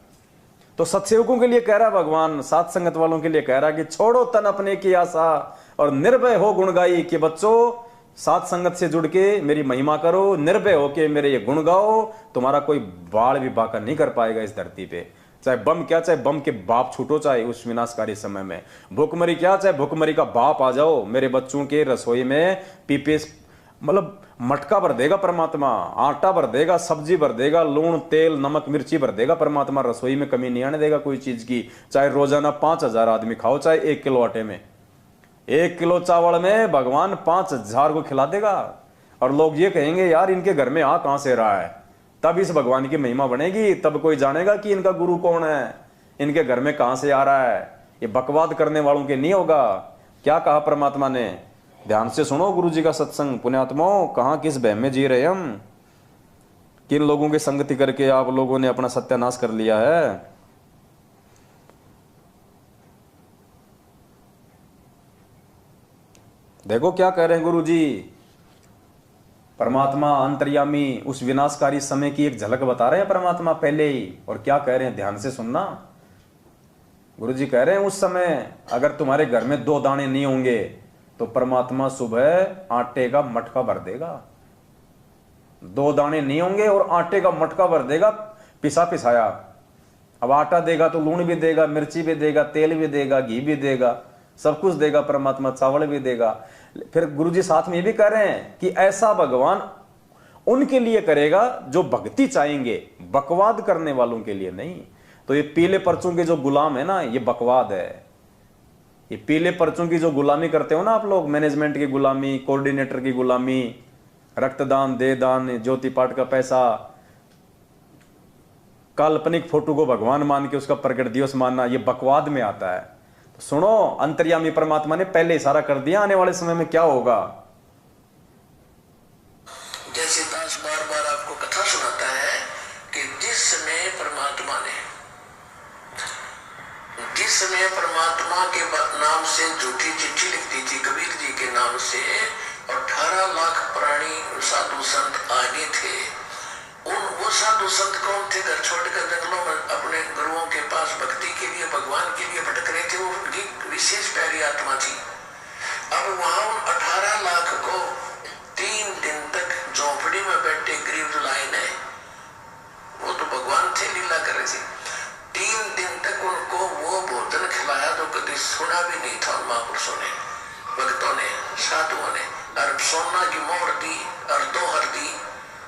तो सत्सेवकों के लिए कह रहा है भगवान, सात संगत वालों के लिए कह रहा है कि छोड़ो तन अपने की आशा और निर्भय हो गुण गाई। कि बच्चों सात संगत से जुड़ के मेरी महिमा करो, निर्भय होके मेरे ये गुण गाओ, तुम्हारा कोई बाल भी बाका नहीं कर पाएगा इस धरती पे। चाहे बम क्या, चाहे बम के बाप छूटो, चाहे उस विनाशकारी समय में भूखमरी क्या, चाहे भूखमरी का बाप आ जाओ, मेरे बच्चों के रसोई में पीपे मतलब मटका भर देगा परमात्मा, आटा भर देगा, सब्जी भर देगा, लूण तेल नमक मिर्ची भर देगा परमात्मा। रसोई में कमी नहीं आने देगा कोई चीज की। चाहे रोजाना 5000 आदमी खाओ, चाहे 1 किलो आटे में, 1 किलो चावल में भगवान 5000 को खिला देगा। और लोग ये कहेंगे यार इनके घर में आ कहां से रहा है, तब इस भगवान की महिमा बनेगी, तब कोई जानेगा कि इनका गुरु कौन है, इनके घर में कहां से आ रहा है। ये बकवाद करने वालों के नहीं होगा। क्या कहा परमात्मा ने? ध्यान से सुनो गुरु जी का सत्संग। पुण्यात्माओं, कहां किस बहम में जी रहे हम, किन लोगों की संगति करके आप लोगों ने अपना सत्यानाश कर लिया है। देखो क्या कह रहे हैं गुरु जी। परमात्मा अंतर्यामी उस विनाशकारी समय की एक झलक बता रहे हैं परमात्मा पहले ही। और क्या कह रहे हैं, ध्यान से सुनना। गुरु जी कह रहे हैं उस समय अगर तुम्हारे घर में 2 दाने नहीं होंगे तो परमात्मा सुबह आटे का मटका भर देगा। 2 दाने नहीं होंगे और आटे का मटका भर देगा, पिसा पिसाया। अब आटा देगा तो लूण भी देगा, मिर्ची भी देगा, तेल भी देगा, घी भी देगा, सब कुछ देगा परमात्मा, चावल भी देगा। फिर गुरुजी साथ में ये भी कह रहे हैं कि ऐसा भगवान उनके लिए करेगा जो भक्ति चाहेंगे, बकवाद करने वालों के लिए नहीं। तो ये पीले पर्चों के जो गुलाम है ना, ये बकवाद है। ये पीले पर्चों की जो गुलामी करते हो ना आप लोग, मैनेजमेंट की गुलामी, कोऑर्डिनेटर की गुलामी, रक्तदान, दे दान, ज्योति पाठ का पैसा, काल्पनिक फोटो को भगवान मान के उसका प्रकट दिवस मानना, ये बकवाद में आता है। तो सुनो, अंतर्यामी परमात्मा ने पहले इशारा कर दिया आने वाले समय में क्या होगा। जैसे दास बार बार आपको कथा सुनाता है कि जिस समय परमात्मा के नाम से झूठी चिट्ठी लिखती थी कबीर जी के नाम से, और 18 लाख प्राणी साधु संत आगे थे। वो साधु संत कौन थे? घर छोड़कर जंगलों में अपने गुरुओं के पास भक्ति के लिए, भगवान के लिए भटक रहे थे। वो उनकी विशेष प्यारी आत्मा थी। अब वहां उन 18 लाख को 3 दिन तक झोंपड़ी में बैठे गरीब लाइन है, वो तो भगवान थे, लीला कर रहे थे। 3 दिन तक उनको वो भोजन खिलाया जो कभी सुना भी नहीं था उन महापुरुषों ने, भक्तों ने, साधुओं ने। और सोना की मोहर दी और 2 हरदी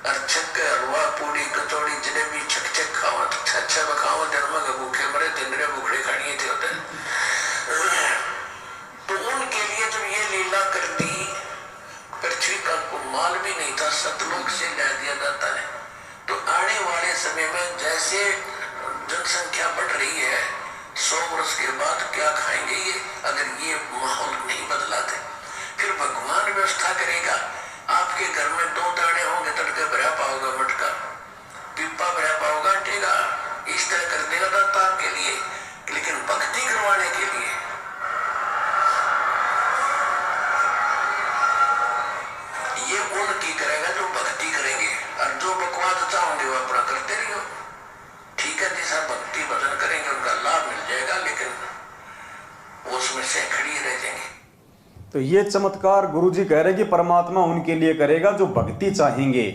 और छक्के, हलवा, पूड़ी, कचौड़ी, जलेबी, छक खाओ, अच्छा बखाओ, जन्म के भूखे मरे, जिंदरे भूखड़े खानिए थे होते। तो उनके लिए जब ये लीला कर दी, पृथ्वी का माल भी नहीं था, सतलोक से ला दिया जाता है। तो आने वाले समय में जैसे जनसंख्या बढ़ रही है, 100 वर्ष के बाद क्या खाएंगे ये, अगर ये माहौल नहीं बदलाते। फिर भगवान व्यवस्था करेगा। आपके घर में 2 दाने होंगे, तड़के भरा पाओगा मटका, पीपा भरा पाओगा टेगा, इस तरह कर देगा दाता आपके लिए। लेकिन भक्ति करवाने के लिए ये उनकी करेगा जो भक्ति करेंगे, और जो बकवाद चाहोगे वो अपना करते रहियो। ठीक है जी साहब। भक्ति भजन करेंगे उनका लाभ मिल जाएगा, लेकिन उसमें से खड़ी रह जाएंगे। तो ये चमत्कार गुरुजी कह रहे कि परमात्मा उनके लिए करेगा जो भक्ति चाहेंगे,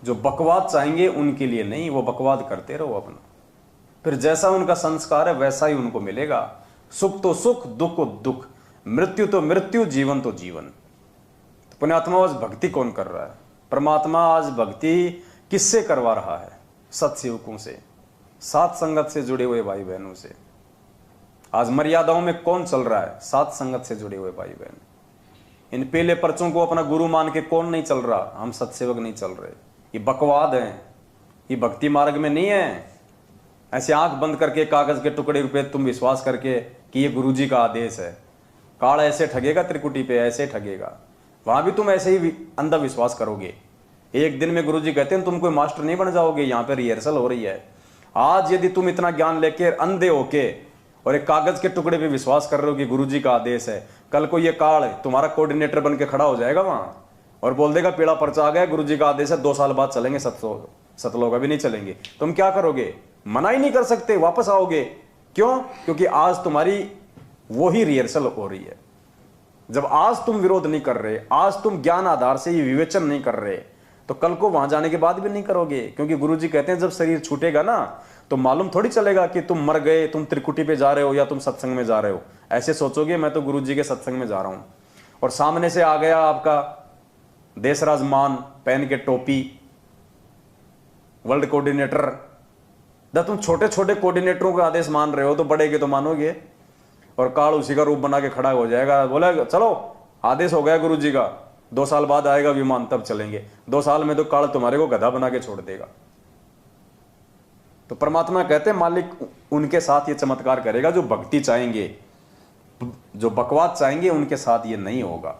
जो बकवाद चाहेंगे उनके लिए नहीं। वो बकवाद करते रहो अपना, फिर जैसा उनका संस्कार है वैसा ही उनको मिलेगा। सुख तो सुख, दुख तो दुख, मृत्यु तो मृत्यु, जीवन तो जीवन। तो पुण्यात्मा आज भक्ति कौन कर रहा है? परमात्मा आज भक्ति किससे करवा रहा है? सत्सेवकों से, सात संगत से जुड़े हुए भाई बहनों से। आज मर्यादाओं में कौन चल रहा है? सात संगत से जुड़े हुए भाई बहन। इन पीले पर्चों को अपना गुरु मान के कौन नहीं चल रहा? हम सत्सेवक नहीं चल रहे। ये बकवाद है, ये भक्ति मार्ग में नहीं है। ऐसे आंख बंद करके कागज के टुकड़े पे तुम विश्वास करके कि ये गुरुजी का आदेश है। काल ऐसे ठगेगा, त्रिकुटी पे ऐसे ठगेगा, वहां भी तुम ऐसे ही अंधा विश्वास करोगे। एक दिन में गुरुजी कहते हैं तुम कोई मास्टर नहीं बन जाओगे, यहाँ पे रिहर्सल हो रही है। आज यदि तुम इतना ज्ञान लेके अंधे होके और एक कागज के टुकड़े पे विश्वास कर रहे हो कि गुरुजी का आदेश है, कल को ये काल तुम्हारा कोऑर्डिनेटर बन के खड़ा हो जाएगा वहां और बोल देगा पीला पर्चा आ गया, गुरुजी का आदेश है, 2 साल बाद चलेंगे सतलोक, अभी नहीं चलेंगे। तुम क्या करोगे? मना ही नहीं कर सकते, वापस आओगे। क्यों? क्योंकि आज तुम्हारी वही रिहर्सल हो रही है। जब आज तुम विरोध नहीं कर रहे, आज तुम ज्ञान आधार से ये विवेचन नहीं कर रहे, तो कल को वहां जाने के बाद भी नहीं करोगे। क्योंकि गुरुजी कहते हैं जब शरीर छूटेगा ना तो मालूम थोड़ी चलेगा कि तुम मर गए, तुम त्रिकुटी पे जा रहे हो या तुम सत्संग में जा रहे हो। ऐसे सोचोगे मैं तो गुरुजी के सत्संग में जा रहा हूं, और सामने से आ गया आपका देशराज मान पहन के टोपी, वर्ल्ड कोऑर्डिनेटर। जब तुम छोटे छोटे कोऑर्डिनेटरों का आदेश मान रहे हो तो बड़े के तो मानोगे, और काल उसी का रूप बना के खड़ा हो जाएगा, बोला चलो आदेश हो गया गुरुजी का, 2 साल बाद आएगा विमान तब चलेंगे। 2 साल में तो काल तुम्हारे को गधा बना के छोड़ देगा। तो परमात्मा कहते हैं मालिक उनके साथ ये चमत्कार करेगा जो भक्ति चाहेंगे, जो बकवाद चाहेंगे उनके साथ ये नहीं होगा।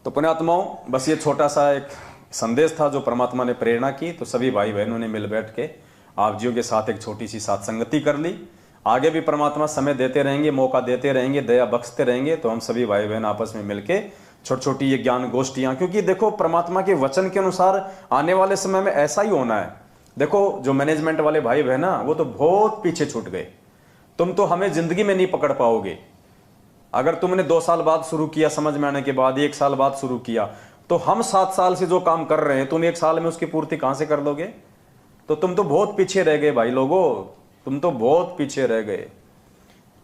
तो पुण्यात्माओं, बस ये छोटा सा एक संदेश था जो परमात्मा ने प्रेरणा की। तो सभी भाई बहनों ने मिल बैठ के आप जियों के साथ एक छोटी सी सत्संगति कर ली। आगे भी परमात्मा समय देते रहेंगे, मौका देते रहेंगे, दया बख्शते रहेंगे, तो हम सभी भाई बहन आपस में मिलके छोटी छोटी ये ज्ञान गोष्ठियां, क्योंकि देखो परमात्मा के वचन के अनुसार आने वाले समय में ऐसा ही होना है। देखो जो मैनेजमेंट वाले भाई बहन ना, वो तो बहुत पीछे छूट गए। तुम तो हमें जिंदगी में नहीं पकड़ पाओगे। अगर तुमने 2 साल बाद शुरू किया, समझ में आने के बाद 1 साल बाद शुरू किया, तो हम 7 साल से जो काम कर रहे हैं तुम 1 साल में उसकी पूर्ति कहां से कर दोगे? तो तुम तो बहुत पीछे रह गए भाई लोगों, तुम तो बहुत पीछे रह गए।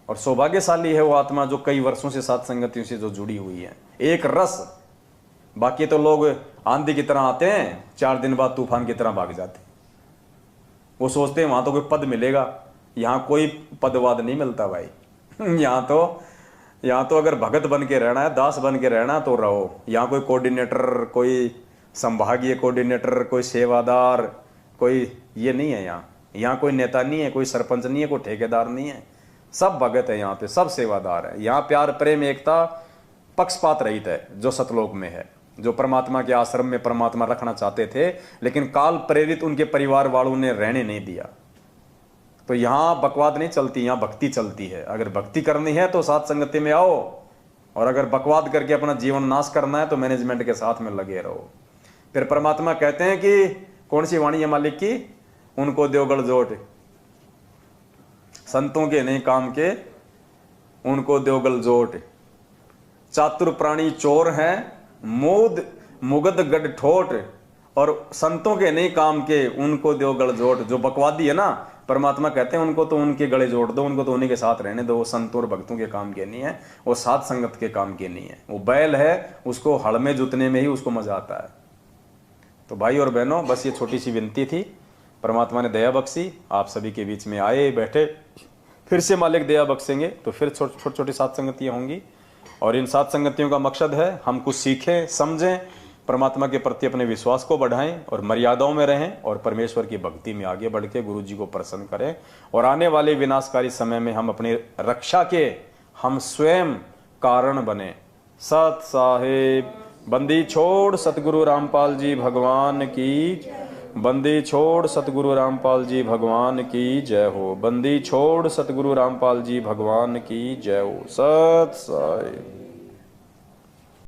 और सौभाग्यशाली है वो आत्मा जो कई वर्षों से साथ संगतियों से जो जुड़ी हुई है, एक रस। बाकी तो लोग आंधी की तरह आते हैं, 4 दिन बाद तूफान की तरह भाग जाते हैं। वो सोचते हैं वहां तो कोई पद मिलेगा, यहाँ कोई पदवाद नहीं मिलता भाई। यहाँ तो अगर भगत बन के रहना है, दास बन के रहना तो रहो। यहाँ कोई कोऑर्डिनेटर, कोई संभागीय कोऑर्डिनेटर, कोई सेवादार, कोई ये नहीं है। यहाँ कोई नेता नहीं है, कोई सरपंच नहीं है, कोई ठेकेदार नहीं है। सब भगत है यहाँ पे, सब सेवादार है। यहाँ प्यार प्रेम एकता पक्षपात रहित है जो सतलोक में है, जो परमात्मा के आश्रम में परमात्मा रखना चाहते थे, लेकिन काल प्रेरित उनके परिवार वालों ने रहने नहीं दिया। तो यहाँ बकवाद नहीं चलती, यहाँ भक्ति चलती है। अगर भक्ति करनी है तो साथ संगति में आओ, और अगर बकवाद करके अपना जीवन नाश करना है तो मैनेजमेंट के साथ में लगे रहो। फिर परमात्मा कहते हैं कि कौन सी वाणी है मालिक की? उनको देवगढ़ जोट, संतों के नहीं काम के उनको देवगढ़ जोट। चातुर प्राणी चोर हैं, मूद मुगद गढ़ ठोट, और संतों के नहीं काम के उनको देवगढ़ जोट। जो बकवादी है ना, परमात्मा कहते हैं उनको तो उनके गले जोड़ दो, उनको तो उन्हीं के साथ रहने दो। वो संतों और भक्तों के काम के नहीं है, वो साथ संगत के काम के नहीं है। वो बैल है, उसको हड़ में जुतने में ही उसको मजा आता है। तो भाई और बहनों, बस ये छोटी सी विनती थी। परमात्मा ने दया बख्शी, आप सभी के बीच में आए बैठे। फिर से मालिक दया बख्शेंगे तो फिर छोटी छोटी सात संगतियाँ होंगी, और इन सात संगतियों का मकसद है हम कुछ सीखें, समझें, परमात्मा के प्रति अपने विश्वास को बढ़ाएं और मर्यादाओं में रहें, और परमेश्वर की भक्ति में आगे बढ़ के गुरु जी को प्रसन्न करें। और आने वाले विनाशकारी समय में हम अपनी रक्षा के हम स्वयं कारण बने। सत साहेब। बंदी छोड़ सतगुरु रामपाल जी भगवान की, बंदी छोड़ सतगुरु रामपाल जी भगवान की जय हो। बंदी छोड़ सतगुरु रामपाल जी भगवान की जय हो। सत साहेब।